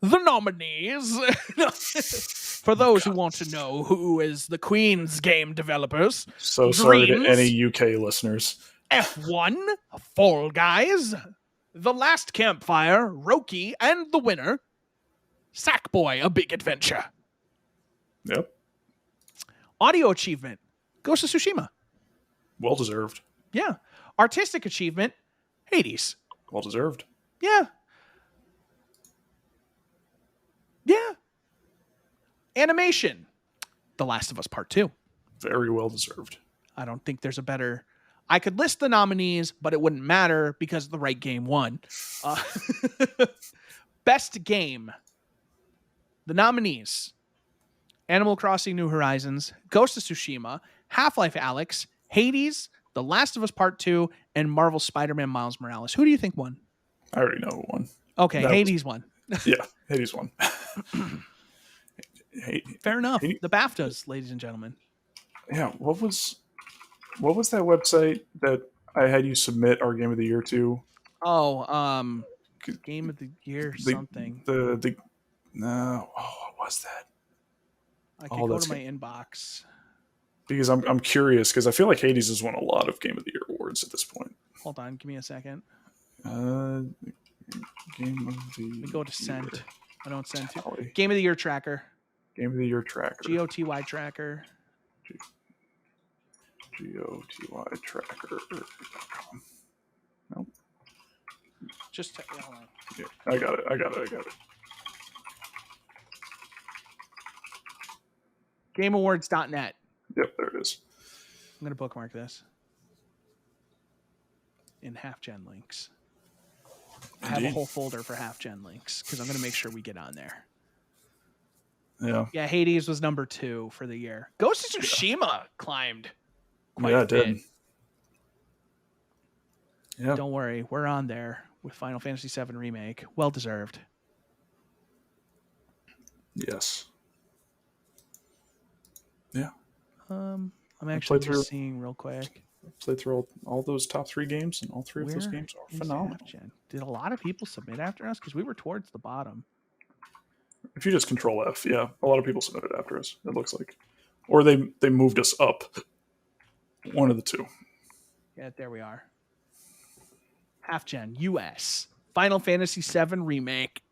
The nominees, for those who want to know who is the Queen's game developers. So sorry to any UK listeners. F1, Fall Guys, The Last Campfire, Roki, and the winner, Sackboy: A Big Adventure. Yep. Audio achievement: Ghost of Tsushima. Well deserved. Yeah. Artistic achievement: Hades. Well deserved. Yeah. Animation: The Last of Us Part 2. Very well deserved. I don't think there's a better... I could list the nominees, but it wouldn't matter because the right game won. Best game: the nominees: Animal Crossing: New Horizons, Ghost of Tsushima, Half-Life Alyx, Hades, The Last of Us Part 2, and Marvel Spider-Man Miles Morales. Who do you think won? I already know who won. Okay, Hades won. Yeah, Hades won. Fair enough. The BAFTAs, ladies and gentlemen. Yeah, what was that website that I had you submit our game of the year to? Oh, game of the year something. What was that? I could go to my inbox. Because I'm curious, because I feel like Hades has won a lot of Game of the Year awards at this point. Hold on, give me a second. Game of the Let me go to send. I don't send to Game of the Year tracker. Game of the Year tracker. GOTY tracker. GOTY tracker.com. Nope. Just hold on. Yeah, I got it. GameAwards.net. Yep, there it is. I'm going to bookmark this. In HalfGen links. I have a whole folder for HalfGen links because I'm going to make sure we get on there. Yeah, Hades was number 2 for the year. Ghost of Tsushima climbed quite a bit. It did. Yeah. Don't worry, we're on there with Final Fantasy VII Remake. Well deserved. Yes. Yeah. I'm actually just seeing real quick. Played through all those top 3 games, and all 3 of those games are phenomenal. Did a lot of people submit after us? Because we were towards the bottom. If you just Control F, yeah, a lot of people submitted after us. It looks like, or they moved us up. One of the two. Yeah, there we are. HalfGen US Final Fantasy VII Remake.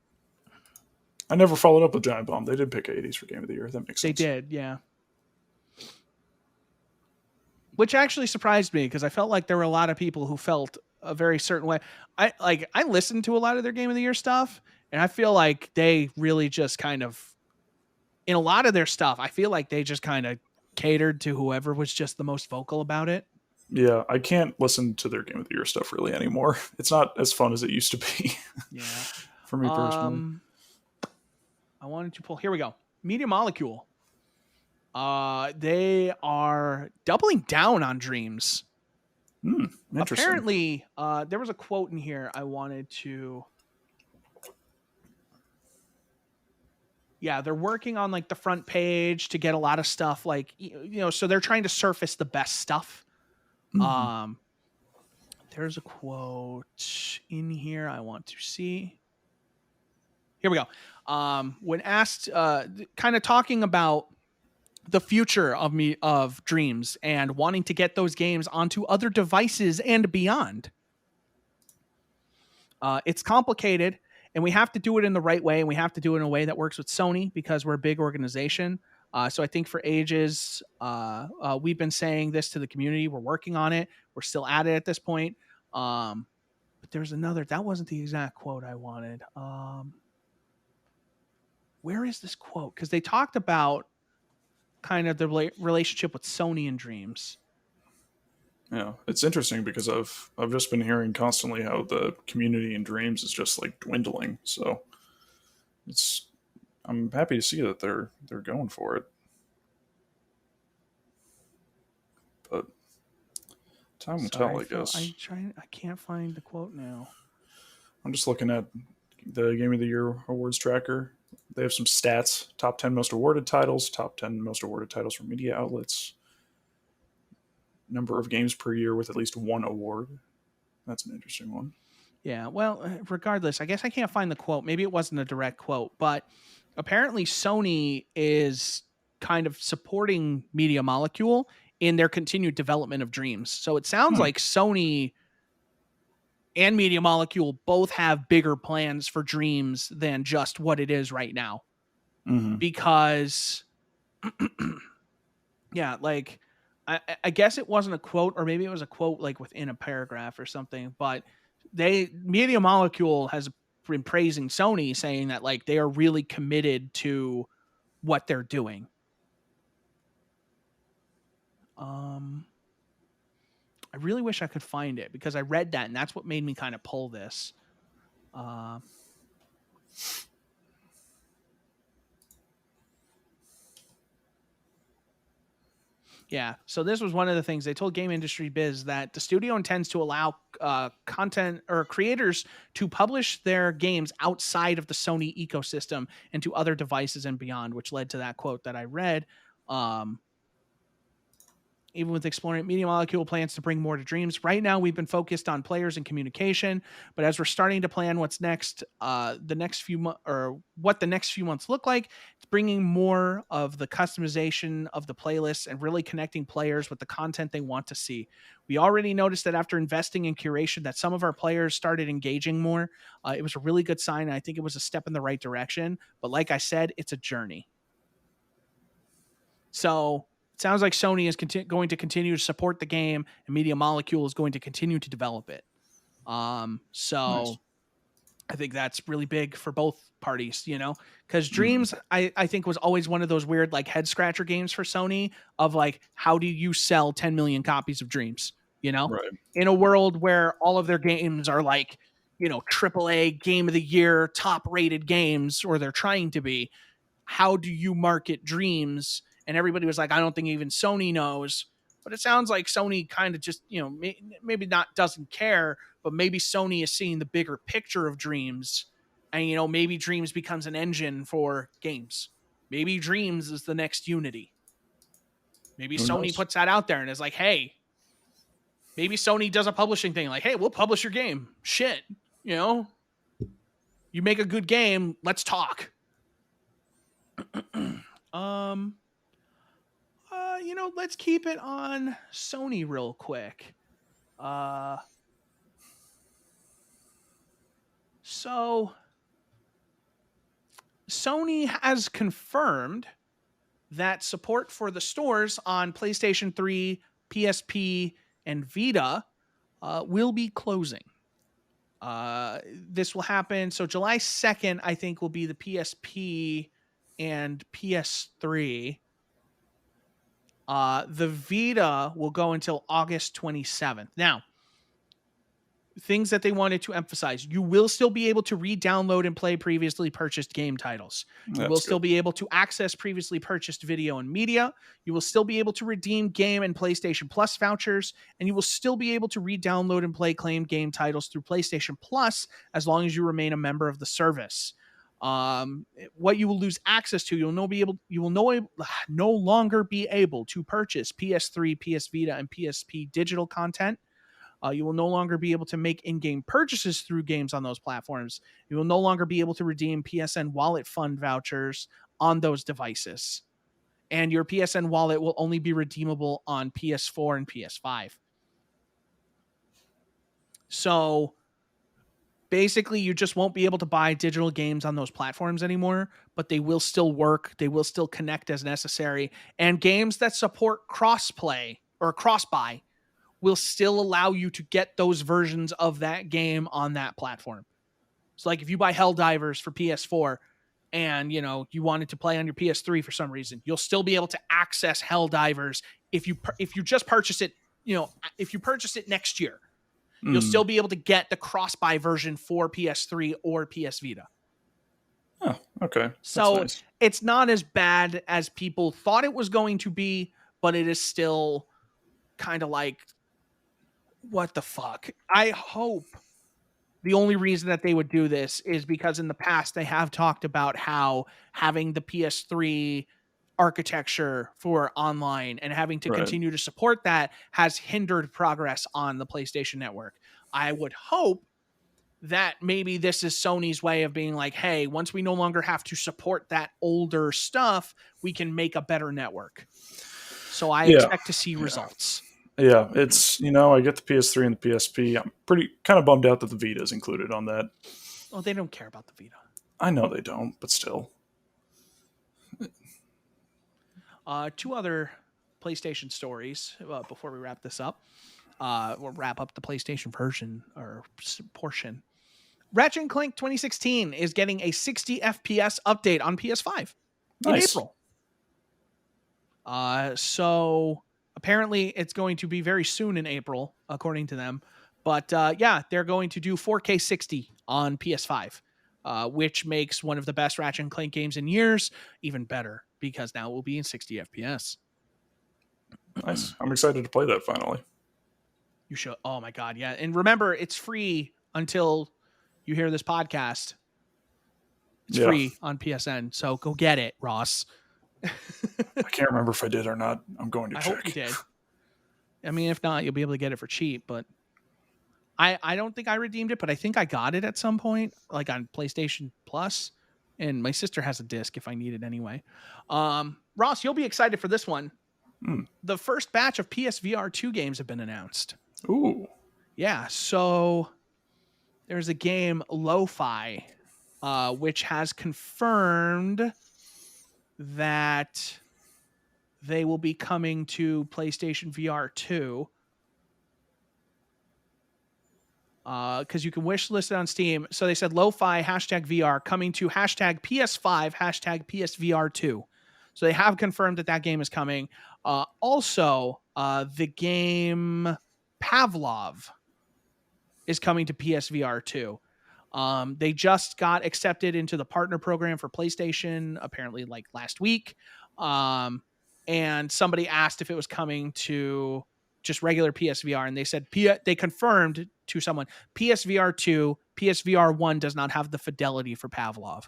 I never followed up with Giant Bomb. They did pick 80s for Game of the Year. That makes sense. They did, yeah. Which actually surprised me because I felt like there were a lot of people who felt a very certain way. I listened to a lot of their Game of the Year stuff, and I feel like they really just kind of, in a lot of their stuff, I feel like they just kind of catered to whoever was just the most vocal about it. Yeah, I can't listen to their Game of the Year stuff really anymore. It's not as fun as it used to be. Yeah. For me personally. I wanted to pull. Here we go. Media Molecule. They are doubling down on Dreams. Interesting. Apparently, there was a quote in here I wanted to. Yeah, they're working on like the front page to get a lot of stuff like, so they're trying to surface the best stuff. There's a quote in here I want to see. Here we go. When asked, kind of talking about the future of Dreams and wanting to get those games onto other devices and beyond. It's complicated, and we have to do it in the right way, and we have to do it in a way that works with Sony because we're a big organization. So I think for ages, we've been saying this to the community. We're working on it. We're still at it at this point. But there's another. That wasn't the exact quote I wanted. Where is this quote? Because they talked about kind of the relationship with Sony and Dreams. Yeah, it's interesting because I've just been hearing constantly how the community in Dreams is just like dwindling. So I'm happy to see that they're going for it. But time will tell, I guess. I can't find the quote now. I'm just looking at the Game of the Year awards tracker. They have some stats: top 10 most awarded titles, top 10 most awarded titles from media outlets, number of games per year with at least one award. That's an interesting one. Yeah, well, regardless, I guess I can't find the quote. Maybe it wasn't a direct quote, but apparently Sony is kind of supporting Media Molecule in their continued development of Dreams. So it sounds like Sony and Media Molecule both have bigger plans for Dreams than just what it is right now. Mm-hmm. Because, yeah, like, I guess it wasn't a quote, or maybe it was a quote like within a paragraph or something, but Media Molecule has been praising Sony, saying that like they are really committed to what they're doing. I really wish I could find it because I read that and that's what made me kind of pull this. Yeah, so this was one of the things they told Game Industry Biz, that the studio intends to allow content or creators to publish their games outside of the Sony ecosystem and to other devices and beyond, which led to that quote that I read. Even with exploring, Media Molecule plans to bring more to Dreams. Right now, we've been focused on players and communication, but as we're starting to plan what's next, what the next few months look like, it's bringing more of the customization of the playlists and really connecting players with the content they want to see. We already noticed that after investing in curation, that some of our players started engaging more. It was a really good sign, and I think it was a step in the right direction. But like I said, it's a journey. So sounds like Sony is going to continue to support the game, and Media Molecule is going to continue to develop it. Nice. I think that's really big for both parties, because Dreams, I think, was always one of those weird like head scratcher games for Sony of like, how do you sell 10 million copies of Dreams, Right. in a world where all of their games are like, AAA Game of the Year, top rated games, or they're trying to be. How do you market Dreams? And everybody was like, I don't think even Sony knows. But it sounds like Sony kind of just, maybe not doesn't care, but maybe Sony is seeing the bigger picture of Dreams. And, maybe Dreams becomes an engine for games. Maybe Dreams is the next Unity. Maybe Sony puts that out there and is like, hey, maybe Sony does a publishing thing. Like, hey, we'll publish your game. Shit. You make a good game. Let's talk. Let's keep it on Sony real quick. So Sony has confirmed that support for the stores on PlayStation 3, PSP, and Vita will be closing. This will happen. So July 2nd, I think, will be the PSP and PS3. The Vita will go until August 27th. Now, things that they wanted to emphasize: you will still be able to re-download and play previously purchased game titles. You will still be able to access previously purchased video and media. You will still be able to redeem game and PlayStation Plus vouchers, and you will still be able to re-download and play claimed game titles through PlayStation Plus as long as you remain a member of the service. What you will lose access to, you will no longer be able to purchase PS3, PS Vita, and PSP digital content. You will no longer be able to make in-game purchases through games on those platforms. You will no longer be able to redeem PSN Wallet Fund vouchers on those devices. And your PSN Wallet will only be redeemable on PS4 and PS5. So Basically, you just won't be able to buy digital games on those platforms anymore, but they will still work. They will still connect as necessary. And games that support cross-play or cross-buy will still allow you to get those versions of that game on that platform. So like if you buy Helldivers for PS4 and you wanted to play on your PS3 for some reason, you'll still be able to access Helldivers if you just purchase it, if you purchase it next year. You'll still be able to get the cross-buy version for PS3 or PS Vita. Oh, okay. That's so nice. It's not as bad as people thought it was going to be, but it is still kind of like, what the fuck? I hope the only reason that they would do this is because in the past they have talked about how having the PS3 architecture for online and having to continue to support that has hindered progress on the PlayStation Network. I would hope that maybe this is Sony's way of being like, hey, once we no longer have to support that older stuff, we can make a better network. So I expect to see results. Yeah, it's, I get the PS3 and the PSP. I'm kind of bummed out that the Vita is included on that. Well, they don't care about the Vita. I know they don't, but still. Two other PlayStation stories before we wrap this up. We'll wrap up the PlayStation version or portion. Ratchet & Clank 2016 is getting a 60 FPS update on PS5 in April. So apparently it's going to be very soon in April, according to them. But they're going to do 4K 60 on PS5, which makes one of the best Ratchet & Clank games in years even better because now it will be in 60 FPS. Nice. I'm excited to play that finally. You should. Oh my God. Yeah. And remember, it's free until you hear this podcast. It's free on PSN. So go get it, Ross. I can't remember if I did or not. I'm going to check. I hope you did. I mean, if not, you'll be able to get it for cheap, but I don't think I redeemed it, but I think I got it at some point, like on PlayStation Plus, and my sister has a disc if I need it anyway. Ross, you'll be excited for this one. The first batch of PSVR 2 games have been announced. Ooh. Yeah, so there's a game, Lo-Fi, which has confirmed that they will be coming to PlayStation VR 2. Because you can wish list it on Steam. So they said Lo-Fi #VR coming to #PS5 #PSVR 2. So they have confirmed that game is coming. Also, the game Pavlov is coming to PSVR 2. They just got accepted into the partner program for PlayStation, apparently like last week. And somebody asked if it was coming to just regular PSVR, and they said they confirmed to someone PSVR 2, PSVR 1 does not have the fidelity for Pavlov.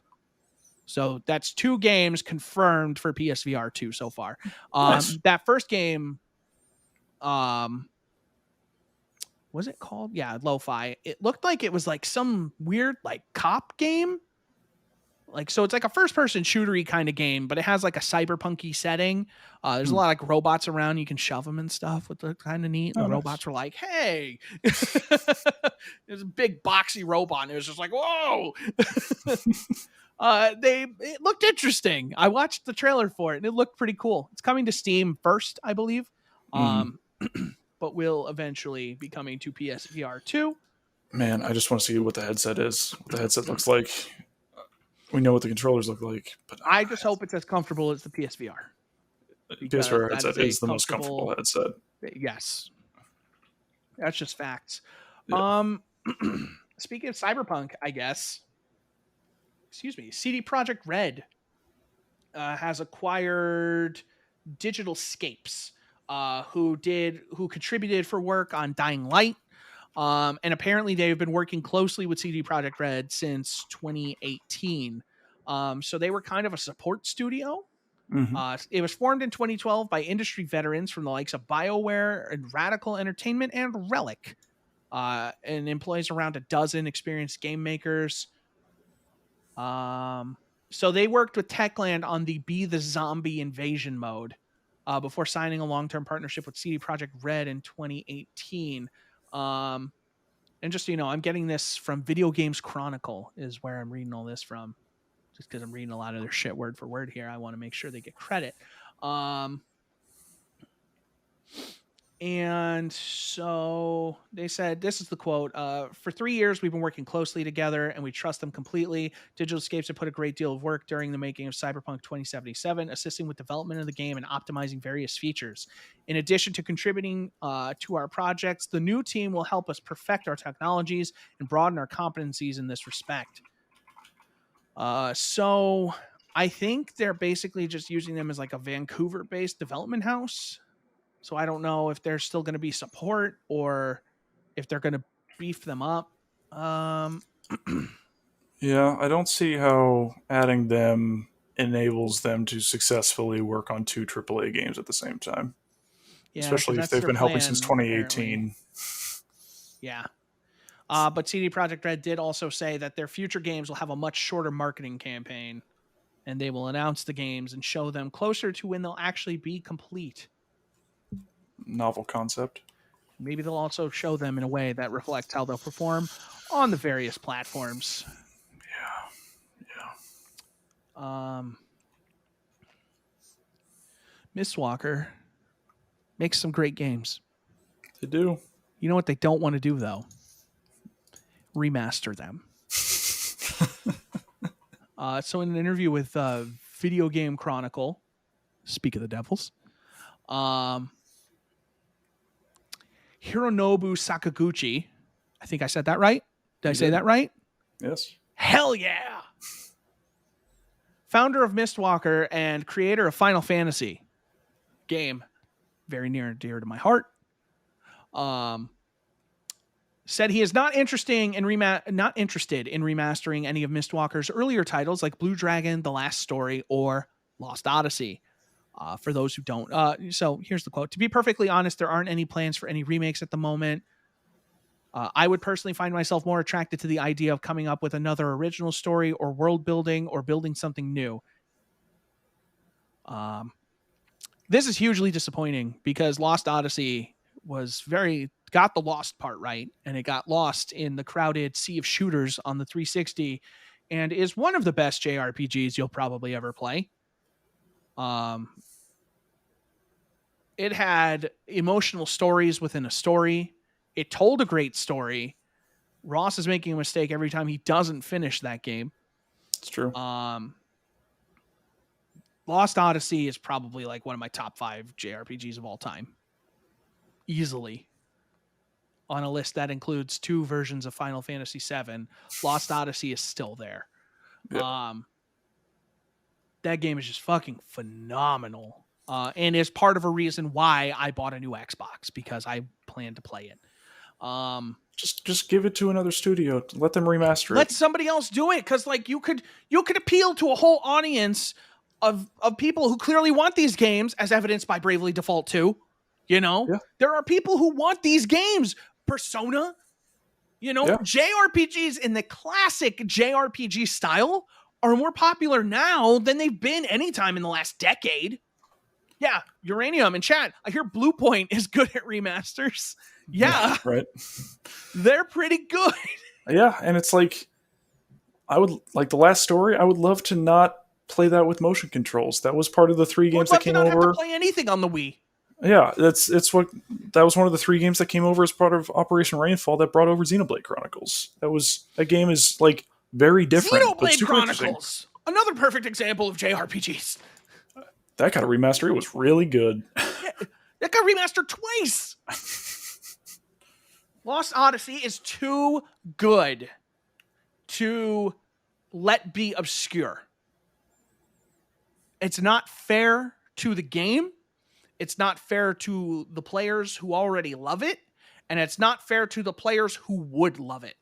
So that's 2 games confirmed for PSVR 2 so far. Nice. That first game, was it called? Yeah, Lo-Fi. It looked like it was like some weird like cop game. So it's like a first-person shootery kind of game, but it has like a cyberpunky setting. There's a lot of like robots around. You can shove them and stuff, which look kind of neat. And the robots were like, hey. There's a big boxy robot, and it was just like, whoa. It looked interesting. I watched the trailer for it, and it looked pretty cool. It's coming to Steam first, I believe. But will eventually be coming to PSVR 2. Man, I just want to see what the headset is, what the headset looks like. We know what the controllers look like, but I just hope it's as comfortable as the PSVR. PSVR headset is the most comfortable headset. Yes. That's just facts. Yeah. Speaking of Cyberpunk, I guess. Excuse me. CD Projekt Red has acquired Digital Scapes, who contributed for work on Dying Light. And apparently they've been working closely with CD Projekt Red since 2018. So they were kind of a support studio. It was formed in 2012 by industry veterans from the likes of BioWare and Radical Entertainment and Relic, and employs around a dozen experienced game makers. So they worked with Techland on the Be the Zombie Invasion mode before signing a long-term partnership with CD Projekt Red in 2018. And just so you know, I'm getting this from Video Games Chronicle is where I'm reading all this from. Just because I'm reading a lot of their shit word for word here. I want to make sure they get credit. And so they said, this is the quote, for 3 years, we've been working closely together and we trust them completely. Digital Escapes have put a great deal of work during the making of Cyberpunk 2077, assisting with development of the game and optimizing various features. In addition to contributing to our projects, the new team will help us perfect our technologies and broaden our competencies in this respect. So I think they're basically just using them as like a Vancouver-based development house. So I don't know if there's still going to be support or if they're going to beef them up. Yeah, I don't see how adding them enables them to successfully work on 2 AAA games at the same time. Yeah, especially if they've been helping since 2018. Apparently. Yeah. But CD Projekt Red did also say that their future games will have a much shorter marketing campaign, and they will announce the games and show them closer to when they'll actually be complete. Novel concept. Maybe they'll also show them in a way that reflects how they'll perform on the various platforms. Yeah. Mistwalker makes some great games. They do. You know what they don't want to do, though? Remaster them. So in an interview with Video Game Chronicle, speak of the devils, Hironobu Sakaguchi, I think I said that right. Did I say that right? Yes. Hell yeah. Founder of Mistwalker and creator of Final Fantasy game, very near and dear to my heart, said he is not interested in remastering any of Mistwalker's earlier titles like Blue Dragon, The Last Story, or Lost Odyssey. For those who don't. So here's the quote. To be perfectly honest, there aren't any plans for any remakes at the moment. I would personally find myself more attracted to the idea of coming up with another original story or world building or building something new. This is hugely disappointing because Lost Odyssey got the lost part right, and it got lost in the crowded sea of shooters on the 360 and is one of the best JRPGs you'll probably ever play. It had emotional stories within a story. It told a great story. Ross is making a mistake every time he doesn't finish that game. It's true. Lost Odyssey is probably like one of my top 5 JRPGs of all time. Easily. On a list that includes 2 versions of Final Fantasy VII, Lost Odyssey is still there. Yeah. That game is just fucking phenomenal. And is part of a reason why I bought a new Xbox, because I plan to play it. Just give it to another studio. Let them remaster it. Let somebody else do it, because like you could appeal to a whole audience of people who clearly want these games, as evidenced by Bravely Default 2. You know, There are people who want these games. Persona, JRPGs in the classic JRPG style are more popular now than they've been anytime in the last decade. Yeah, Uranium in chat. I hear Blue Point is good at remasters. Yeah, right. They're pretty good. Yeah, and it's like, I would like The Last Story. I would love to not play that with motion controls. That was part of the 3 games that came over. Have to play anything on the Wii. Yeah, that was one of the 3 games that came over as part of Operation Rainfall that brought over Xenoblade Chronicles. That game is like very different. Xenoblade Chronicles, another perfect example of JRPGs. That got a remaster. It was really good. Yeah, that got remastered twice. Lost Odyssey is too good to let be obscure. It's not fair to the game. It's not fair to the players who already love it. And it's not fair to the players who would love it.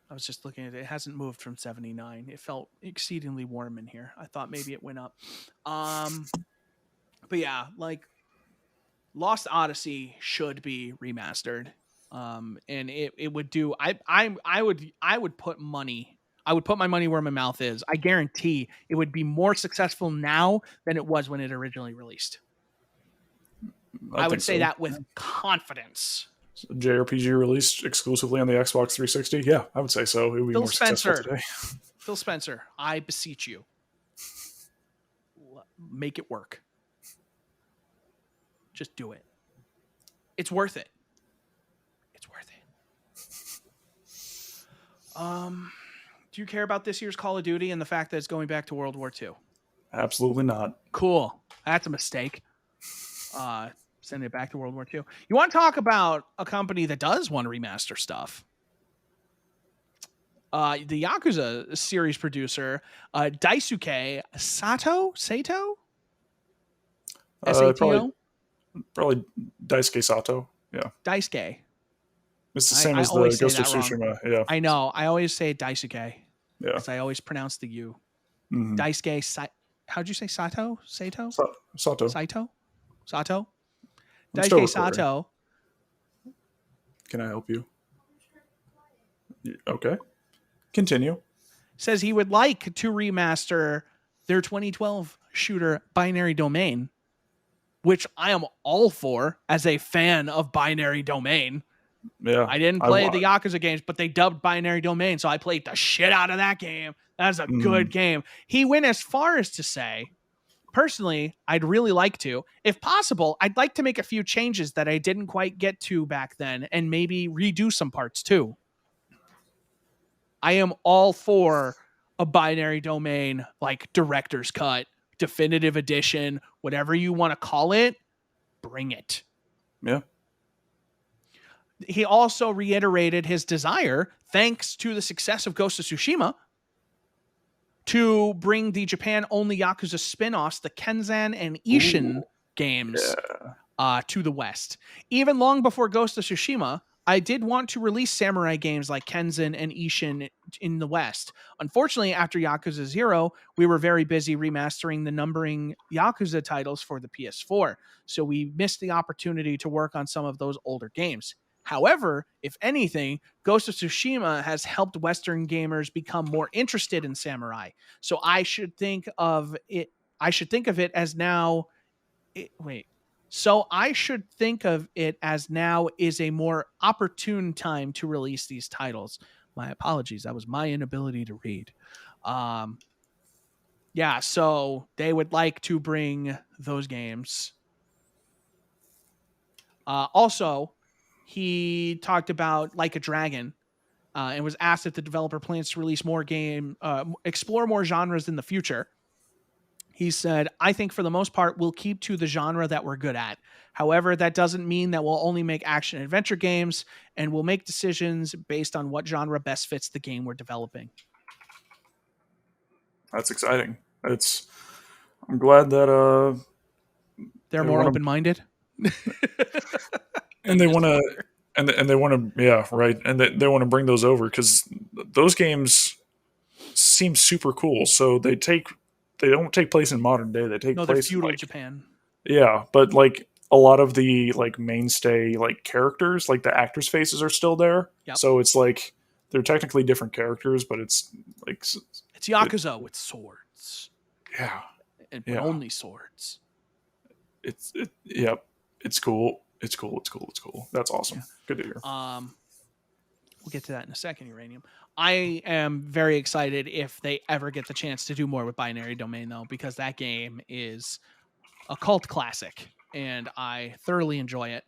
I was just looking at it. It hasn't moved from 79. It felt exceedingly warm in here. I thought maybe it went up. But yeah, like Lost Odyssey should be remastered. And it would do. I would put money. I would put my money where my mouth is. I guarantee it would be more successful now than it was when it originally released. I would say that with confidence. JRPG released exclusively on the Xbox 360. Yeah, I would say so. It would be Phil more Spencer. successful today. Phil Spencer, I beseech you, make it work. Just do it. It's worth it. It's worth it. Do you care about this year's Call of Duty and the fact that it's going back to World War II? Absolutely not. Cool. That's a mistake. Sending it back to World War II. You want to talk about a company that does want to remaster stuff? The Yakuza series producer, Daisuke Sato? Sato? S-A-T-O? Probably Daisuke Sato. Yeah. Daisuke. It's the same as the Ghost of Tsushima. Yeah. I know. I always say Daisuke. Yeah. Because I always pronounce the U. Mm-hmm. Daisuke. How'd you say Sato? Sato? Sato. Saito? Sato? I'm still Daisuke Sato. Can I help you? Okay. Continue. Says he would like to remaster their 2012 shooter Binary Domain, which I am all for as a fan of Binary Domain. Yeah. I didn't play the Yakuza games, but they dubbed Binary Domain, so I played the shit out of that game. That's a good game. He went as far as to say, personally, I'd really like to. If possible, I'd like to make a few changes that I didn't quite get to back then and maybe redo some parts too. I am all for a Binary Domain, like director's cut, definitive edition, whatever you want to call it, bring it. Yeah. He also reiterated his desire, thanks to the success of Ghost of Tsushima, to bring the Japan-only Yakuza spin-offs, the Kenzan and Ishin games, to the West. Even long before Ghost of Tsushima, I did want to release samurai games like Kenzan and Ishin in the West. Unfortunately, after Yakuza 0, we were very busy remastering the numbering Yakuza titles for the PS4, so we missed the opportunity to work on some of those older games. However, if anything, Ghost of Tsushima has helped Western gamers become more interested in samurai. So I should think of it as now. So I should think of it as now is a more opportune time to release these titles. My apologies. That was my inability to read. So they would like to bring those games. Also, he talked about Like a Dragon and was asked if the developer plans to release more explore more genres in the future. He said, I think for the most part, we'll keep to the genre that we're good at. However, that doesn't mean that we'll only make action adventure games, and we'll make decisions based on what genre best fits the game we're developing. That's exciting. I'm glad that they're more open-minded. And they want to, and they want to, yeah, right. And they want to bring those over because those games seem super cool. So they don't take place in modern day. They take place they're feudal Japan. Yeah, but like a lot of the like mainstay like characters, like the actors' faces are still there. Yep. So it's like they're technically different characters, but it's like it's Yakuza with swords. Yeah, and only swords. It's cool. It's cool. That's awesome. Yeah. Good to hear. We'll get to that in a second, Uranium. I am very excited if they ever get the chance to do more with Binary Domain, though, because that game is a cult classic, and I thoroughly enjoy it.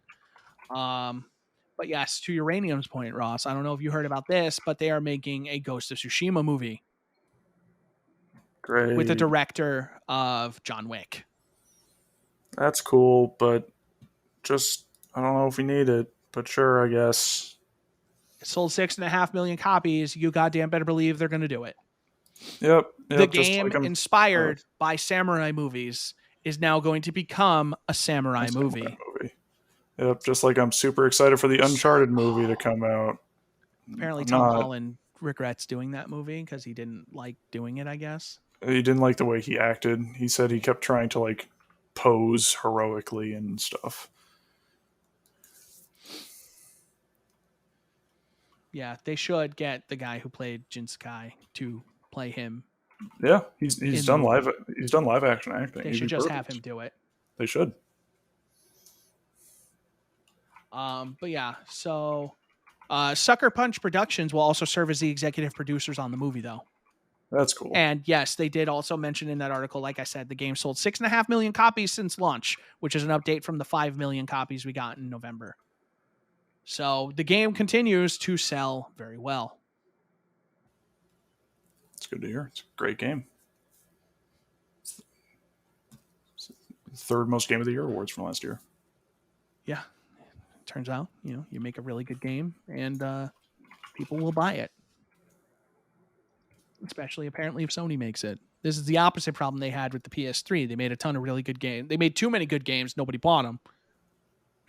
But yes, to Uranium's point, Ross, I don't know if you heard about this, but they are making a Ghost of Tsushima movie. Great. With the director of John Wick. That's cool, but I don't know if we need it, but sure, I guess. It sold 6.5 million copies. You goddamn better believe they're going to do it. Yep. The game inspired by samurai movies is now going to become a samurai movie. Yep. Just like I'm super excited for the Uncharted movie to come out. Apparently Tom Holland regrets doing that movie because he didn't like doing it, I guess. He didn't like the way he acted. He said he kept trying to like pose heroically and stuff. Yeah, they should get the guy who played Jin Sakai to play him. Yeah, he's done live action acting. They should just have him do it. They should. But yeah, so Sucker Punch Productions will also serve as the executive producers on the movie, though. That's cool. And yes, they did also mention in that article, like I said, the game sold 6.5 million copies since launch, which is an update from the 5 million copies we got in November. So the game continues to sell very well. It's good to hear. It's a great game. Third most game of the year awards from last year. Yeah. Turns out, you make a really good game and people will buy it. Especially apparently if Sony makes it. This is the opposite problem they had with the PS3. They made a ton of really good games. They made too many good games. Nobody bought them.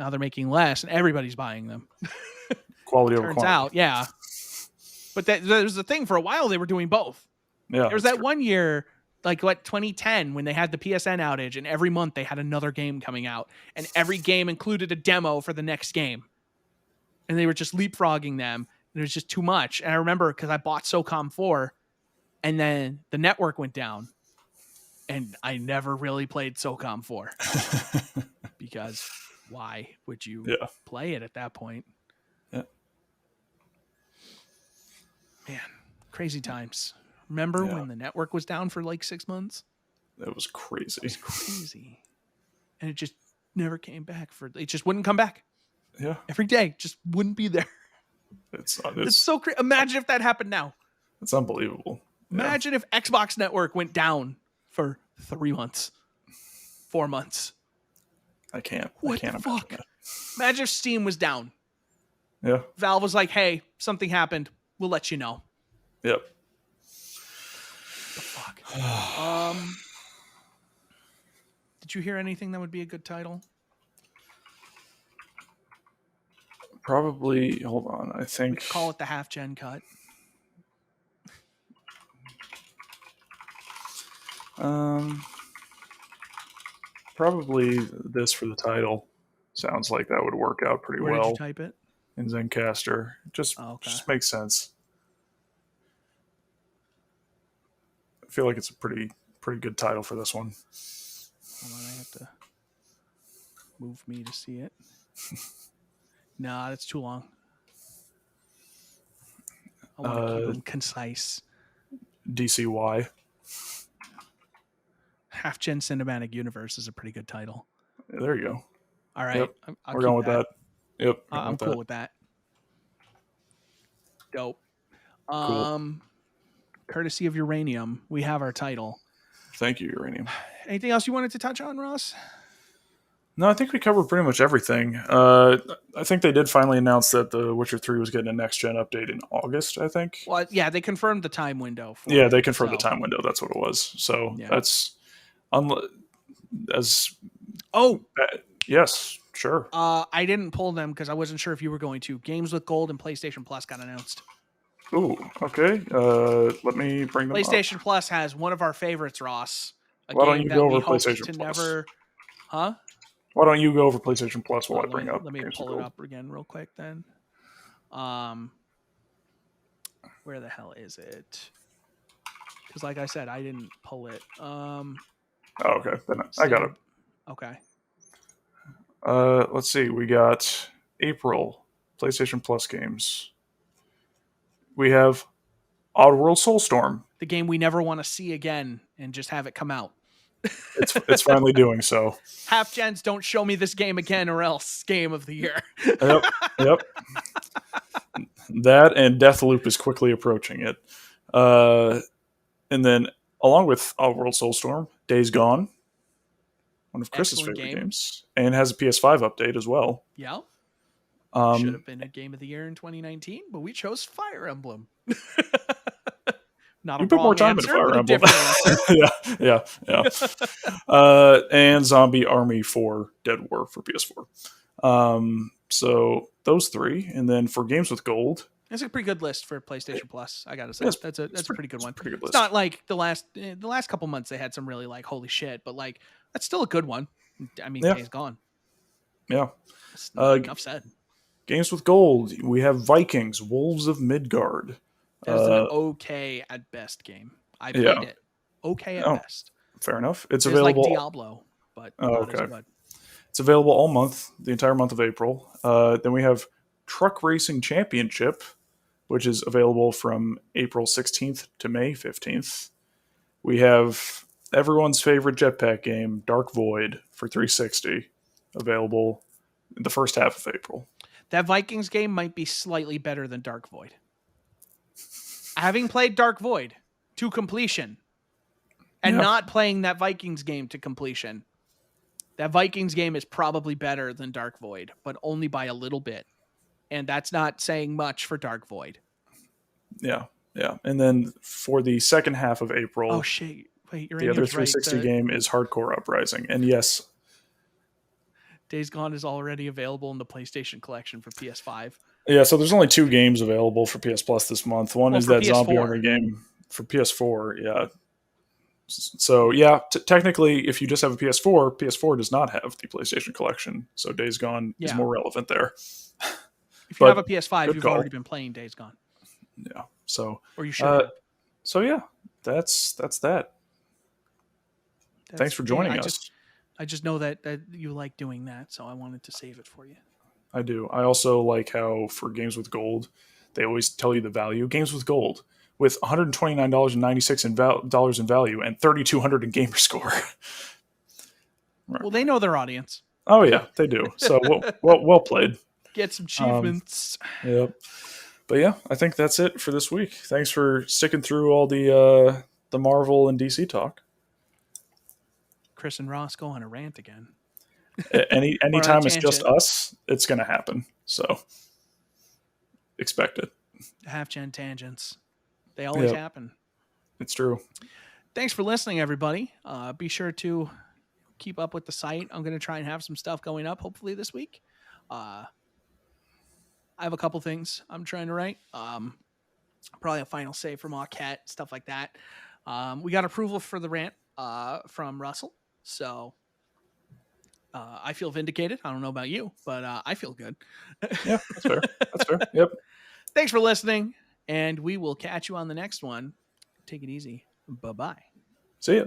Now they're making less and everybody's buying them. Quality over Turns quantity. out, yeah. But there's the thing, for a while they were doing both. Yeah. There was that one year, like 2010, when they had the PSN outage and every month they had another game coming out and every game included a demo for the next game. And they were just leapfrogging them. And it was just too much. And I remember because I bought SOCOM 4 and then the network went down and I never really played SOCOM 4 because why would you play it at that point? Yeah. Man, crazy times. Remember when the network was down for like 6 months? That was crazy. It was crazy. And it just never came back. It just wouldn't come back. Yeah. Every day just wouldn't be there. It's so crazy. Imagine if that happened now. It's unbelievable. Imagine if Xbox Network went down for 3 months, 4 months. I can't. What I can't the fuck? imagine Imagine if Steam was down. Yeah. Valve was like, hey, something happened. We'll let you know. Yep. What the fuck? Did you hear anything that would be a good title? Probably, hold on. I think. We could call it the HalfGen cut. Probably this for the title. Sounds like that would work out pretty Where well. Did you type it? In Zencaster. Just makes sense. I feel like it's a pretty good title for this one. Hold on, I have to move me to see it. Nah, that's too long. I want to keep them concise. DCY. HalfGen Cinematic Universe is a pretty good title. There you go. All right. Yep. We're going with that. Yep. I'm cool with that. Dope. Cool. Courtesy of Uranium, we have our title. Thank you, Uranium. Anything else you wanted to touch on, Ross? No, I think we covered pretty much everything. I think they did finally announce that The Witcher 3 was getting a next-gen update in August, I think. Well, yeah, they confirmed the time window. They confirmed the time window. That's what it was. So that's... yes, sure. I didn't pull them because I wasn't sure if you were going to. Games with Gold and PlayStation Plus got announced. Ooh, okay. Let me bring them PlayStation up. Plus has one of our favorites, Ross. Why don't you go over PlayStation Plus? Huh? Why don't you go over PlayStation Plus while I bring up? Let me pull it up again real quick then. Where the hell is it? Because like I said, I didn't pull it. Okay. Then I got it. Okay. Let's see. We got April PlayStation Plus games. We have Oddworld Soulstorm. The game we never want to see again and just have it come out. It's finally doing so. HalfGens, don't show me this game again or else game of the year. Yep. That and Deathloop is quickly approaching it. And then along with Oddworld Soulstorm, Days Gone, one of Chris's favorite games, and has a PS5 update as well. Yeah. Should have been a game of the year in 2019, but we chose Fire Emblem. Not you a put wrong more time answer, in Fire Emblem. Yeah. And Zombie Army 4 Dead War for PS4. So those three, and then for games with gold, it's a pretty good list for PlayStation Plus. I gotta say, that's a pretty good one. Pretty good list. It's not like the last couple months they had some really like holy shit, but like that's still a good one. I mean, Days Gone. Yeah. Enough said. Games with gold, we have Vikings, Wolves of Midgard. That's an okay at best game. I played it. Okay at best. Fair enough. It's available. Like Diablo, but not as good. It's available all month, the entire month of April. Then we have Truck Racing Championship, which is available from April 16th to May 15th. We have everyone's favorite jetpack game, Dark Void, for 360, available in the first half of April. That Vikings game might be slightly better than Dark Void. Having played Dark Void to completion and not playing that Vikings game to completion, that Vikings game is probably better than Dark Void, but only by a little bit. And that's not saying much for Dark Void. Yeah. And then for the second half of April, oh shit! Wait, the other 360 game is Hardcore Uprising, and yes, Days Gone is already available in the PlayStation Collection for PS5. Yeah, so there's only 2 games available for PS Plus this month. One is that PS4. zombie-only game for PS4. Yeah. So yeah, technically, if you just have a PS4, PS4 does not have the PlayStation Collection, so Days Gone is more relevant there. If you have a PS5, you've already been playing Days Gone. Yeah. So. Or you should. So yeah, that's that. Thanks for joining us. I just know that you like doing that, so I wanted to save it for you. I do. I also like how for games with gold, they always tell you the value. Games with gold with $129.96 in value and 3,200 in gamer score. Well, they know their audience. Oh yeah, they do. So well played. Get some achievements. Yep. But yeah, I think that's it for this week. Thanks for sticking through all the Marvel and DC talk. Chris and Ross go on a rant again. Anytime it's just us, it's going to happen. So expect it. HalfGen tangents. They always happen. It's true. Thanks for listening, everybody. Be sure to keep up with the site. I'm going to try and have some stuff going up hopefully this week. I have a couple things I'm trying to write. Probably a final say from Cat, stuff like that. We got approval for the rant from Russell. So I feel vindicated. I don't know about you, but I feel good. Yeah, that's fair. That's fair. Yep. Thanks for listening, and we will catch you on the next one. Take it easy. Bye-bye. See ya.